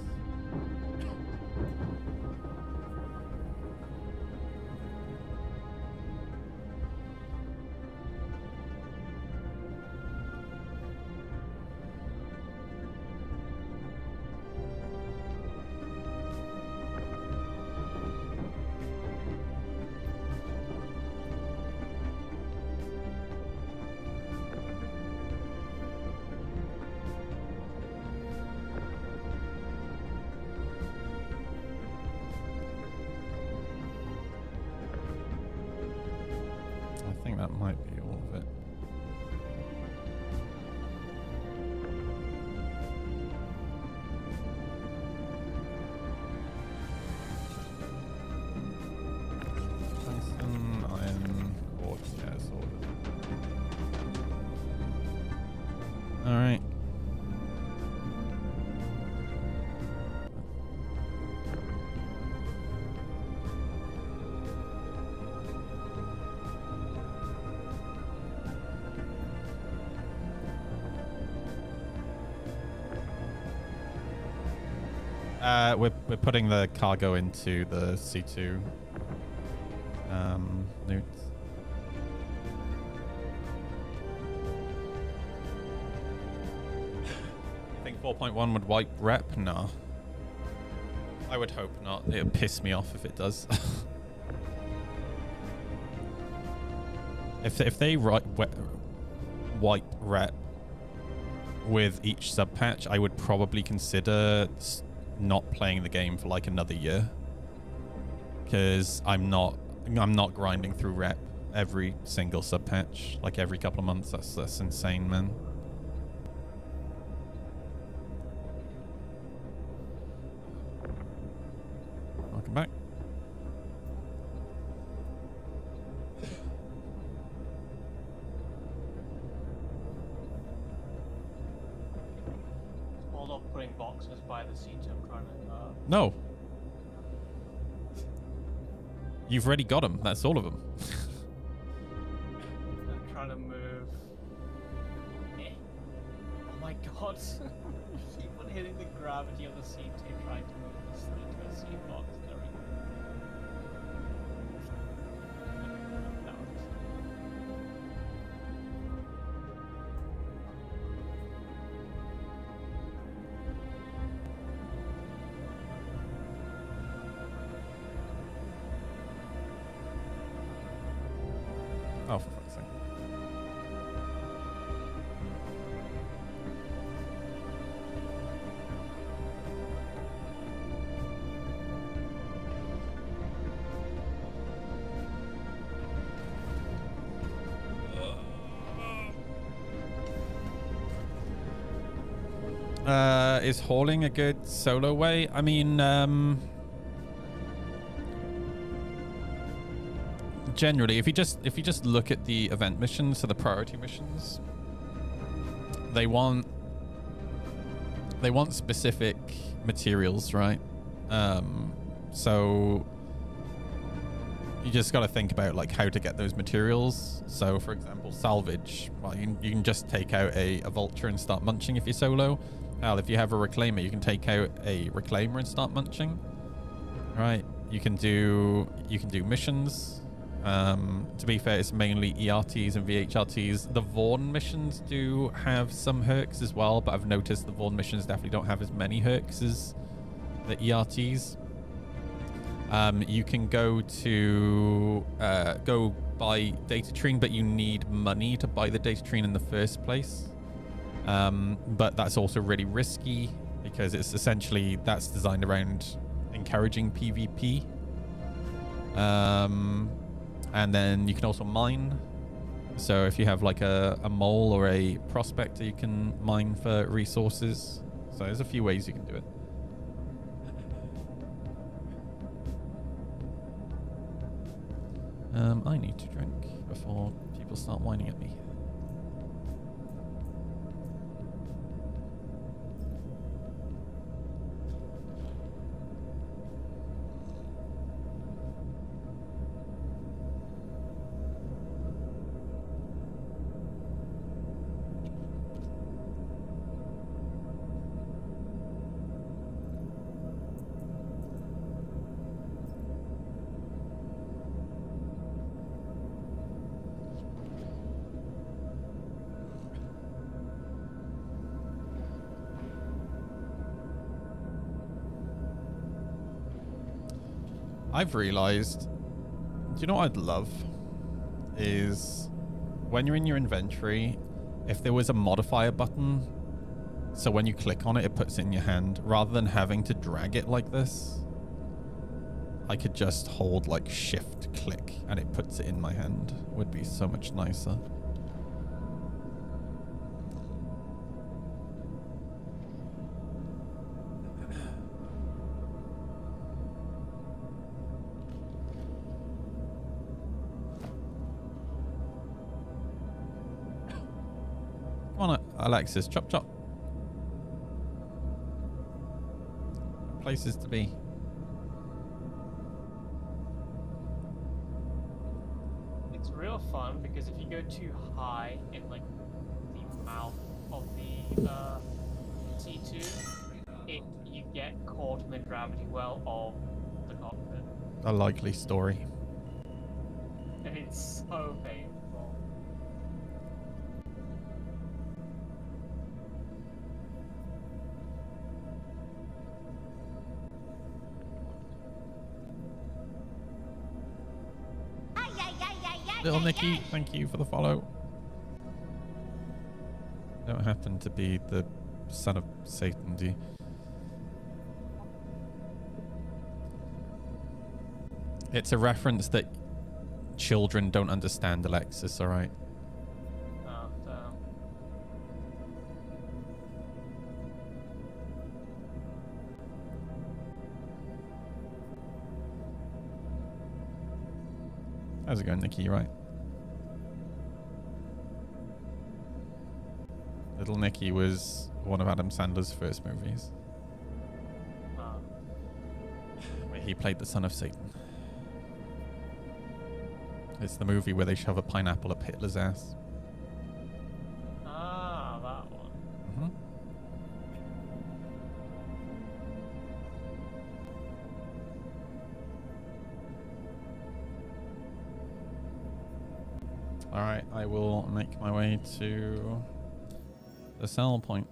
I think that might be all of it. Tungsten, iron, quartz, yeah, it's all of it. Alright. We're putting the cargo into the C2 loot. I think 4.1 would wipe rep? No. I would hope not. It would piss me off if it does. if they wipe rep with each sub patch, I would probably consider not playing the game for like another year, because I'm not grinding through rep every single sub patch, like every couple of months. That's insane, man. Welcome back. Hold off putting boxes by the C2. I'm trying to. No. You've already got them. That's all of them. I'm trying to move. Eh. Oh my god. Keep on hitting the gravity of the C2 trying to move this into a C box. There we go. That was Oh, for fuck's sake. Is hauling a good solo way? I mean, generally, if you just look at the event missions, so the priority missions, they want specific materials, right? So you just got to think about like how to get those materials. So for example, salvage, well, you can just take out a vulture and start munching if you're solo. Well, if you have a reclaimer, you can take out a reclaimer and start munching, right? You can do missions. To be fair, it's mainly ERTs and VHRTs. The Vaughn missions do have some hercs as well, but I've noticed the Vaughn missions definitely don't have as many hercs as the ERTs. You can go buy data trine, but you need money to buy the data trine in the first place. But that's also really risky because it's essentially that's designed around encouraging PvP. And then you can also mine. So if you have like a mole or a prospector, you can mine for resources. So there's a few ways you can do it. I need to drink before people start whining at me. I've realized, do you know what I'd love? Is when you're in your inventory, if there was a modifier button, so when you click on it, it puts it in your hand, rather than having to drag it like this, I could just hold like shift click and it puts it in my hand. Would be so much nicer. Come on, Alexis, chop chop. Places to be. It's real fun because if you go too high in like the mouth of the C2, you get caught in the gravity well of the cockpit. A likely story. And it's so painful. Little Nicky, thank you for the follow. Don't happen to be the son of Satan, do you? It's a reference that children don't understand, Alexis, alright? Oh, damn. How's it going, Nikki? Right. Little Nicky was one of Adam Sandler's first movies. Oh. Where he played the son of Satan. It's the movie where they shove a pineapple up Hitler's ass. Ah, that one. Mm-hmm. Alright, I will make my way to the sell point.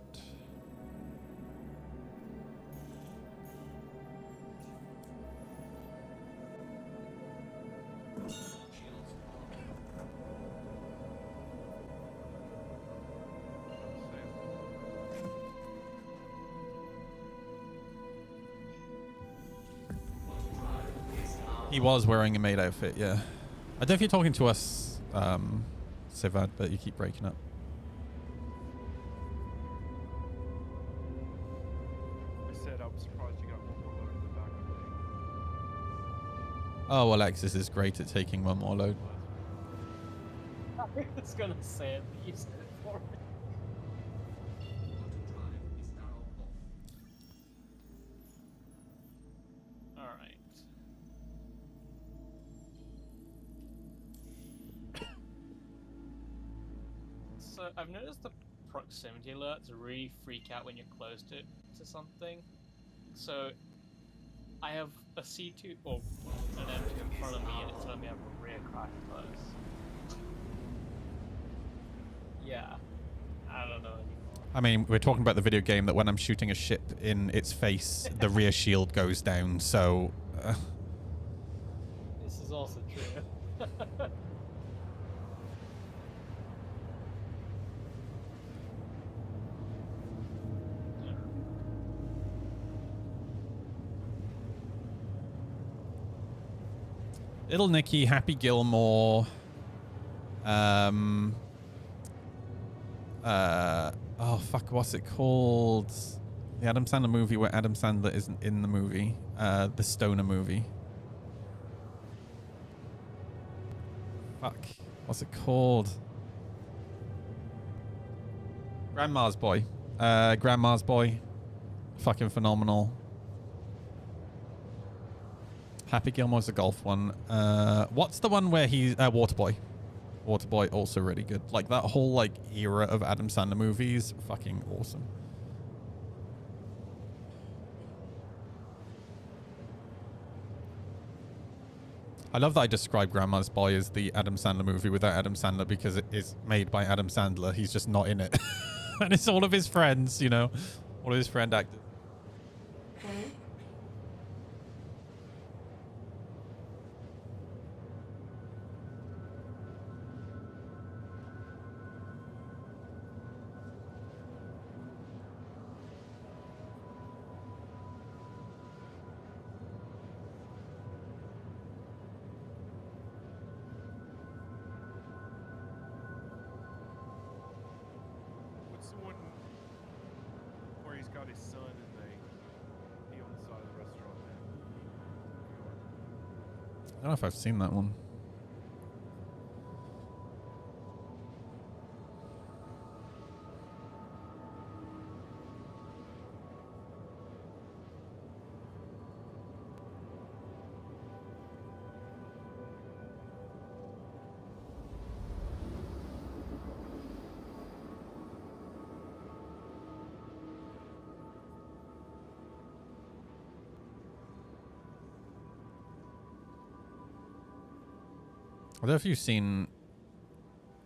He was wearing a maid outfit, yeah. I don't know if you're talking to us, Sivad, but you keep breaking up. I said I was surprised you got one more load in the back of Oh, Alexis is great at taking one more load. I was gonna say it, but you said it for me. Alright. So I've noticed the proximity alerts really freak out when you're close to something. So I have a C2 or an M2 in front of me and it's telling me I have a rear crack close. Yeah. I don't know anymore. I mean, we're talking about the video game that when I'm shooting a ship in its face, the rear shield goes down, so... This is also true. Little Nicky, Happy Gilmore, oh fuck, what's it called? The Adam Sandler movie where Adam Sandler isn't in the movie, the Stoner movie. Fuck, what's it called? Grandma's Boy. Grandma's Boy, fucking phenomenal. Happy Gilmore's a golf one. What's the one where he's Waterboy? Waterboy also really good. Like that whole like era of Adam Sandler movies, fucking awesome. I love that I describe Grandma's Boy as the Adam Sandler movie without Adam Sandler because it is made by Adam Sandler. He's just not in it. And it's all of his friends, you know, all of his friend actors. What's the one where he's got his son and they pee on the side of the restaurant there? I don't know if I've seen that one. I don't know if you've seen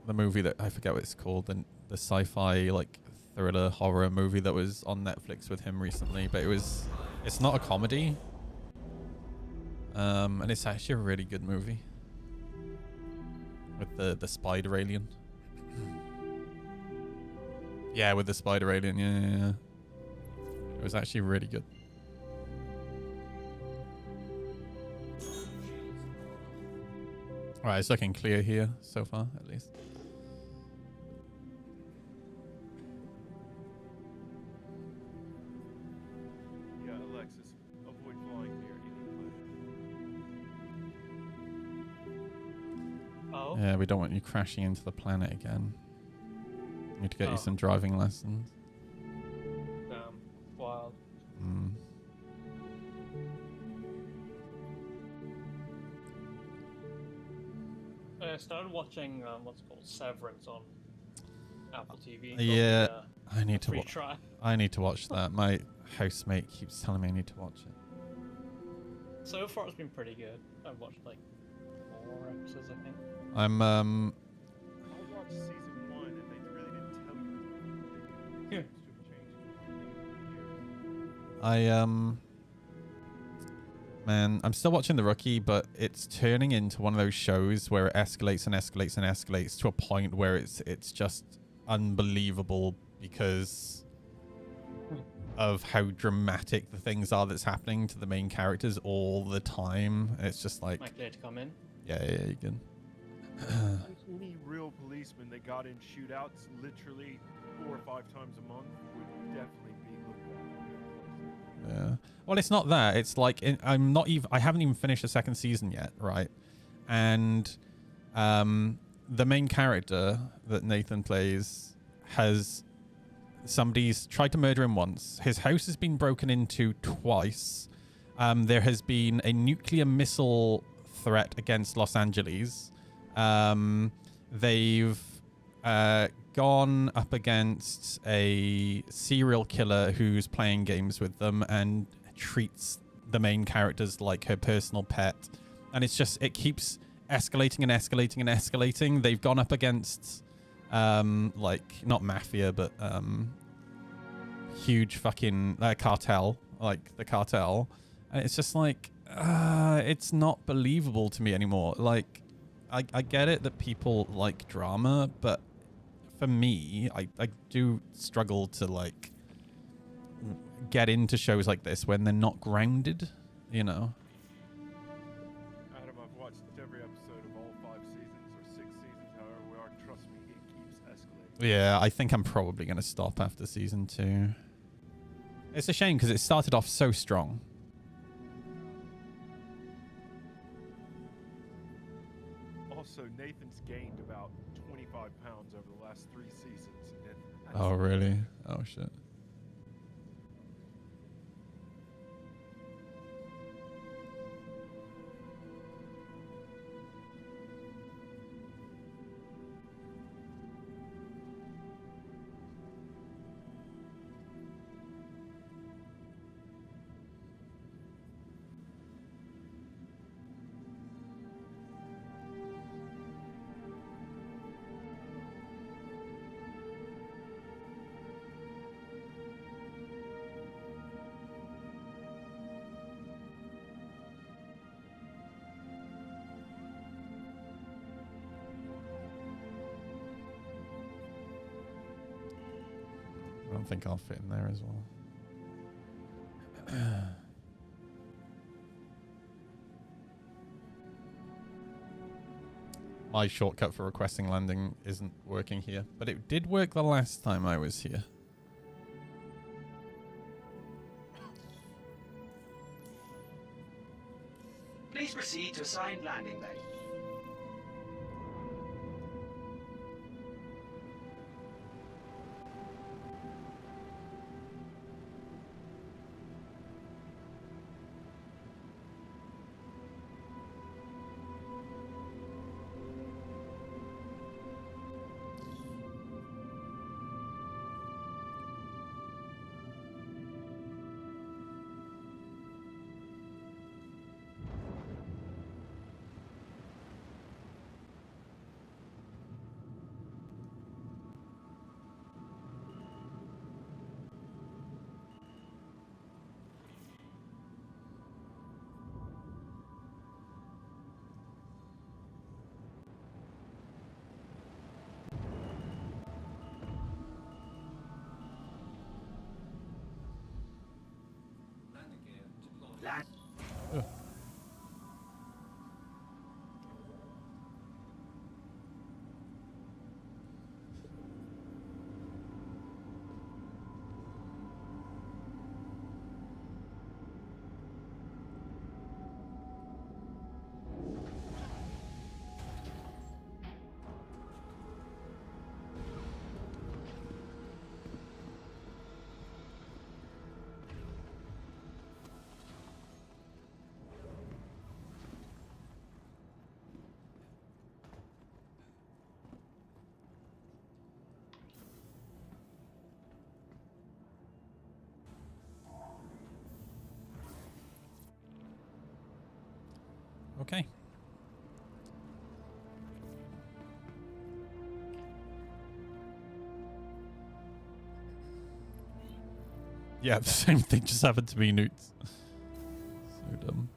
the movie that I forget what it's called, the sci-fi like thriller horror movie that was on Netflix with him recently, but it's not a comedy, and it's actually a really good movie with the spider alien. Yeah, with the spider alien. Yeah. It was actually really good. Right, it's looking clear here so far, at least. Yeah, Alexis, avoid flying near any planet. Oh. Yeah, we don't want you crashing into the planet again. Need to get Oh. you some driving lessons. Wild. Mm. I started watching what's called Severance on Apple TV. Yeah, Got I need to free watch. try. I need to watch that. My housemate keeps telling me I need to watch it. So far, it's been pretty good. I've watched like 4 episodes, I think. I'm I watched season 1 and they really didn't tell you. They Yeah. seems to have changed. Man, I'm still watching The Rookie, but it's turning into one of those shows where it escalates and escalates and escalates to a point where it's just unbelievable because of how dramatic the things are that's happening to the main characters all the time. It's just like, Am I clear to come in? yeah, you can. Any real policeman that got in shootouts literally 4 or 5 times a month would definitely be looked at very closely. Yeah. Well, it's not that. It's like I haven't even finished the second season yet, right? And the main character that Nathan plays somebody's tried to murder him once. His house has been broken into twice. There has been a nuclear missile threat against Los Angeles. They've gone up against a serial killer who's playing games with them and treats the main characters like her personal pet. And it's just, it keeps escalating and escalating and escalating. They've gone up against like not mafia, but huge fucking cartel, like the cartel. And it's just like, it's not believable to me anymore. Like, I get it that people like drama, but for me, I do struggle to like get into shows like this when they're not grounded, you know? Adam, I've watched every episode of all 5 seasons or 6 seasons, however we are. Trust me, it keeps escalating. Yeah, I think I'm probably going to stop after season 2. It's a shame because it started off so strong. Also, Nathan's gained about 25 pounds over the last 3 seasons. And Oh, really? Oh, shit. I don't think I'll fit in there as well. My shortcut for requesting landing isn't working here, but it did work the last time I was here. Please proceed to assigned landing bay. Okay. Yeah, the same thing just happened to me, Newts. So dumb.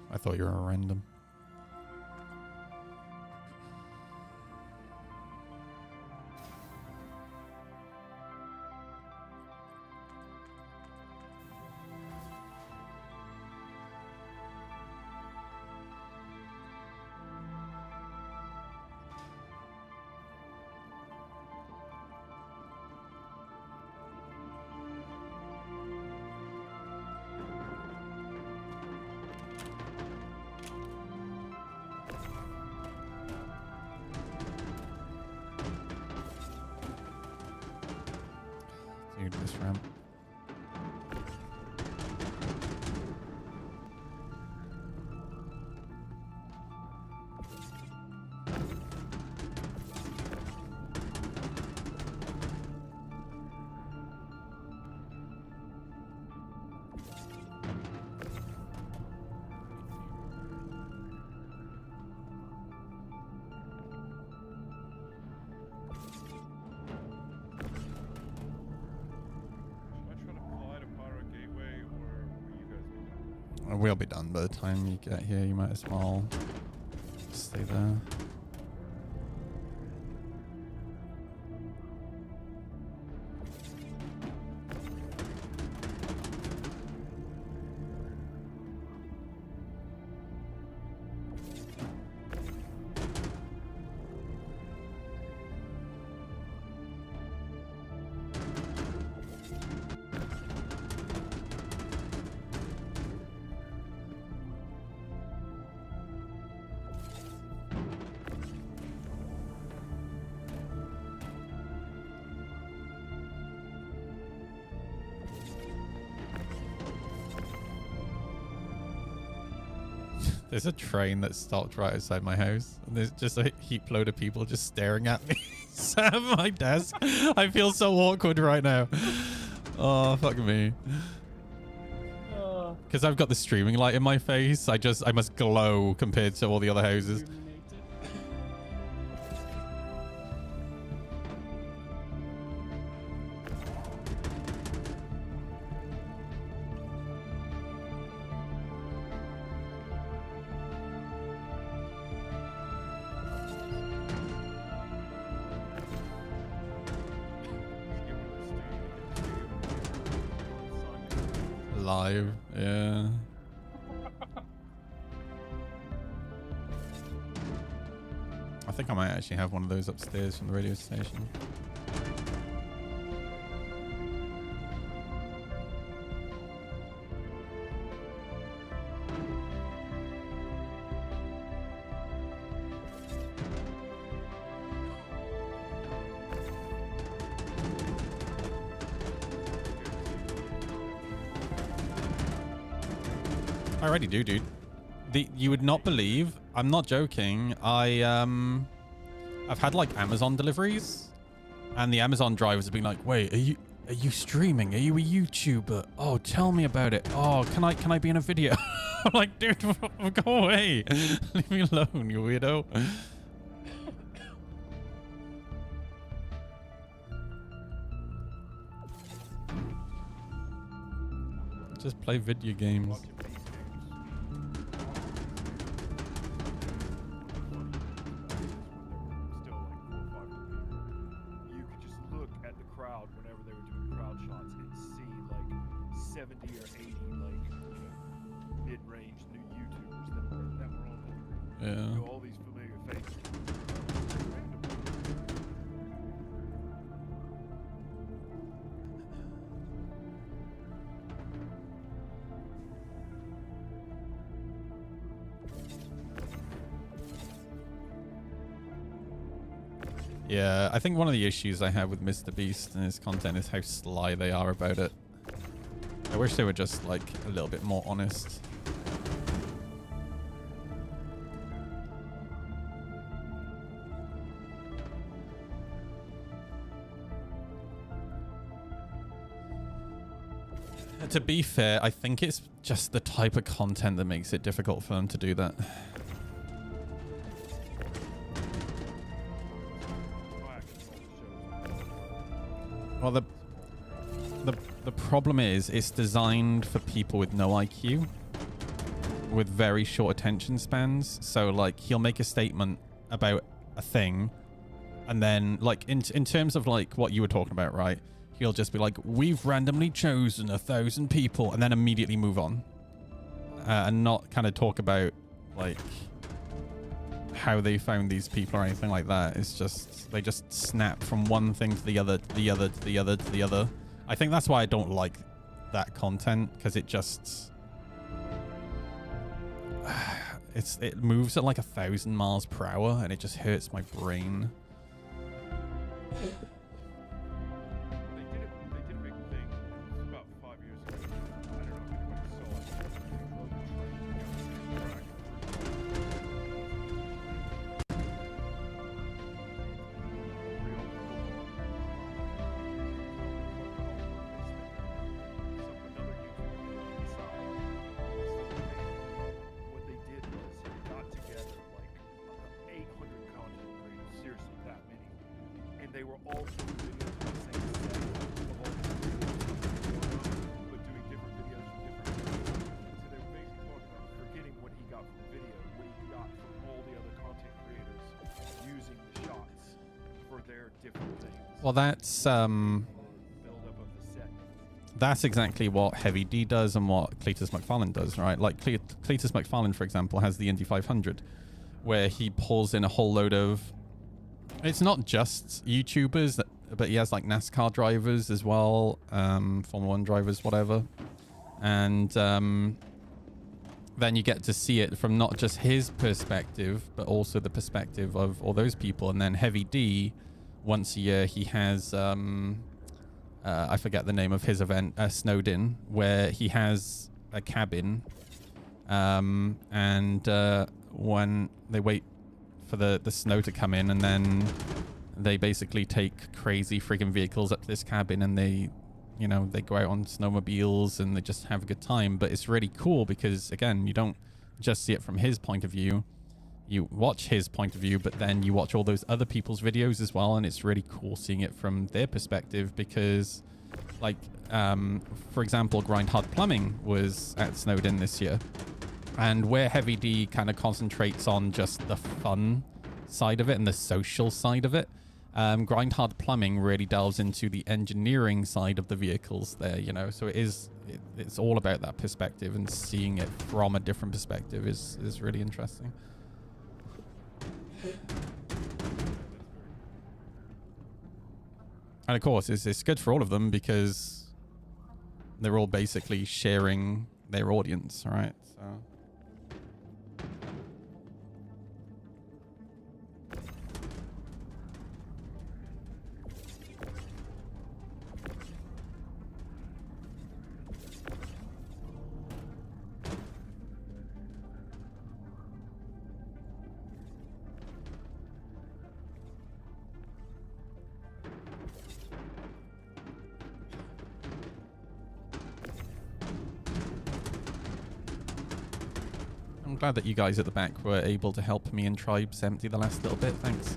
I thought you were a random. Dude, this ramp. We'll be done by the time you get here. You might as well stay there. There's a train that stopped right outside my house, and there's just a heap load of people just staring at me sat at my desk. I feel so awkward right now. Oh, fuck me. Because I've got the streaming light in my face, I must glow compared to all the other houses. Live, yeah. I think I might actually have one of those upstairs from the radio station. I already do, dude. You would not believe, I'm not joking. I've had like Amazon deliveries, and the Amazon drivers have been like, "Wait, are you streaming? Are you a YouTuber? Oh, tell me about it. Oh, can I be in a video?" I'm like, dude, go away. Leave me alone, you weirdo. Just play video games. All these familiar faces. Yeah, I think one of the issues I have with Mr. Beast and his content is how sly they are about it. I wish they were just like a little bit more honest. To be fair, I think it's just the type of content that makes it difficult for them to do that. Well, the problem is it's designed for people with no IQ, with very short attention spans. So like he'll make a statement about a thing, and then like in terms of like what you were talking about, right? He'll just be like, we've randomly chosen 1,000 people, and then immediately move on. And not kind of talk about, like, how they found these people or anything like that. It's just, they just snap from one thing to the other, to the other, to the other, to the other. I think that's why I don't like that content, because it just... it moves at like 1,000 miles per hour, and it just hurts my brain. Well, that's exactly what Heavy D does and what Cletus McFarlane does, right? Like Cletus McFarlane, for example, has the Indy 500, where he pulls in a whole load of... It's not just YouTubers, but he has like NASCAR drivers as well, Formula 1 drivers, whatever. And then you get to see it from not just his perspective, but also the perspective of all those people. And then Heavy D... Once a year, he has, I forget the name of his event, Snowed-In, where he has a cabin. And when they wait for the snow to come in, and then they basically take crazy friggin' vehicles up to this cabin, and they, you know, they go out on snowmobiles and they just have a good time. But it's really cool because, again, you don't just see it from his point of view. You watch his point of view, but then you watch all those other people's videos as well, and it's really cool seeing it from their perspective because, like, for example, Grind Hard Plumbing was at Snowed-In this year, and where Heavy D kind of concentrates on just the fun side of it and the social side of it, Grind Hard Plumbing really delves into the engineering side of the vehicles there, you know, so it's all about that perspective, and seeing it from a different perspective is really interesting. And of course, it's good for all of them because they're all basically sharing their audience, right? So. I'm glad that you guys at the back were able to help me and Tribes empty the last little bit. Thanks.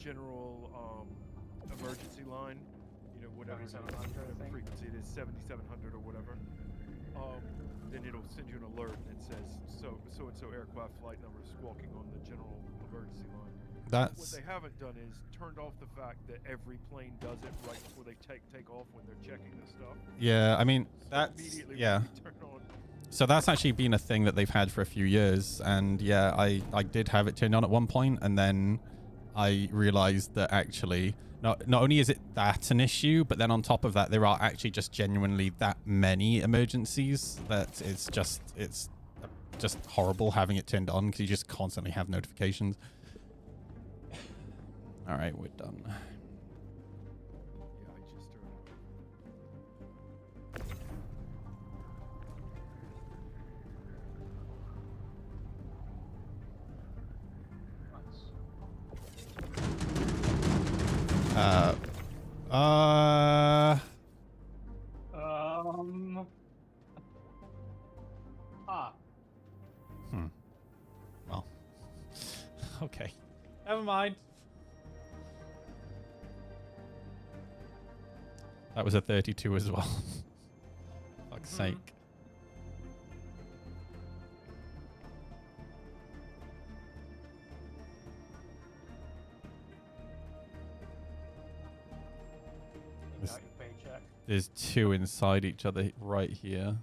general emergency line, you know, whatever frequency it is, 7700 or whatever. then it'll send you an alert and it says so and so aircraft flight number is squawking on the general emergency line. What That's they haven't done is turned off the fact that every plane does it right before they take off when they're checking this stuff. yeah. I mean, So that's immediately yeah. when you turn on, So that's actually been a thing that they've had for a few years, and yeah, I did have it turned on at one point, and then I realized that actually not only is it that an issue, but then on top of that, there are actually just genuinely that many emergencies that it's just horrible having it turned on because you just constantly have notifications. All right, we're done. yeah, I just turned Uh, well, okay, never mind. That was a 32 as well. Fuck's sake. You got your paycheck. There's two inside each other right here.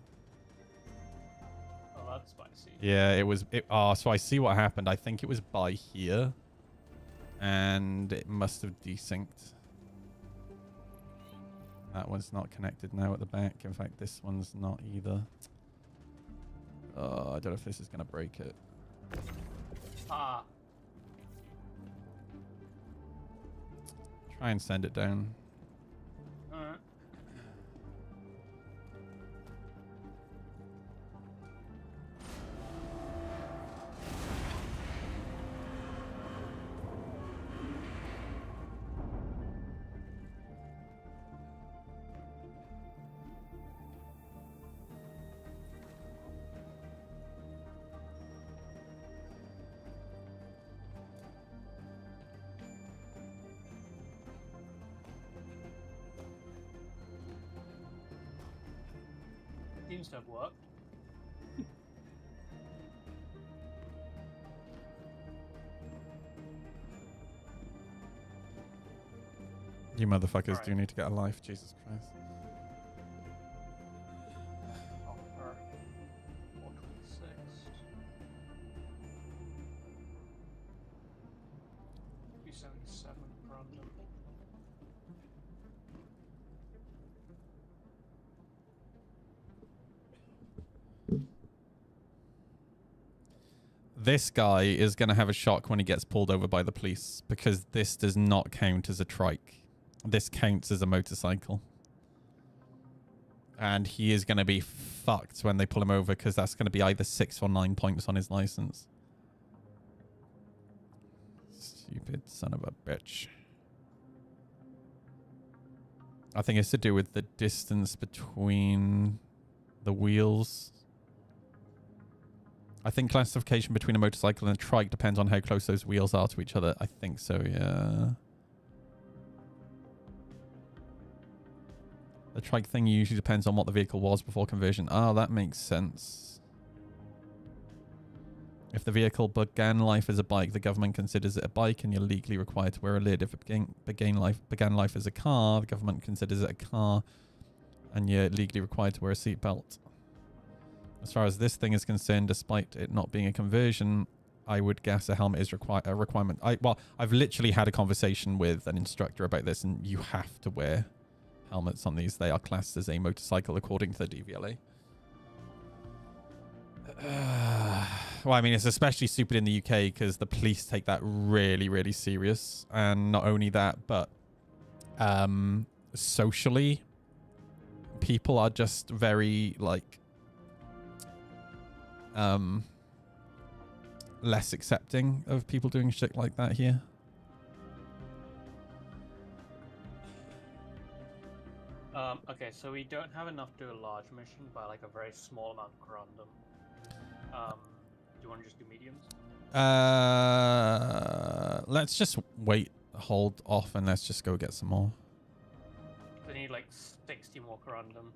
Oh, that's spicy. Yeah, it was. So I see what happened. I think it was by here, and it must have desynced. That one's not connected now at the back. In fact, this one's not either. Oh, I don't know if this is gonna break it. Ah. Try and send it down. Alright. Seems to have worked. You motherfuckers Alright. do need to get a life, Jesus Christ. Offer 426. $277 random. This guy is going to have a shock when he gets pulled over by the police because this does not count as a trike. This counts as a motorcycle. And he is going to be fucked when they pull him over because that's going to be either 6 or 9 points on his license. Stupid son of a bitch. I think it's to do with the distance between the wheels. I think classification between a motorcycle and a trike depends on how close those wheels are to each other. I think so, yeah. The trike thing usually depends on what the vehicle was before conversion. Oh, that makes sense. If the vehicle began life as a bike, the government considers it a bike and you're legally required to wear a lid. If it began life as a car, the government considers it a car and you're legally required to wear a seatbelt. As far as this thing is concerned, despite it not being a conversion, I would guess a helmet is a requirement. I've literally had a conversation with an instructor about this, and you have to wear helmets on these. They are classed as a motorcycle according to the DVLA. Well, I mean, it's especially stupid in the UK because the police take that really, really serious. And not only that, but socially, people are just very, like, less accepting of people doing shit like that here. Okay, so we don't have enough to do a large mission by like a very small amount of random. Do you want to just do mediums? Let's just wait, hold off, and let's just go get some more. They need like 60 more random.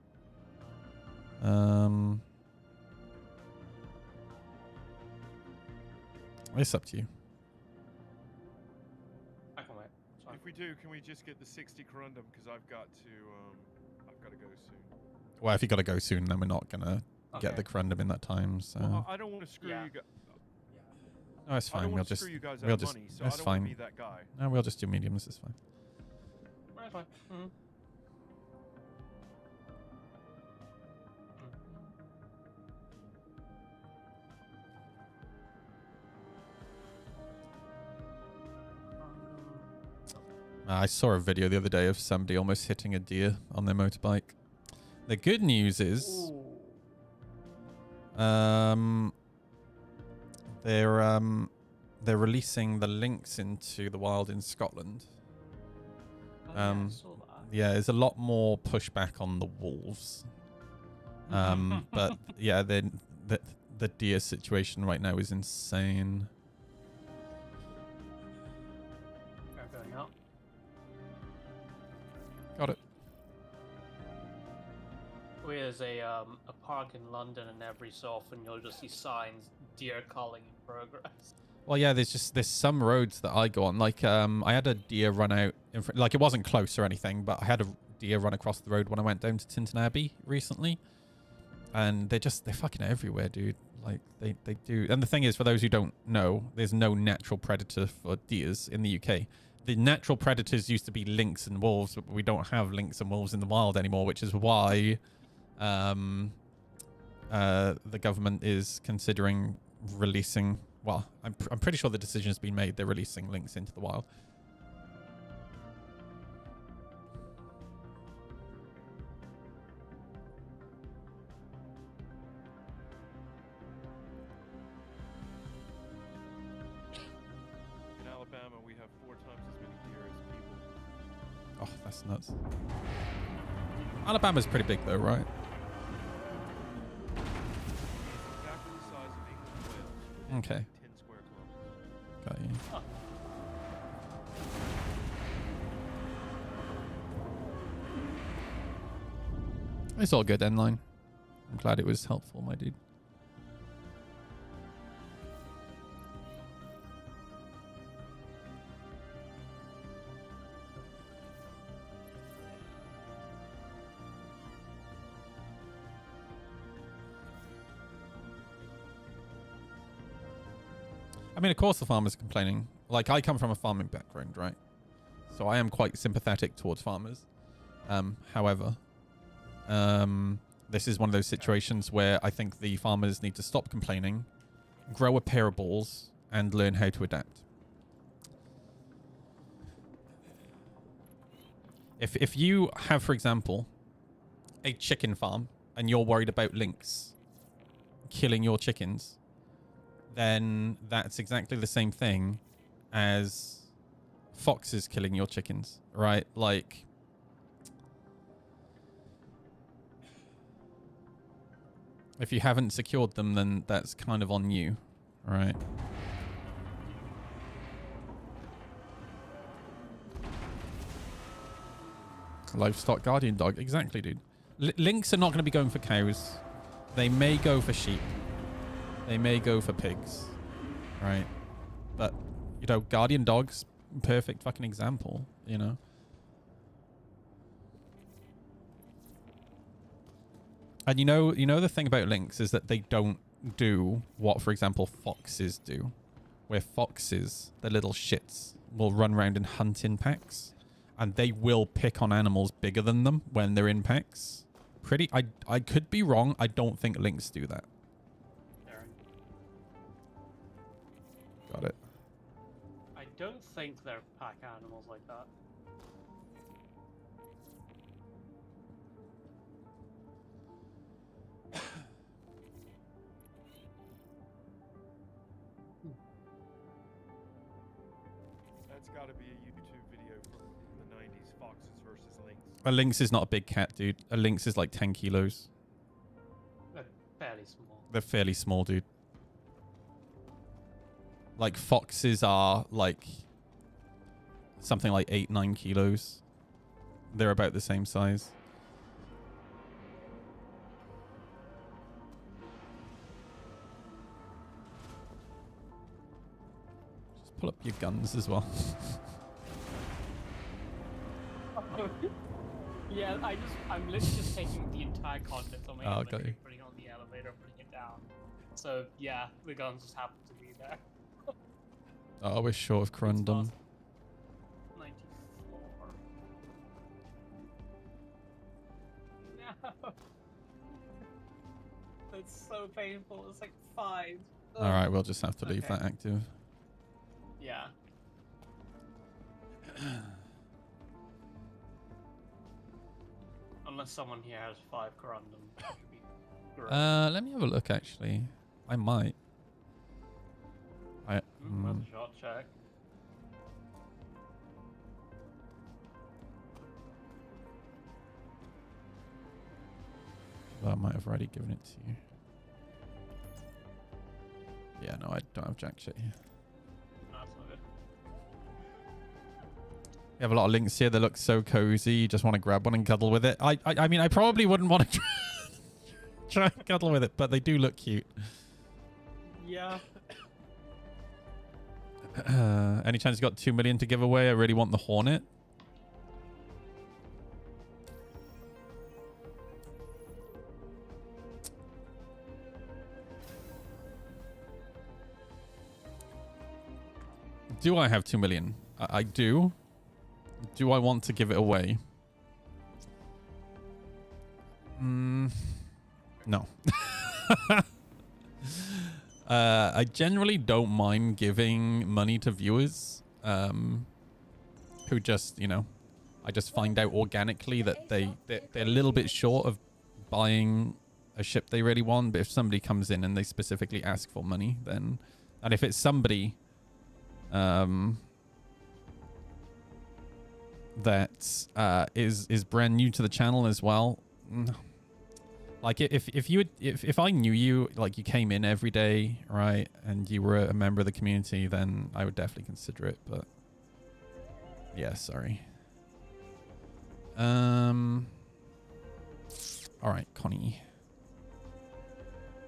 It's up to you. I can wait. It's fine. If we do, can we just get the 60 corundum? Because I've got to go soon. Well, if you got to go soon, then we're not gonna get Okay. the corundum in that time. So Well, I don't want to screw Yeah. you guys. no, it's I don't fine. We'll want to just screw you guys out we'll of just money, so it's I don't fine. want to be that guy. No, we'll just do mediums. It's fine. Right, fine. Mm-hmm. I saw a video the other day of somebody almost hitting a deer on their motorbike. The good news is, they're releasing the lynx into the wild in Scotland. I saw that. Yeah, there's a lot more pushback on the wolves. But yeah, the deer situation right now is insane. They're going up. Got it. There's a park in London, and every so often you'll just see signs, deer calling in progress. Well, yeah, there's some roads that I go on. Like, I had a deer run out in front. Like, it wasn't close or anything, but I had a deer run across the road when I went down to Tinton Abbey recently. And they're fucking everywhere, dude. Like, they do. And the thing is, for those who don't know, there's no natural predator for deers in the UK. The natural predators used to be lynx and wolves, but we don't have lynx and wolves in the wild anymore, which is why the government is considering releasing. Well, I'm pretty sure the decision has been made. They're releasing lynx into the wild. In Alabama, we have 4 times as many deer as people. Oh, that's nuts. Alabama's pretty big though, right? Exactly the size of England and Wales. Okay. 10 square kilometers. Got you. Oh. It's all good, N-Line. I'm glad it was helpful, my dude. I mean, of course the farmers are complaining. Like, I come from a farming background, right? So I am quite sympathetic towards farmers. However, this is one of those situations where I think the farmers need to stop complaining, grow a pair of balls, and learn how to adapt. If you have, for example, a chicken farm and you're worried about lynx killing your chickens, then that's exactly the same thing as foxes killing your chickens, right? Like, if you haven't secured them, then that's kind of on you, right? Livestock guardian dog, exactly, dude. Lynx are not going to be going for cows. They may go for sheep. They may go for pigs, right? But, you know, guardian dogs, perfect fucking example, you know? And you know the thing about lynx is that they don't do what, for example, foxes do. Where foxes, the little shits, will run around and hunt in packs. And they will pick on animals bigger than them when they're in packs. I could be wrong. I don't think lynx do that. Got it. I don't think they're pack animals like that. That's got to be a YouTube video from the 90s, foxes versus lynx. A lynx is not a big cat, dude. A lynx is like 10 kilos. They're fairly small. They're fairly small, dude. Like, foxes are like something like 8-9 kilos. They're about the same size. pull up your guns as well? Yeah, I'm literally just taking the entire contents on my Oh, inventory, got you. putting it on the elevator, putting it down. So yeah, the guns just happen to be there. Oh, we're short of Corundum. 94. No. That's so painful. It's like 5. All right, we'll just have to leave Okay. that active. Yeah. Unless someone here has 5 corundum. Which would be great. Let me have a look. Actually, I might. Worth a shot check. I might have already given it to you. Yeah, no, I don't have jack shit here. No, that's not good. We have a lot of links here that look so cozy. You just want to grab one and cuddle with it. I mean, I probably wouldn't want to try and cuddle with it, but they do look cute. Yeah. Any chance you got 2 million to give away? I really want the Hornet. Do I have 2 million? I do. Do I want to give it away? No. I generally don't mind giving money to viewers who just, you know, I just find out organically that they're a little bit short of buying a ship they really want. But if somebody comes in and they specifically ask for money, then, and if it's somebody that is brand new to the channel as well. Like if I knew you, like you came in every day, right, and you were a member of the community, then I would definitely consider it. But yeah, sorry. All right, Connie.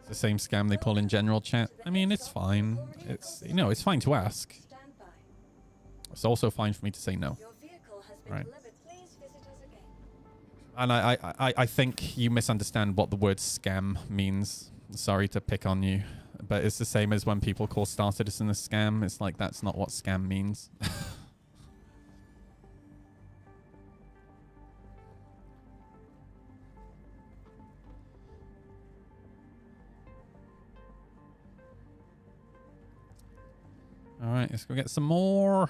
It's the same scam they pull in general chat. I mean, it's fine. It's, you know, it's fine to ask. It's also fine for me to say no. Right. And I think you misunderstand what the word scam means. Sorry to pick on you, but it's the same as when people call Star Citizen a scam. It's like, that's not what scam means. All right, let's go get some more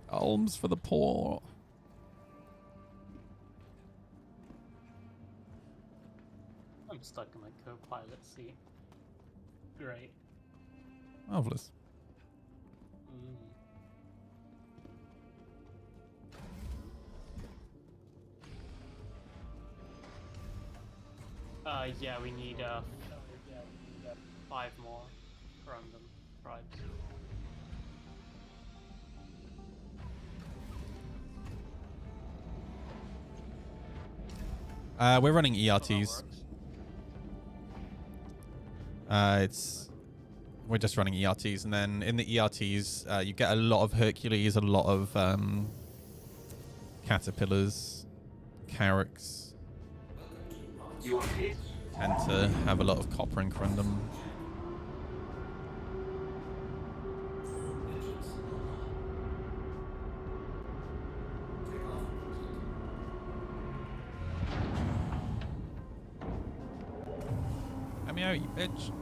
alms for the poor. I'm stuck in my co-pilot seat. Great. Marvelous. Yeah, we need 5 more random tribes. We're running ERTs. We're just running ERTs, and then in the ERTs, you get a lot of Hercules, a lot of caterpillars, Carracks. You are clear. Tend to have a lot of copper and corundum. Let me out, you bitch.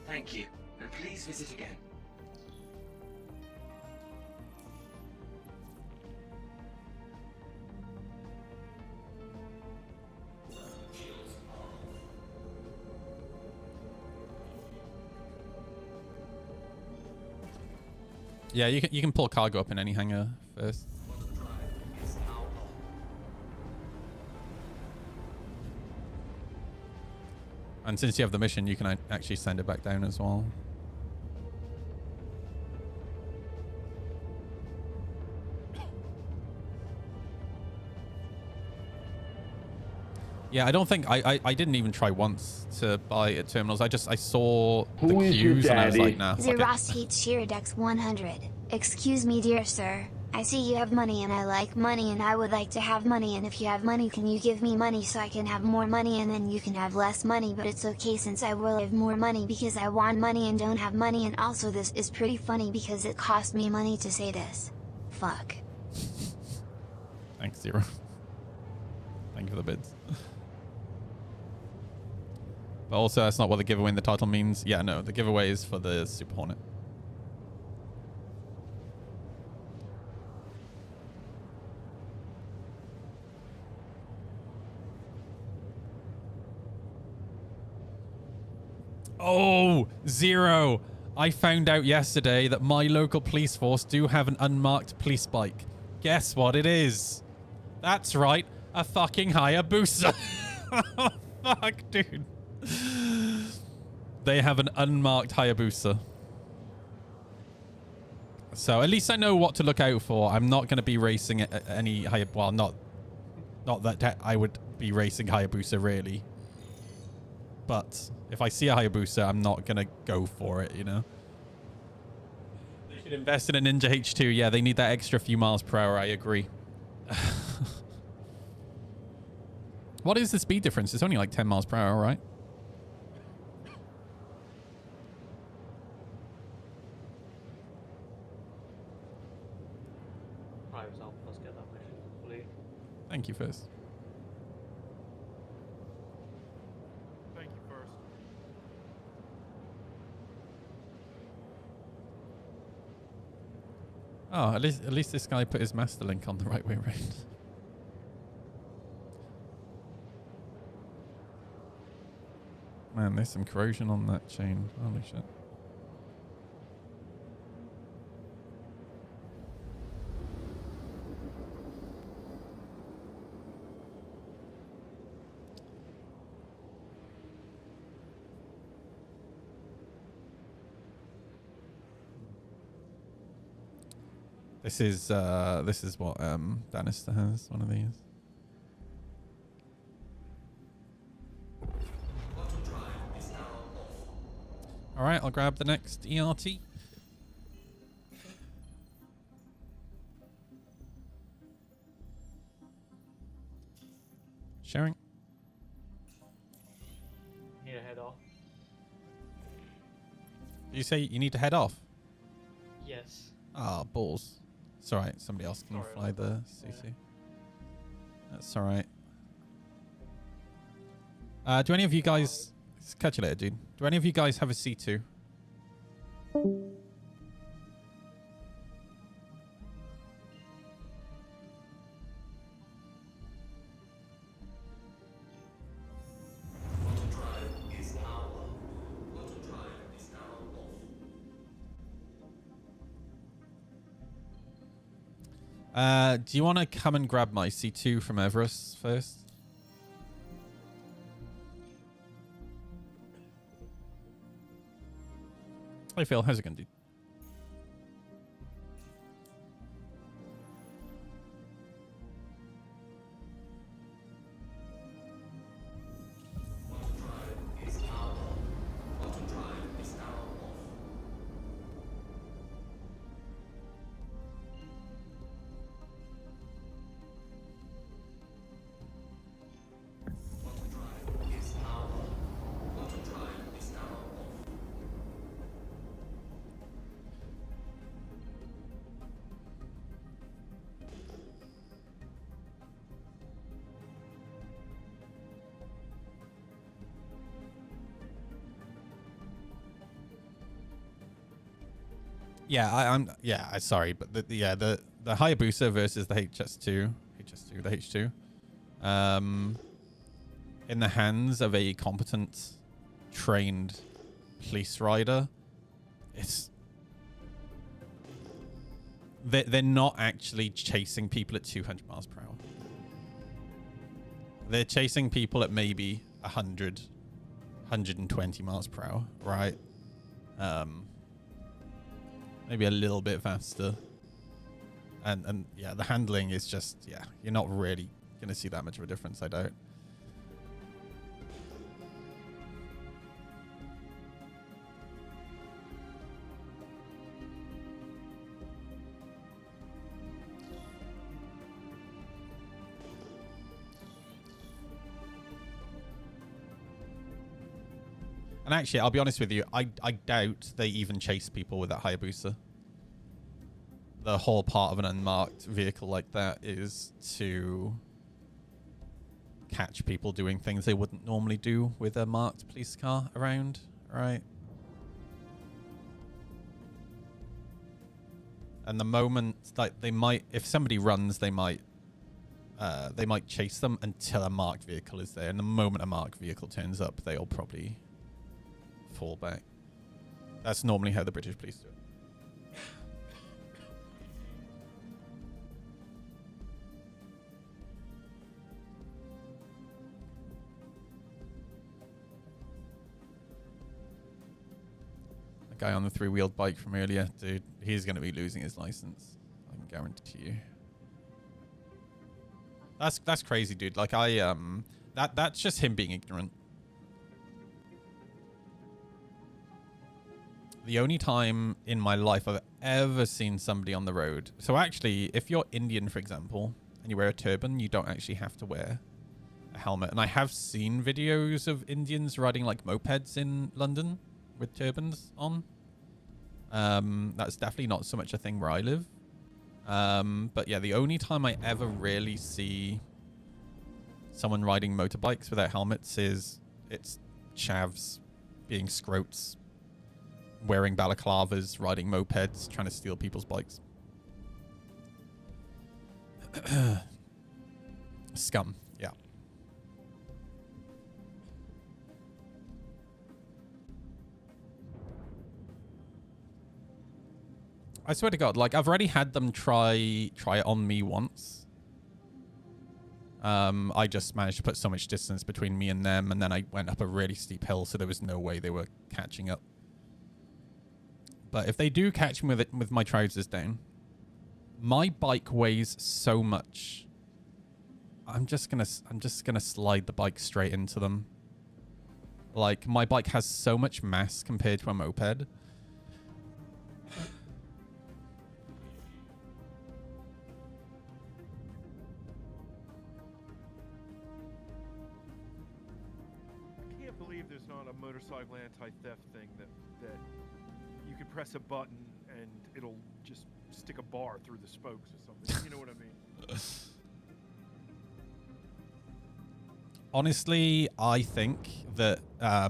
Thank you, and please visit again. Yeah, you can pull cargo up in any hangar first. And since you have the mission, you can actually send it back down as well. Yeah, I don't think I didn't even try once to buy at terminals. I saw the Who is your queues and I was daddy? like, nah, fuck it. Zeros Heat Sheerdex 100. Excuse me, dear sir. I see you have money and I like money and I would like to have money, and if you have money, can you give me money so I can have more money, and then you can have less money, but it's okay since I will have more money because I want money and don't have money, and also this is pretty funny because it cost me money to say this. Fuck. Thanks, Zero. Thank you for the bids. But also, that's not what the giveaway in the title means. Yeah, no, the giveaway is for the Super Hornet. Oh, Zero. I found out yesterday that my local police force do have an unmarked police bike. Guess what it is? That's right, a fucking Hayabusa. Fuck, dude. They have an unmarked Hayabusa. So at least I know what to look out for. I'm not going to be racing any Hayabusa. Well, not that I would be racing Hayabusa, really. But if I see a Hayabusa, I'm not going to go for it, you know? They should invest in a Ninja H2. Yeah, they need that extra few miles per hour. I agree. What is the speed difference? It's only like 10 miles per hour, right? Let's get that mission complete. Thank you first. Thank you first. Oh, at least this guy put his master link on the right way around. Man, there's some corrosion on that chain. Holy shit. This is what Danister has, one of these. All right, I'll grab the next ERT. Sharing. Need to head off. You say you need to head off? Yes. Ah, balls. It's alright, somebody else can Sorry fly about the that. CC. That's alright. Do any of you guys... Catch you later, dude. Do any of you guys have a C2? Do you want to come and grab my C2 from Everest first? Hey Phil, how's it going, dude? Yeah, sorry, but the Hayabusa versus the the H2, in the hands of a competent, trained police rider, they're not actually chasing people at 200 miles per hour. They're chasing people at maybe 100, 120 miles per hour, right? Maybe a little bit faster. And yeah, the handling is just, yeah, you're not really going to see that much of a difference, I doubt. And actually, I'll be honest with you, I doubt they even chase people with that Hayabusa. The whole part of an unmarked vehicle like that is to catch people doing things they wouldn't normally do with a marked police car around, right? And the moment, like, they might, if somebody runs, they might chase them until a marked vehicle is there. And the moment a marked vehicle turns up, they'll probably fall back. That's normally how the British police do it. The guy on the three-wheeled bike from earlier, dude, he's going to be losing his license. I can guarantee you. That's crazy, dude. Like, that's just him being ignorant. The only time in my life I've ever seen somebody on the road. So actually, if you're Indian, for example, and you wear a turban, you don't actually have to wear a helmet. And I have seen videos of Indians riding like mopeds in London with turbans on. That's definitely not so much a thing where I live. But yeah, the only time I ever really see someone riding motorbikes without helmets is it's chavs being scroats, wearing balaclavas, riding mopeds, trying to steal people's bikes. Scum, yeah. I swear to God, like, I've already had them try it on me once. I just managed to put so much distance between me and them, and then I went up a really steep hill, so there was no way they were catching up. But if they do catch me with my trousers down, my bike weighs so much. I'm just gonna slide the bike straight into them. Like, my bike has so much mass compared to a moped. I can't believe there's not a motorcycle anti-theft thing that you could press a button and it'll just stick a bar through the spokes or something. You know what I mean? Honestly, I think that I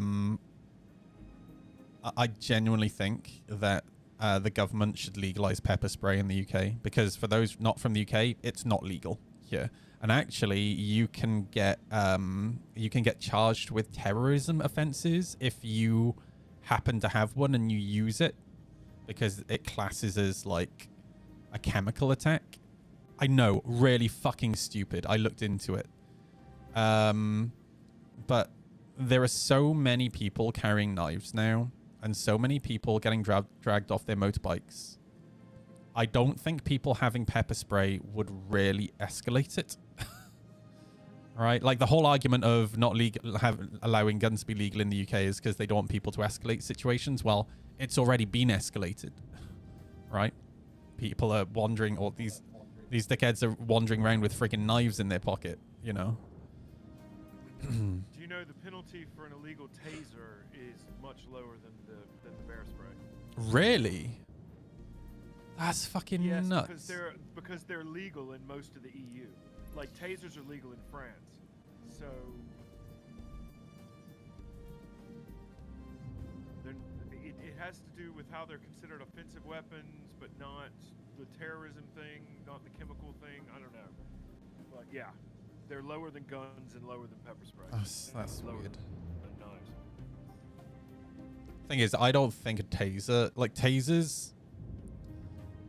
genuinely think that the government should legalize pepper spray in the UK, because for those not from the UK, it's not legal here. And actually, you can get charged with terrorism offenses if you happen to have one and you use it, because it classes as like a chemical attack. I know, really fucking stupid. I looked into it. But there are so many people carrying knives now, and so many people getting dragged off their motorbikes. I don't think people having pepper spray would really escalate it. Right? Like, the whole argument of not allowing guns to be legal in the UK is because they don't want people to escalate situations. Well, it's already been escalated, right? People are wandering, or these dickheads are wandering around with freaking knives in their pocket, you know? Do you know the penalty for an illegal taser is much lower than the bear spray? Really? That's fucking yes, nuts. because they're legal in most of the EU. Like, tasers are legal in France, so it has to do with how they're considered offensive weapons, but not the terrorism thing, not the chemical thing. I don't know, but yeah, they're lower than guns and lower than pepper spray. That's lower weird. Than knives. Thing is, I don't think a taser, like, tasers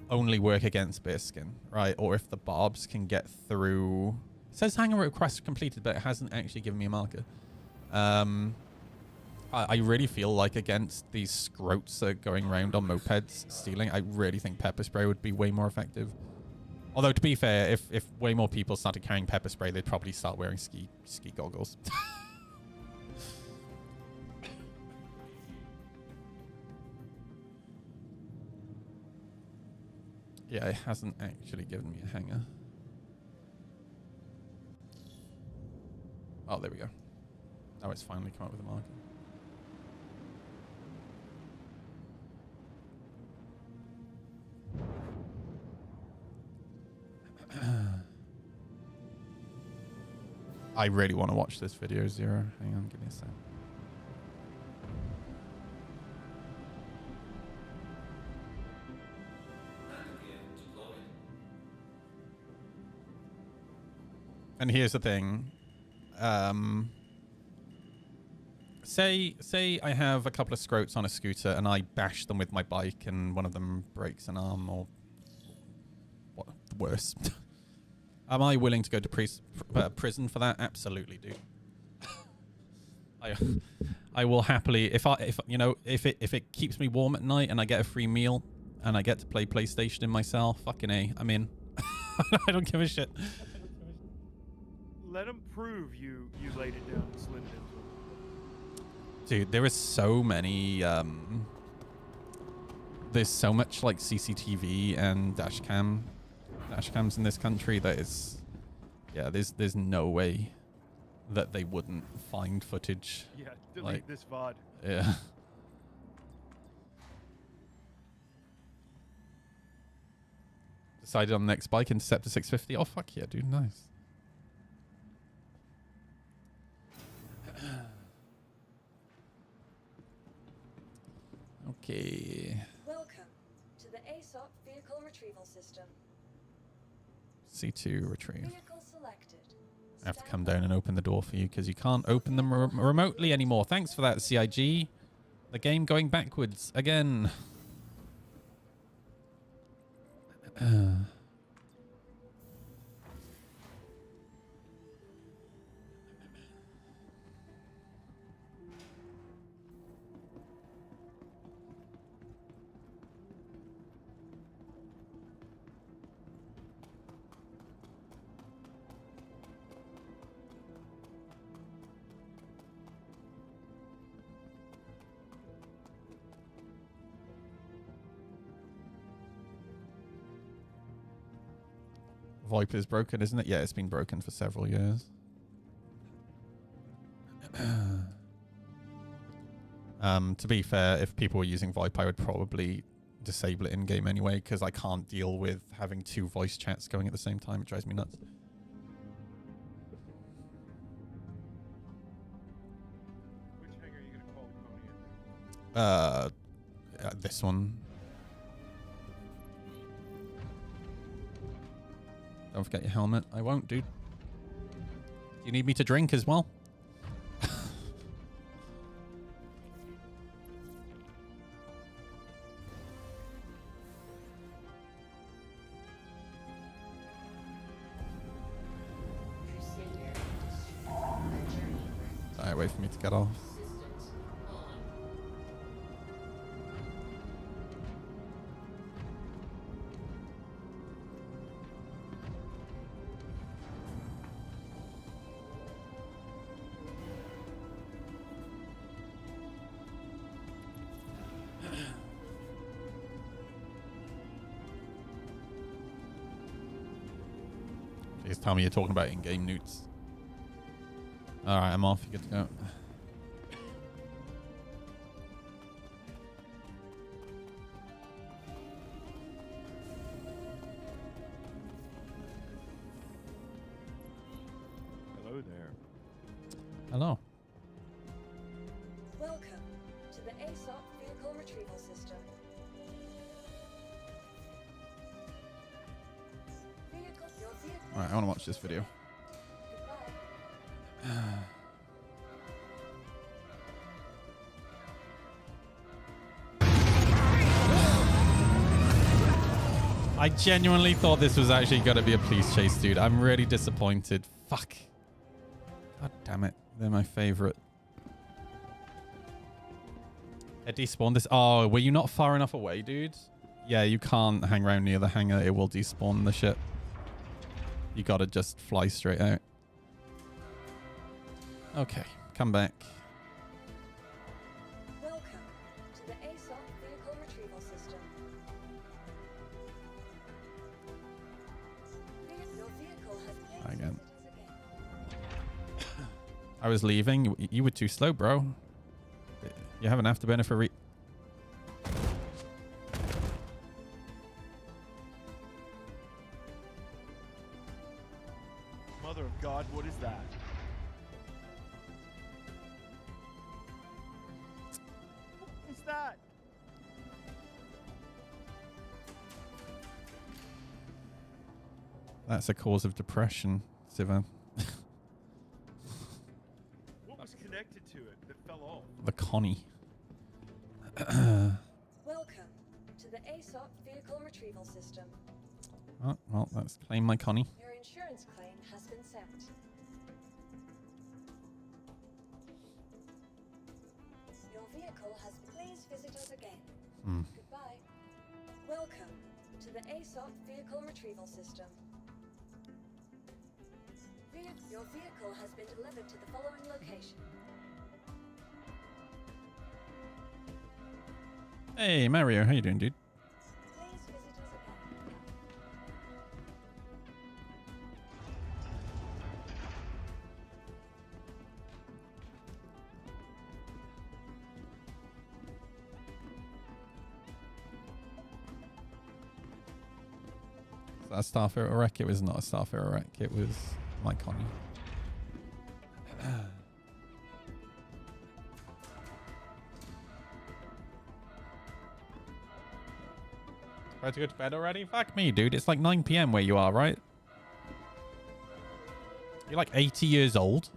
only work against bear skin, right? Or if the barbs can get through. It says hangar request completed, but it hasn't actually given me a marker. I really feel like against these scroats that are going around on mopeds stealing, I really think pepper spray would be way more effective. Although, to be fair, if way more people started carrying pepper spray, they'd probably start wearing ski goggles. Yeah, it hasn't actually given me a hanger. Oh, there we go. Now it's finally come up with a marker. I really want to watch this video, Zero. Hang on, give me a sec. And here's the thing. Say I have a couple of scrotes on a scooter and I bash them with my bike and one of them breaks an arm or what worse. Am I willing to go to prison for that? Absolutely, dude. I will happily if it keeps me warm at night and I get a free meal and I get to play PlayStation in myself, fucking A, I'm in. I don't give a shit. Let them prove you laid it down and slimmed into it. Dude, there is so many there's so much like CCTV and dash cams in this country that is, yeah, there's no way that they wouldn't find footage. Yeah, delete like, this VOD. Yeah. Decided on the next bike, Interceptor 650. Oh fuck yeah, dude, nice. Okay. Welcome to the ASOP Vehicle Retrieval System. C2 retrieve. Vehicle selected. I have to come down and open the door for you because you can't open them remotely anymore. Thanks for that, CIG. The game going backwards again. VoIP is broken, isn't it? Yeah, it's been broken for several years. To be fair, if people were using VoIP, I would probably disable it in-game anyway, because I can't deal with having two voice chats going at the same time. It drives me nuts. Which hangar are you going to call the pony in? This one. Don't forget your helmet. I won't, dude. Do you need me to drink as well? Sorry, wait for me to get off. Please tell me you're talking about in-game newts. Alright, I'm off. You're good to go. Hello there. Hello. Welcome to the ASOP Vehicle Retrieval System. Your vehicle. Alright, I want to watch this video. Goodbye. I genuinely thought this was actually going to be a police chase, dude. I'm really disappointed. Fuck. God damn it. They're my favorite. It despawned this. Oh, were you not far enough away, dude? Yeah, you can't hang around near the hangar. It will despawn the ship. You got to just fly straight out. Okay, come back. Welcome to the ASOP Vehicle Retrieval System. Your vehicle has Hi again. visitors again. I was leaving. You were too slow, bro. You have an afterburner for Mother of God, what is that? that? That's a cause of depression, Sivan. What was connected to it that fell off? The Connie. Welcome to the ASOP vehicle retrieval system. Oh, well, let's claim my Connie. Your insurance claim has been sent. Your vehicle has. Please visit us again. Goodbye. Welcome to the ASOP vehicle retrieval system. Your vehicle has been delivered to the following location. Hey, Mario. How you doing, dude? Please visit us again. Is that a Starfarer wreck? It was not a Starfarer wreck. It was my Connie. About to go to bed already? Fuck me, dude. It's like 9 p.m. where you are, right? You're like 80 years old.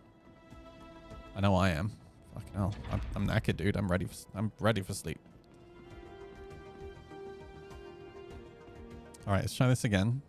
I know I am. Fucking hell. I'm knackered, dude. I'm ready for sleep. All right, let's try this again.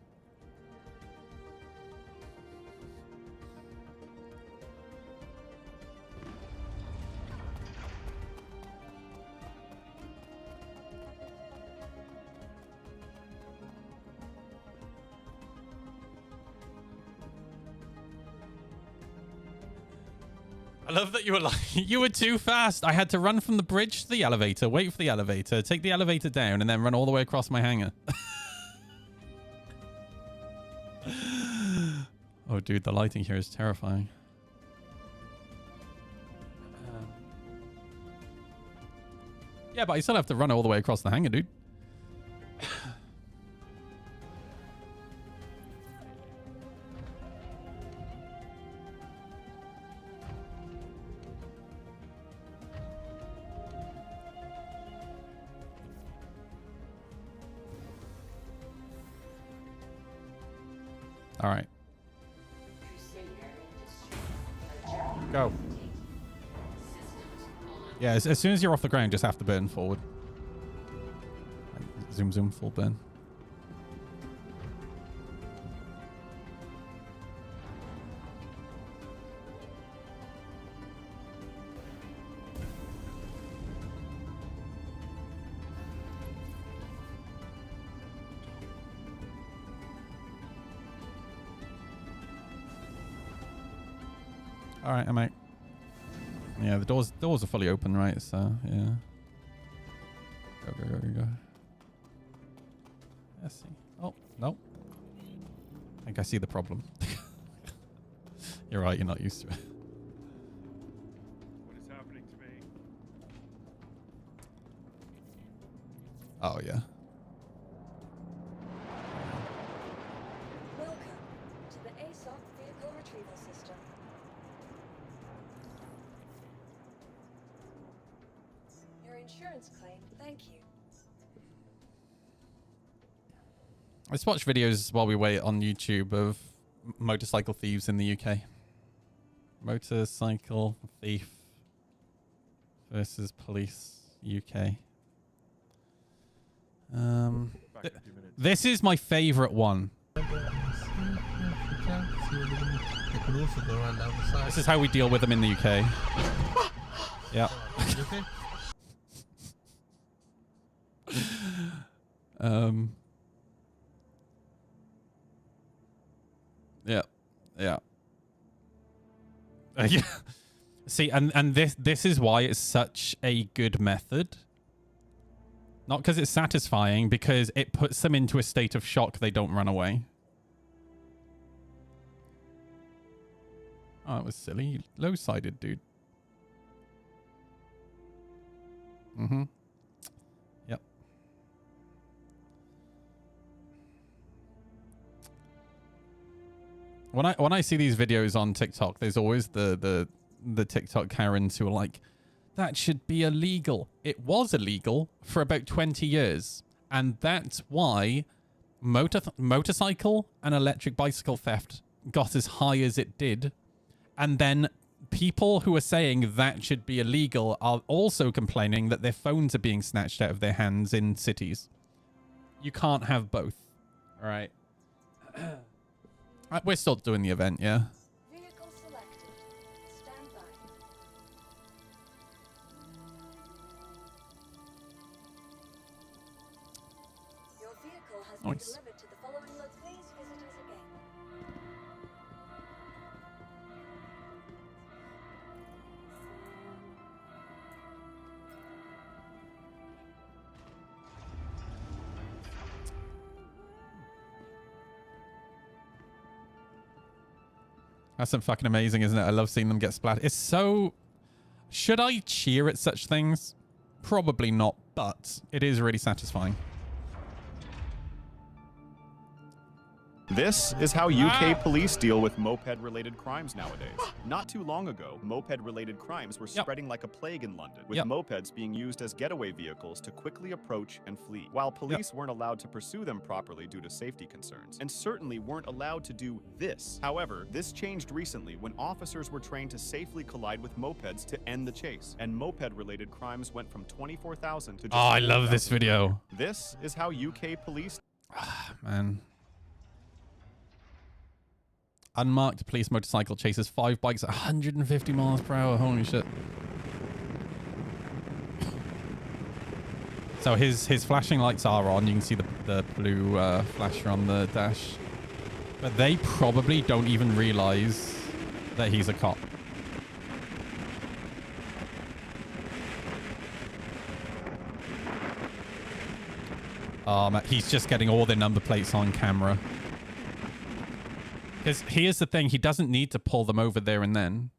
I love that you were like, you were too fast. I had to run from the bridge to the elevator, wait for the elevator, take the elevator down, and then run all the way across my hangar. Oh, dude, the lighting here is terrifying. Yeah, but I still have to run all the way across the hangar, dude. All right. Go. Yeah, as soon as you're off the ground, just have to burn forward. Zoom, zoom, full burn. All right, I'm out. Yeah, the doors are fully open, right? So yeah. Go, go, go, go, go. Let's see. Oh, no. I think I see the problem. You're right, you're not used to it. What is happening to me? Oh, yeah. Welcome to the ASOP vehicle retrieval system. Your insurance claim, thank you. Let's watch videos while we wait on YouTube of motorcycle thieves in the UK. Motorcycle thief versus police UK. This is my favorite one. This is how we deal with them in the UK. Yeah. Yeah. Yeah. Yeah. See, and this is why it's such a good method. Not because it's satisfying, because it puts them into a state of shock they don't run away. Oh, that was silly. Low-sided, dude. Mm-hmm. Yep. When I see these videos on TikTok, there's always the TikTok Karens who are like, that should be illegal. It was illegal for about 20 years. And that's why motorcycle and electric bicycle theft got as high as it did. And then people who are saying that should be illegal are also complaining that their phones are being snatched out of their hands in cities. You can't have both. All right. We're still doing the event, yeah? Vehicle selected. Stand by. Your vehicle has been Nice. delivered to the following location. Please visit us again. That's some fucking amazing, isn't it? I love seeing them get splattered. It's so... Should I cheer at such things? Probably not, but it is really satisfying. This is how UK police deal with moped-related crimes nowadays. Not too long ago, moped-related crimes were spreading like a plague in London, with mopeds being used as getaway vehicles to quickly approach and flee, while police weren't allowed to pursue them properly due to safety concerns, and certainly weren't allowed to do this. However, this changed recently when officers were trained to safely collide with mopeds to end the chase, and moped-related crimes went from 24,000 to just Oh, I love 4,000. this video. This is how UK police... Man. Unmarked police motorcycle chases 5 bikes at 150 miles per hour. Holy shit. So his flashing lights are on. You can see the blue flasher on the dash. But they probably don't even realize that he's a cop. He's just getting all their number plates on camera. Because here's the thing, he doesn't need to pull them over there and then.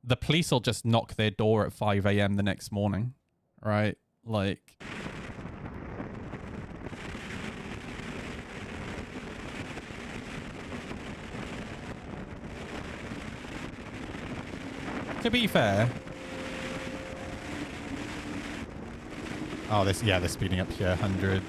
The police will just knock their door at 5 a.m. the next morning, right? Like... To be fair... Oh, they're speeding up here, 100...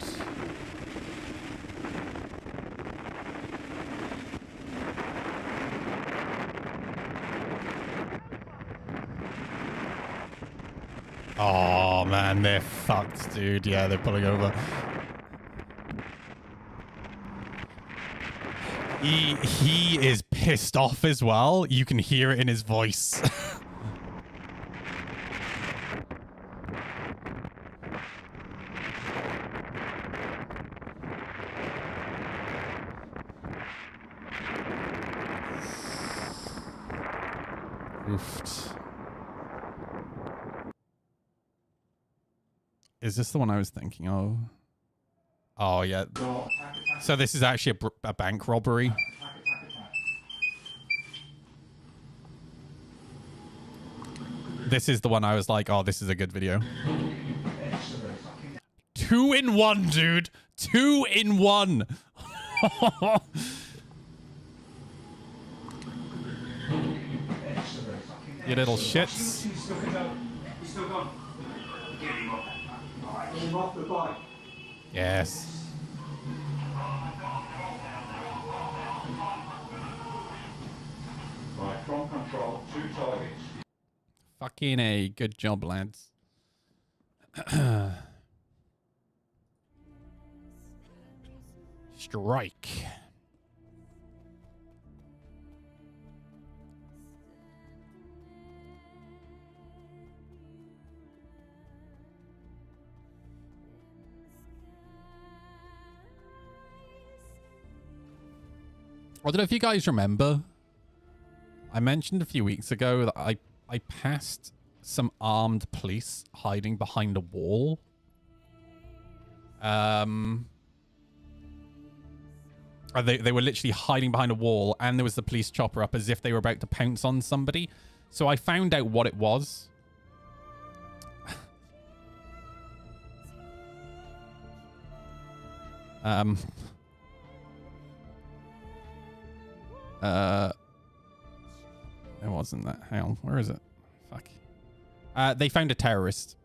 Oh, man, they're fucked, dude. Yeah, they're pulling over. He is pissed off as well. You can hear it in his voice. Oofed. Is this the one I was thinking of? Oh, yeah. So this is actually a bank robbery. This is the one I was like, oh, this is a good video. 2 in 1, dude. 2 in 1. You little shits. Yes. Right, from control, 2 targets. Fucking A. Good job, lads. Strike. I don't know if you guys remember. I mentioned a few weeks ago that I passed some armed police hiding behind a wall. They were literally hiding behind a wall, and there was the police chopper up as if they were about to pounce on somebody. So I found out what it was. It wasn't that. Hang on, where is it? Fuck. They found a terrorist.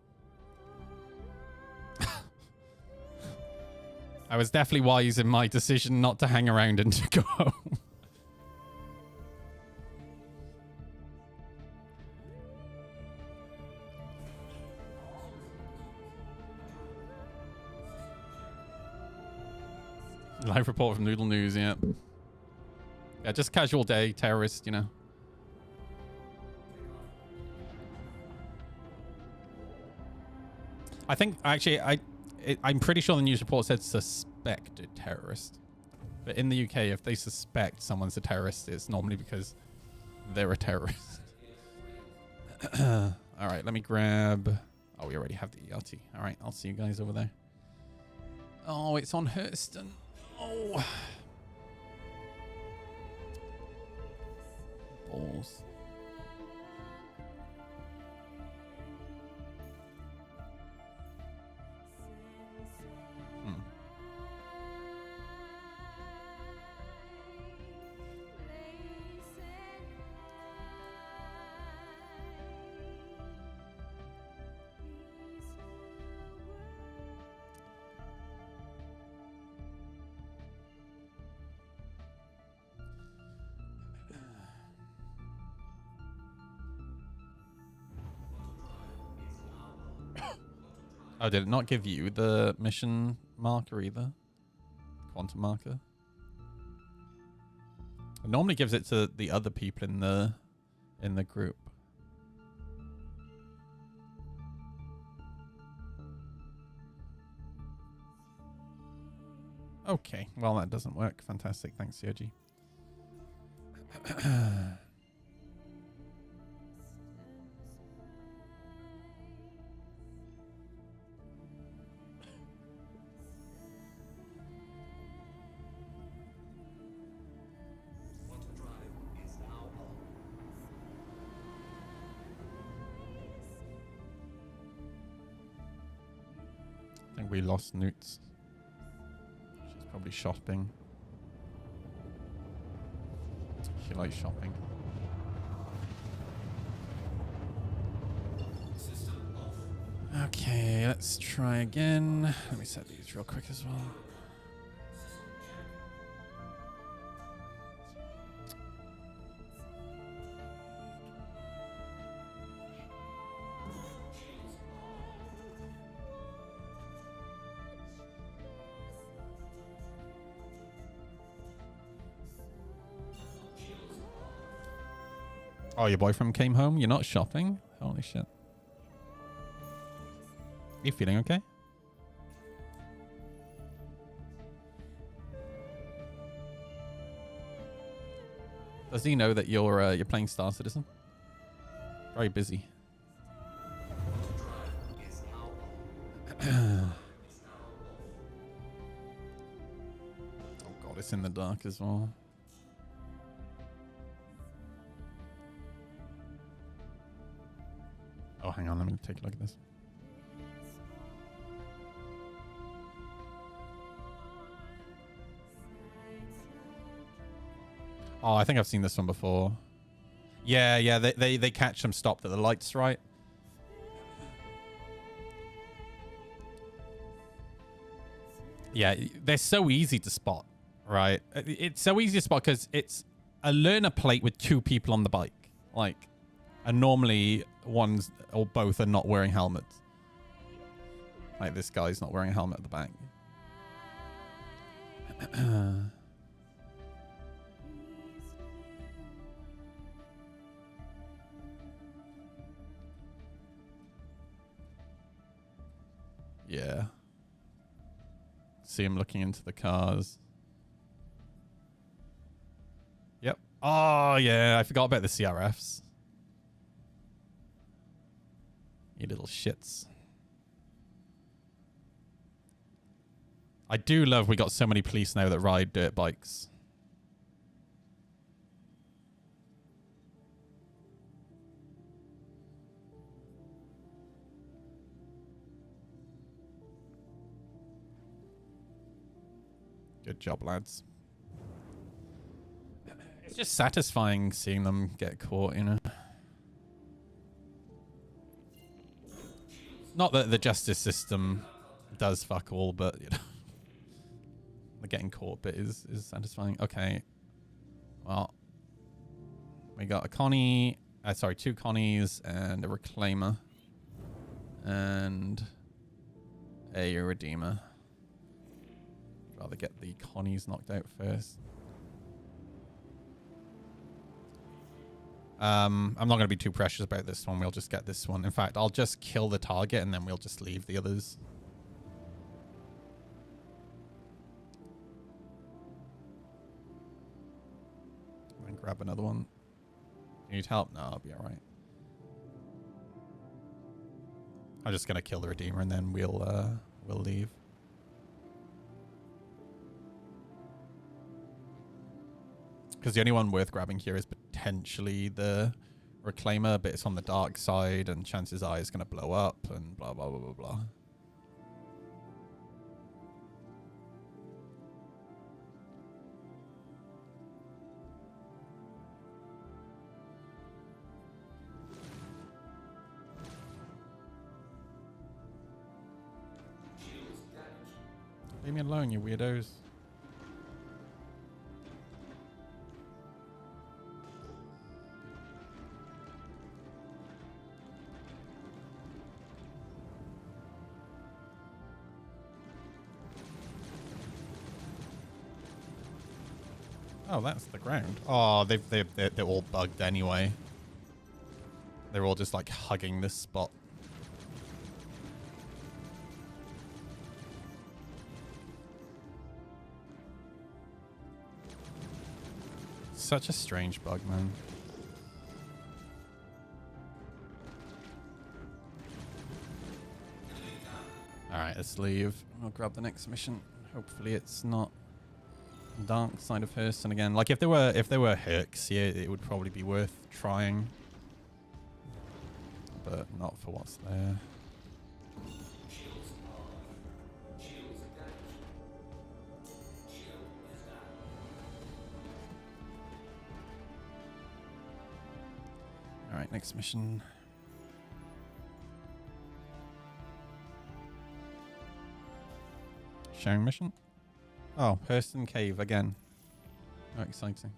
I was definitely wise in my decision not to hang around and to go home. Live report from Noodle News, yeah. Yeah, just casual day, terrorist, you know. I think, actually, I'm pretty sure the news report said suspected terrorist. But in the UK, if they suspect someone's a terrorist, it's normally because they're a terrorist. All right, let me grab... Oh, we already have the ERT. All right, I'll see you guys over there. Oh, it's on Hurston. Oh. Balls. Oh, did it not give you the mission marker either? Quantum marker? It normally gives it to the other people in the group. Okay, well that doesn't work. Fantastic, thanks, COG. I think we lost Newts. She's probably shopping. She likes shopping. Okay, let's try again. Let me set these real quick as well. Oh, your boyfriend came home? You're not shopping? Holy shit. You feeling okay? Does he know that you're playing Star Citizen? Very busy. Oh god, it's in the dark as well. Oh, hang on, let me take a look at this. Oh, I think I've seen this one before. Yeah, they catch them stopped at the lights, right? Yeah, they're so easy to spot, right? It's so easy to spot because it's a learner plate with two people on the bike. Like, and normally one's or both are not wearing helmets. Like this guy's not wearing a helmet at the back. Yeah. See him looking into the cars. Yep. Oh, yeah. I forgot about the CRFs. You little shits. I do love we got so many police now that ride dirt bikes. Good job, lads. It's just satisfying seeing them get caught, you know. Not that the justice system does fuck all, but you know, the getting caught bit is satisfying. Okay. Well, we got a Connie, sorry, 2 Connies and a Reclaimer and a Redeemer. I'd rather get the Connies knocked out first. I'm not going to be too precious about this one. We'll just get this one. In fact, I'll just kill the target and then we'll just leave the others. And grab another one. You need help? No, I'll be alright. I'm just going to kill the Redeemer and then we'll leave. Because the only one worth grabbing here is potentially the Reclaimer, but it's on the dark side and chances are it's going to blow up and blah, blah, blah, blah, blah. Leave me alone, you weirdos. Oh, that's the ground. Oh, they're all bugged anyway. They're all just like hugging this spot. Such a strange bug, man. Alright, let's leave. I'll grab the next mission. Hopefully it's not dark side of Hurston again. Like if there were Hercs here, it would probably be worth trying. But not for what's there. Alright, next mission. Sharing mission? Oh, Hurston Cave again. How exciting.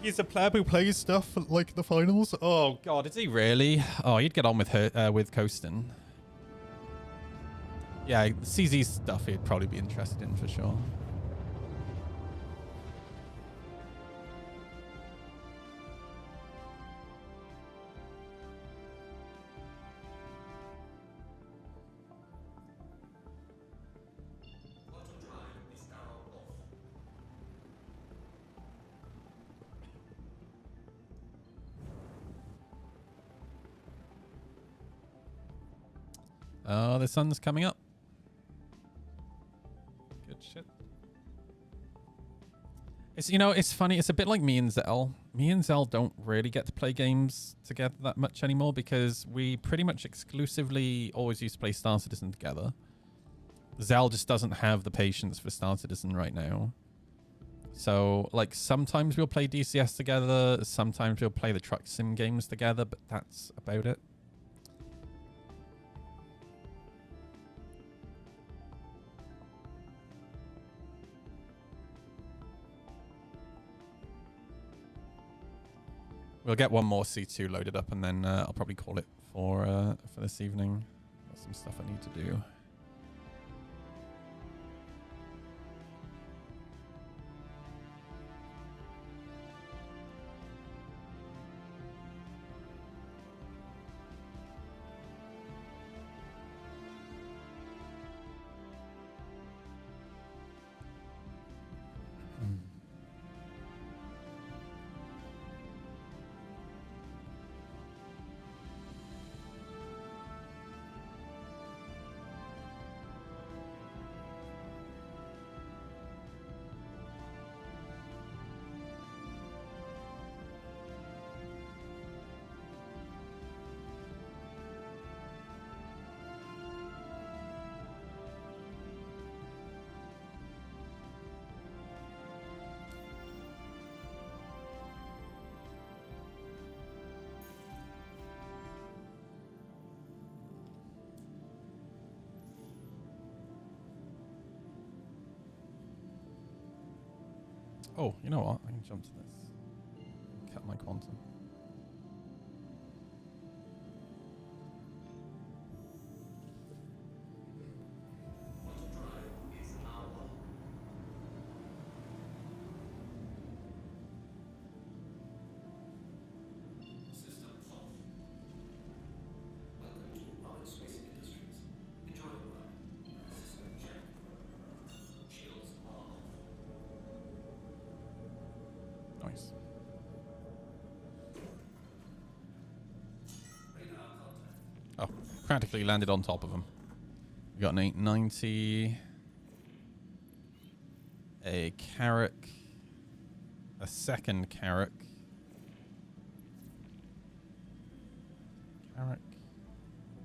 He's a pleb who plays stuff like the finals. Oh god, is he really? Oh, you'd get on with her with Coastin. Yeah, CZ stuff he'd probably be interested in for sure. Oh, the sun's coming up. Good shit. It's, you know, it's funny. It's a bit like me and Zell. Me and Zell don't really get to play games together that much anymore because we pretty much exclusively always used to play Star Citizen together. Zell just doesn't have the patience for Star Citizen right now. So, like, sometimes we'll play DCS together. Sometimes we'll play the truck sim games together, but that's about it. We'll get one more C2 loaded up and then I'll probably call it for this evening. Got some stuff I need to do. Oh, you know what? I can jump to this. Cut my quantum. Nice. Oh, practically landed on top of him. We got an 890, a Carrack, a second Carrack,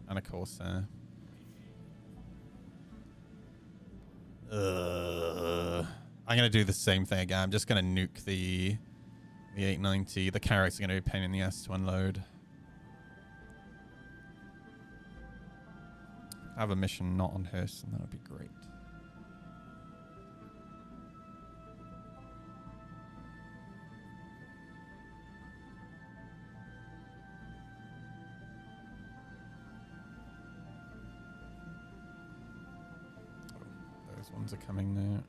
and a Corsair. I'm gonna do the same thing again. I'm just gonna nuke the 890. The Carrack's are gonna be a pain in the ass to unload. I have a mission not on Hurston, that would be great. Oh, those ones are coming now.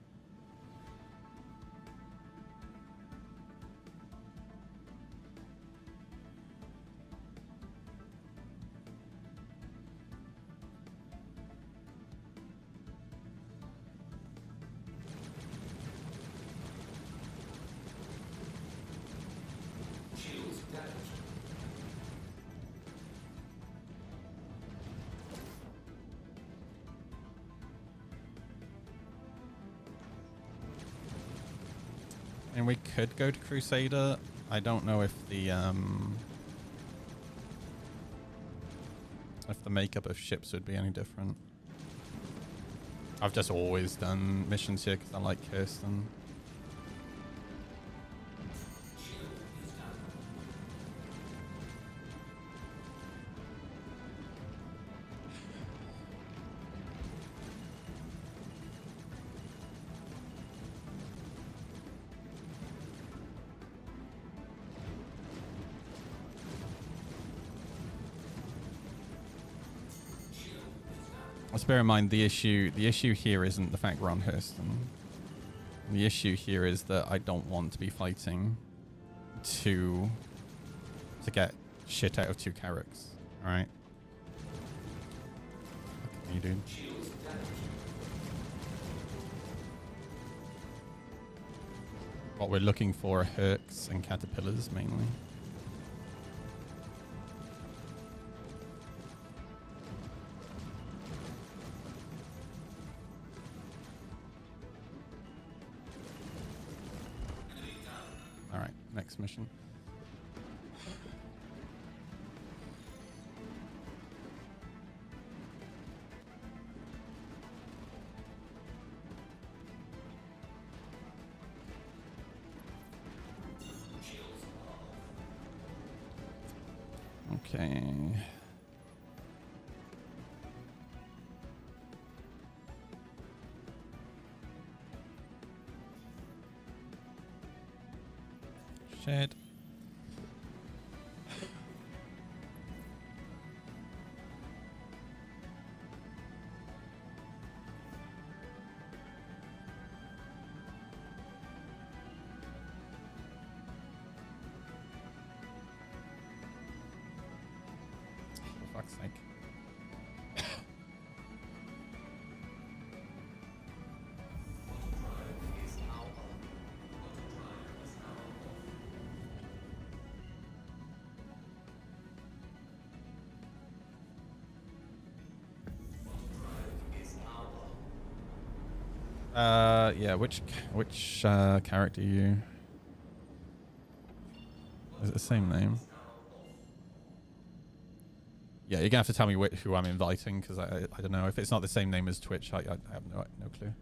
And we could go to Crusader. I don't know if the makeup of ships would be any different. I've just always done missions here because I like Hurston. Let's bear in mind the issue here isn't the fact we're on Hurston. The issue here is that I don't want to be fighting to get shit out of 2 Carracks. Alright? Look at me, dude. What we're looking for are Hercs and Caterpillars mainly. Alright, next mission. Okay. Shit. For fuck's sake. Yeah, which character are you? Is it the same name? Yeah, you're gonna have to tell me who I'm inviting because I don't know if it's not the same name as Twitch. I have no clue.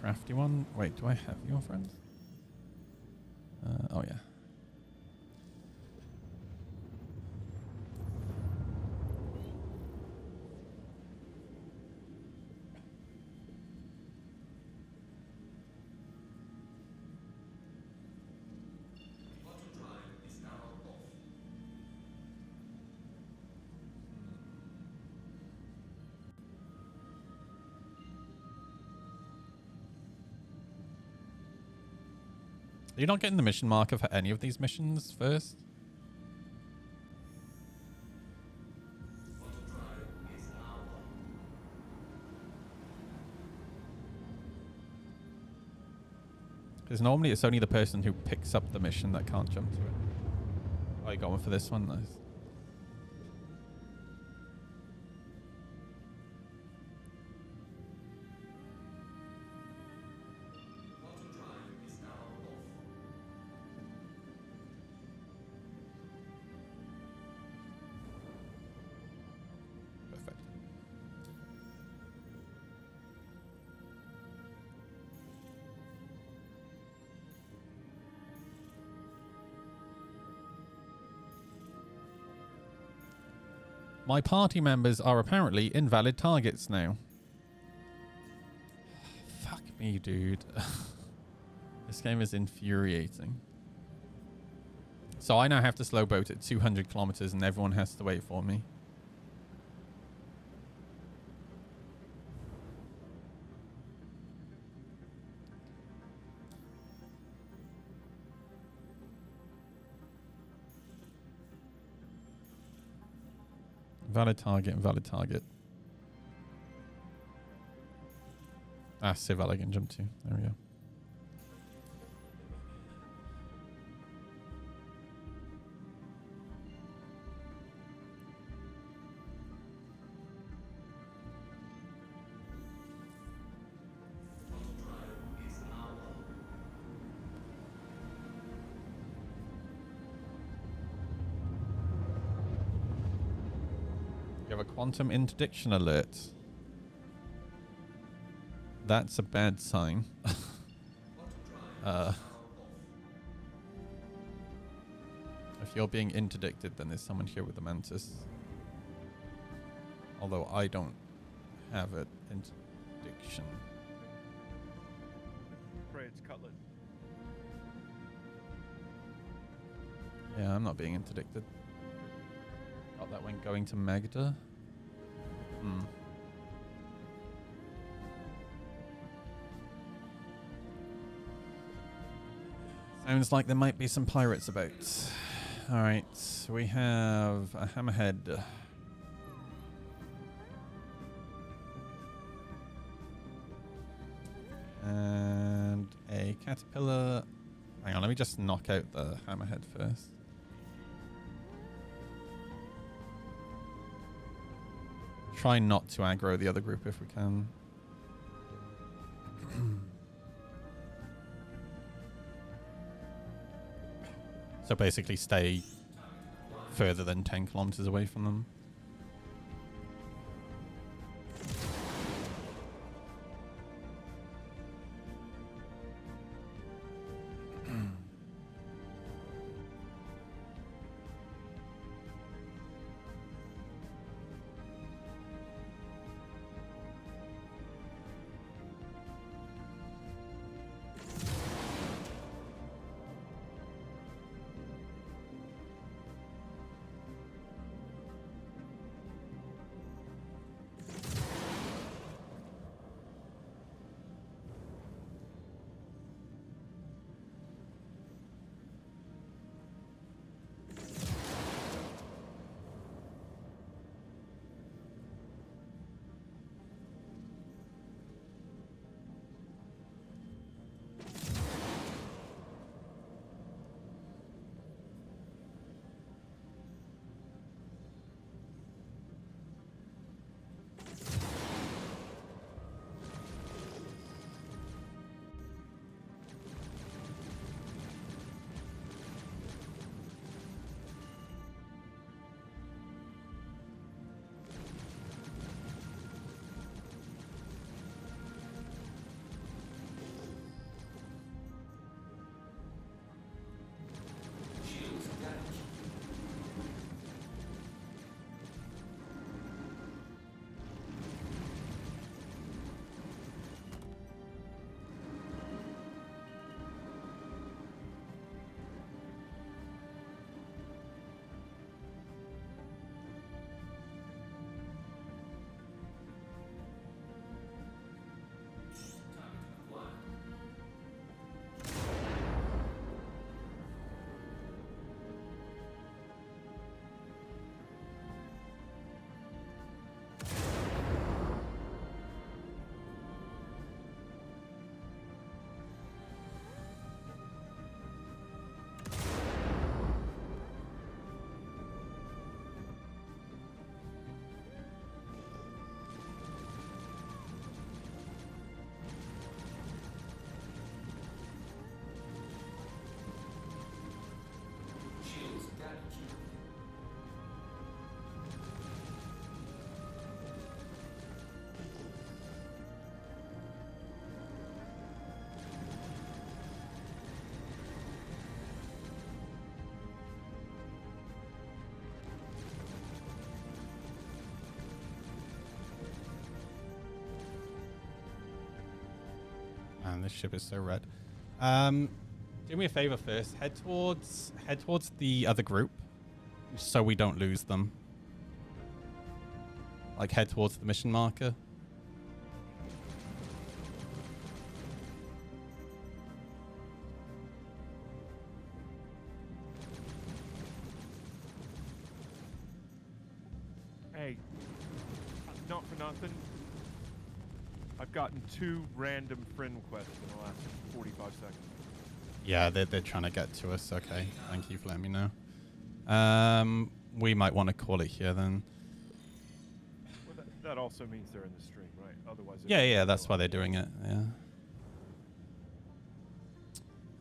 Crafty one. Wait, do I have your friends? Oh yeah. You're not getting the mission marker for any of these missions first? Because normally it's only the person who picks up the mission that can't jump to it. Oh, you got one for this one? Nice. Perfect. My party members are apparently invalid targets now. Fuck me, dude. This game is infuriating. So I now have to slow boat at 200 kilometers and everyone has to wait for me. Valid target, valid target. Ah, Cival I can jump to. There we go. You have a quantum interdiction alert. That's a bad sign. If you're being interdicted, then there's someone here with a mantis. Although I don't have an interdiction. Pray it's Cutlet. Yeah, I'm not being interdicted. Got that one going to Magda. Hmm. Sounds like there might be some pirates about. Alright, so we have a hammerhead. And a caterpillar. Hang on, let me just knock out the hammerhead first. Try not to aggro the other group if we can. So basically stay further than 10 kilometers away from them. Man, this ship is so red. Do me a favor first. Head towards the other group, so we don't lose them. Like head towards the mission marker. Hey, not for nothing. I've gotten 2 random friend requests in the last 45 seconds. Yeah, they're trying to get to us. Okay, thank you for letting me know. We might want to call it here then. Well, that also means they're in the stream, right? Otherwise, Yeah, that's why they're doing it.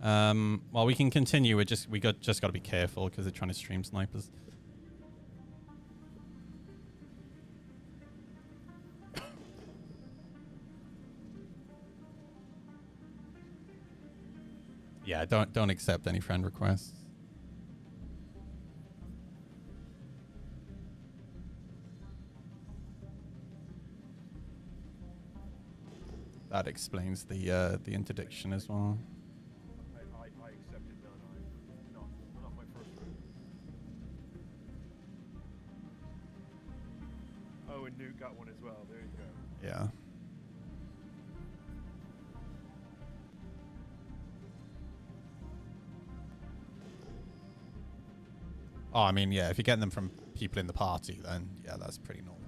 Yeah. Well, we can continue. We just got to be careful because they're trying to stream snipers. Yeah, don't accept any friend requests. That explains the interdiction as well. I accepted none. Not my first friend. Oh, and Newt got one as well. There you go. Yeah. Oh, I mean, yeah, if you're getting them from people in the party, then yeah, that's pretty normal.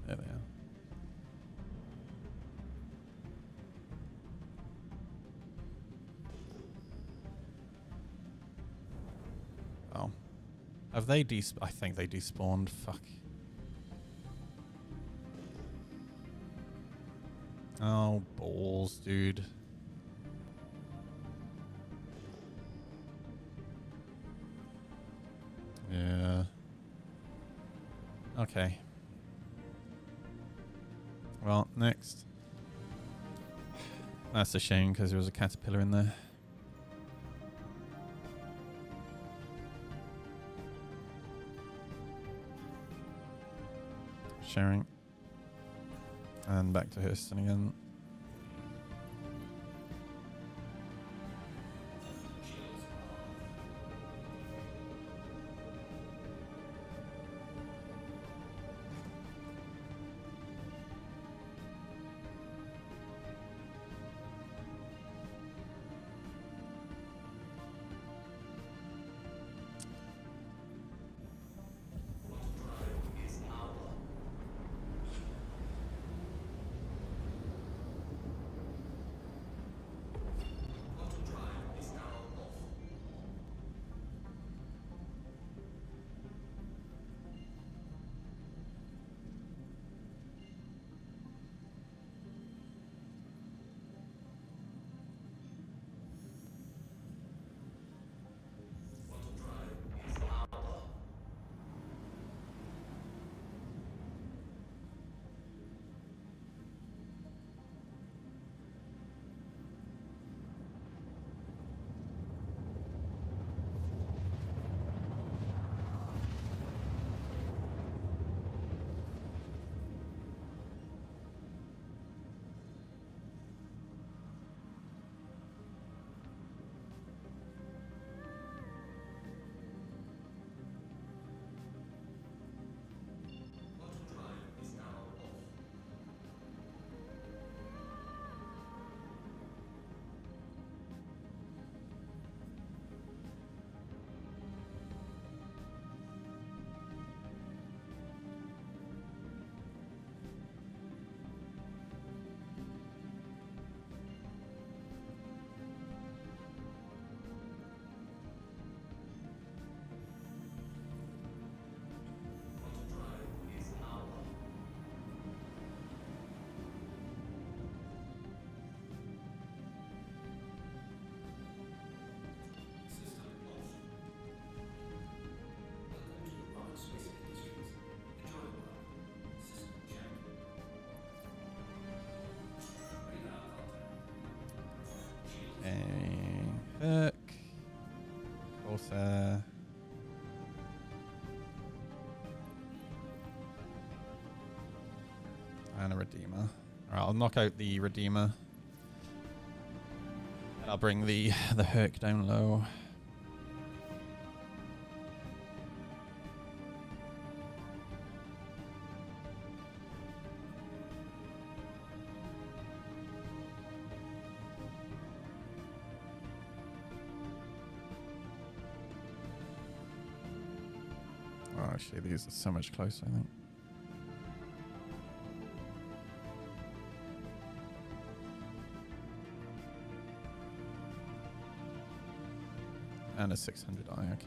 There they are. Oh. Have they I think they despawned. Fuck. Oh, balls, dude. Yeah. Okay. Well, next. That's a shame because there was a caterpillar in there. Sharing. And back to Hurston again. And a Redeemer. Alright, I'll knock out the Redeemer. And I'll bring the Herc down low. Oh, actually, these are so much closer, I think. And a 600i, okay.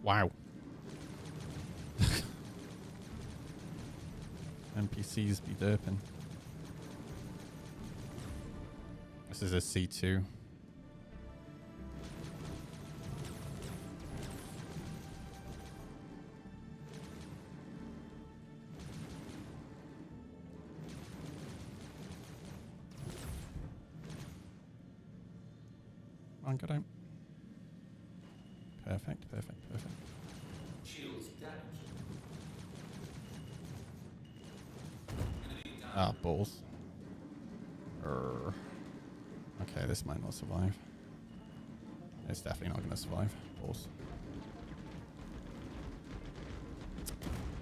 Wow. NPCs be derping. This is a C2. On, get out. Perfect, perfect, perfect. Ah, balls. Okay, this might not survive. It's definitely not going to survive. Balls.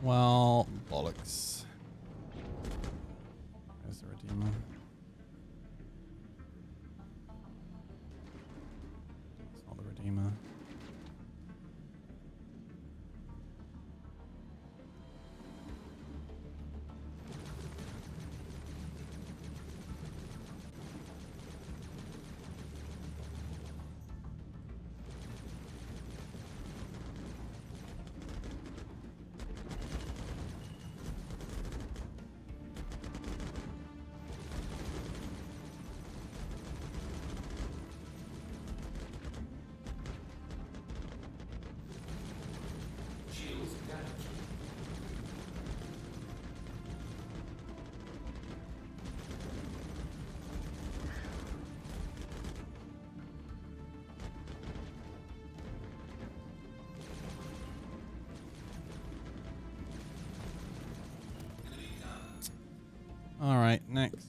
Well, bollocks. There's the Redeemer. It's not the Redeemer. All right, next.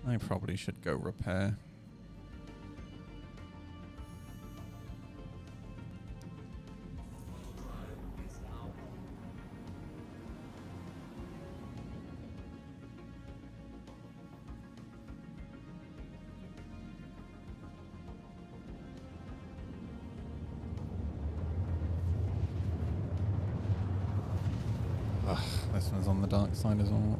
I probably should go repair. Ugh, this one's on the dark side as well.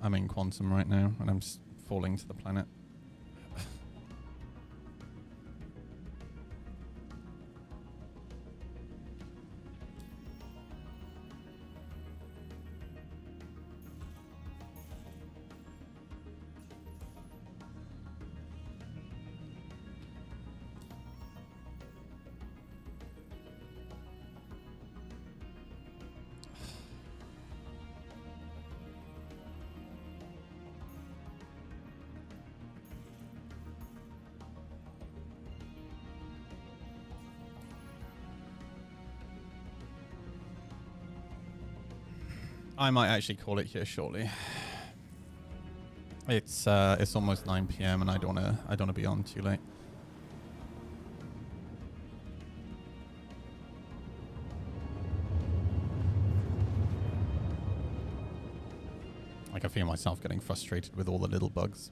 I'm in quantum right now, and I'm just falling to the planet. I might actually call it here shortly. It's almost 9 p.m. and I don't wanna be on too late. Like I feel myself getting frustrated with all the little bugs.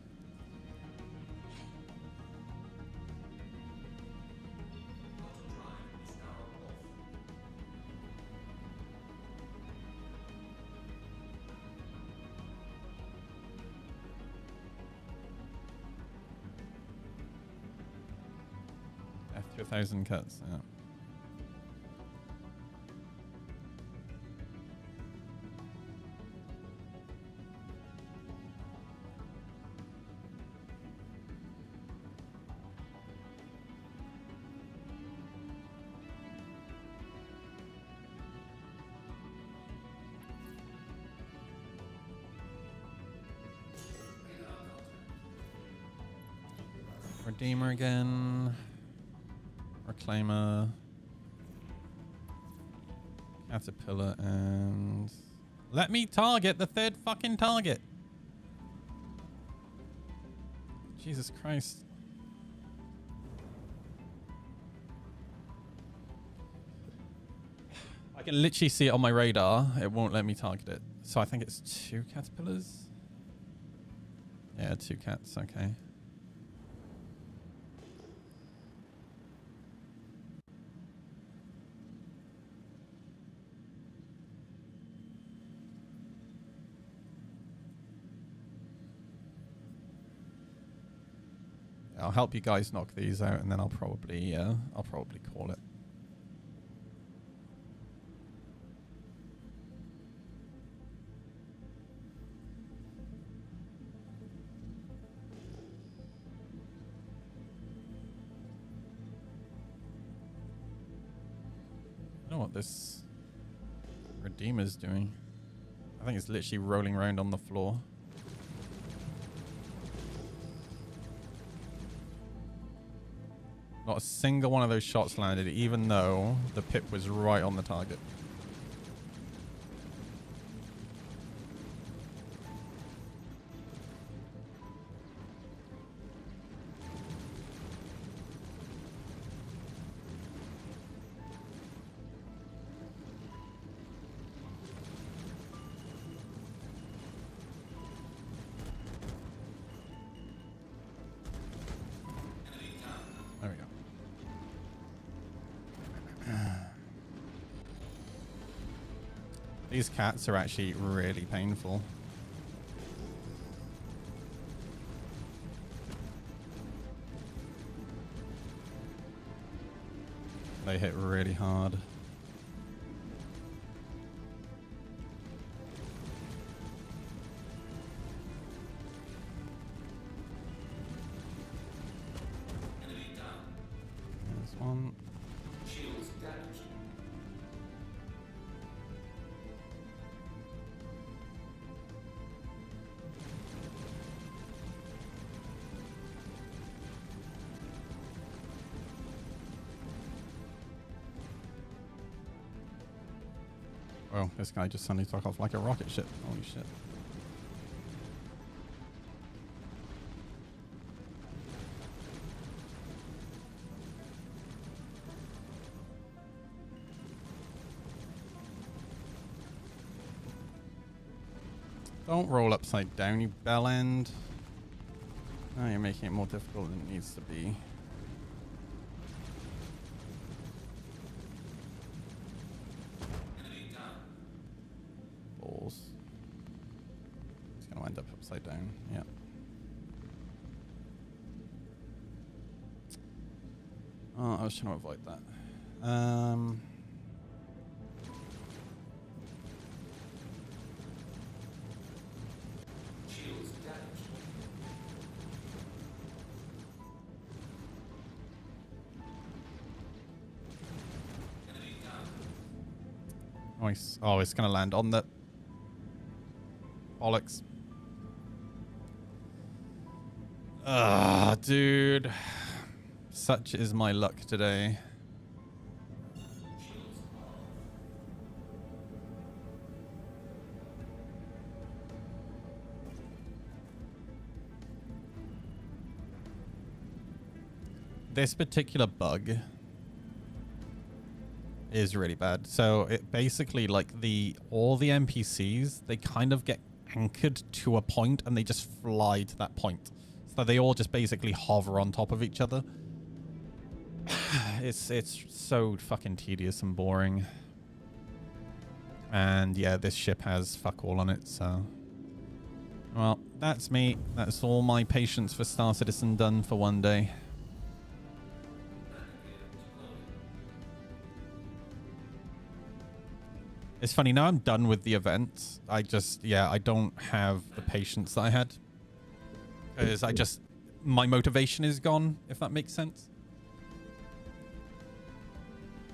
After 1,000 cuts, yeah. Redeemer again. Reclaimer. Caterpillar and... Let me target the third fucking target. Jesus Christ. I can literally see it on my radar. It won't let me target it. So I think it's 2 caterpillars. Yeah, 2 cats. Okay. I'll help you guys knock these out, and then I'll probably call it. I don't know what this Redeemer's doing. I think it's literally rolling around on the floor. Not a single one of those shots landed, even though the pip was right on the target. There we go. These cats are actually really painful. They hit really hard. There's one. Oh, this guy just suddenly took off like a rocket ship. Holy shit. Don't roll upside down, you bell end. Now you're making it more difficult than it needs to be. wind up upside down. Yeah. Oh, I was trying to avoid that. Nice. Oh, it's gonna land on the bollocks. Ah, dude. Such is my luck today. This particular bug is really bad. So it basically, like, all the NPCs, they kind of get anchored to a point and they just fly to that point. So they all just basically hover on top of each other. It's so fucking tedious and boring. And yeah, this ship has fuck all on it, so... Well, that's me. That's all my patience for Star Citizen done for one day. It's funny, now I'm done with the event. I don't have the patience that I had. Because my motivation is gone, if that makes sense.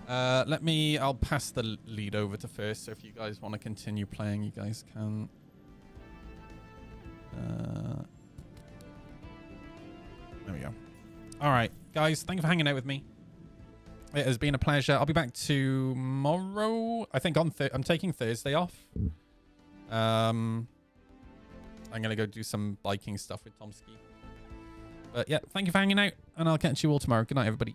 I'll pass the lead over to First, so if you guys want to continue playing, you guys can. There we go. All right, guys, thank you for hanging out with me. It has been a pleasure. I'll be back tomorrow. I think I'm taking Thursday off. I'm going to go do some biking stuff with Tomsky. But yeah, thank you for hanging out, and I'll catch you all tomorrow. Good night, everybody.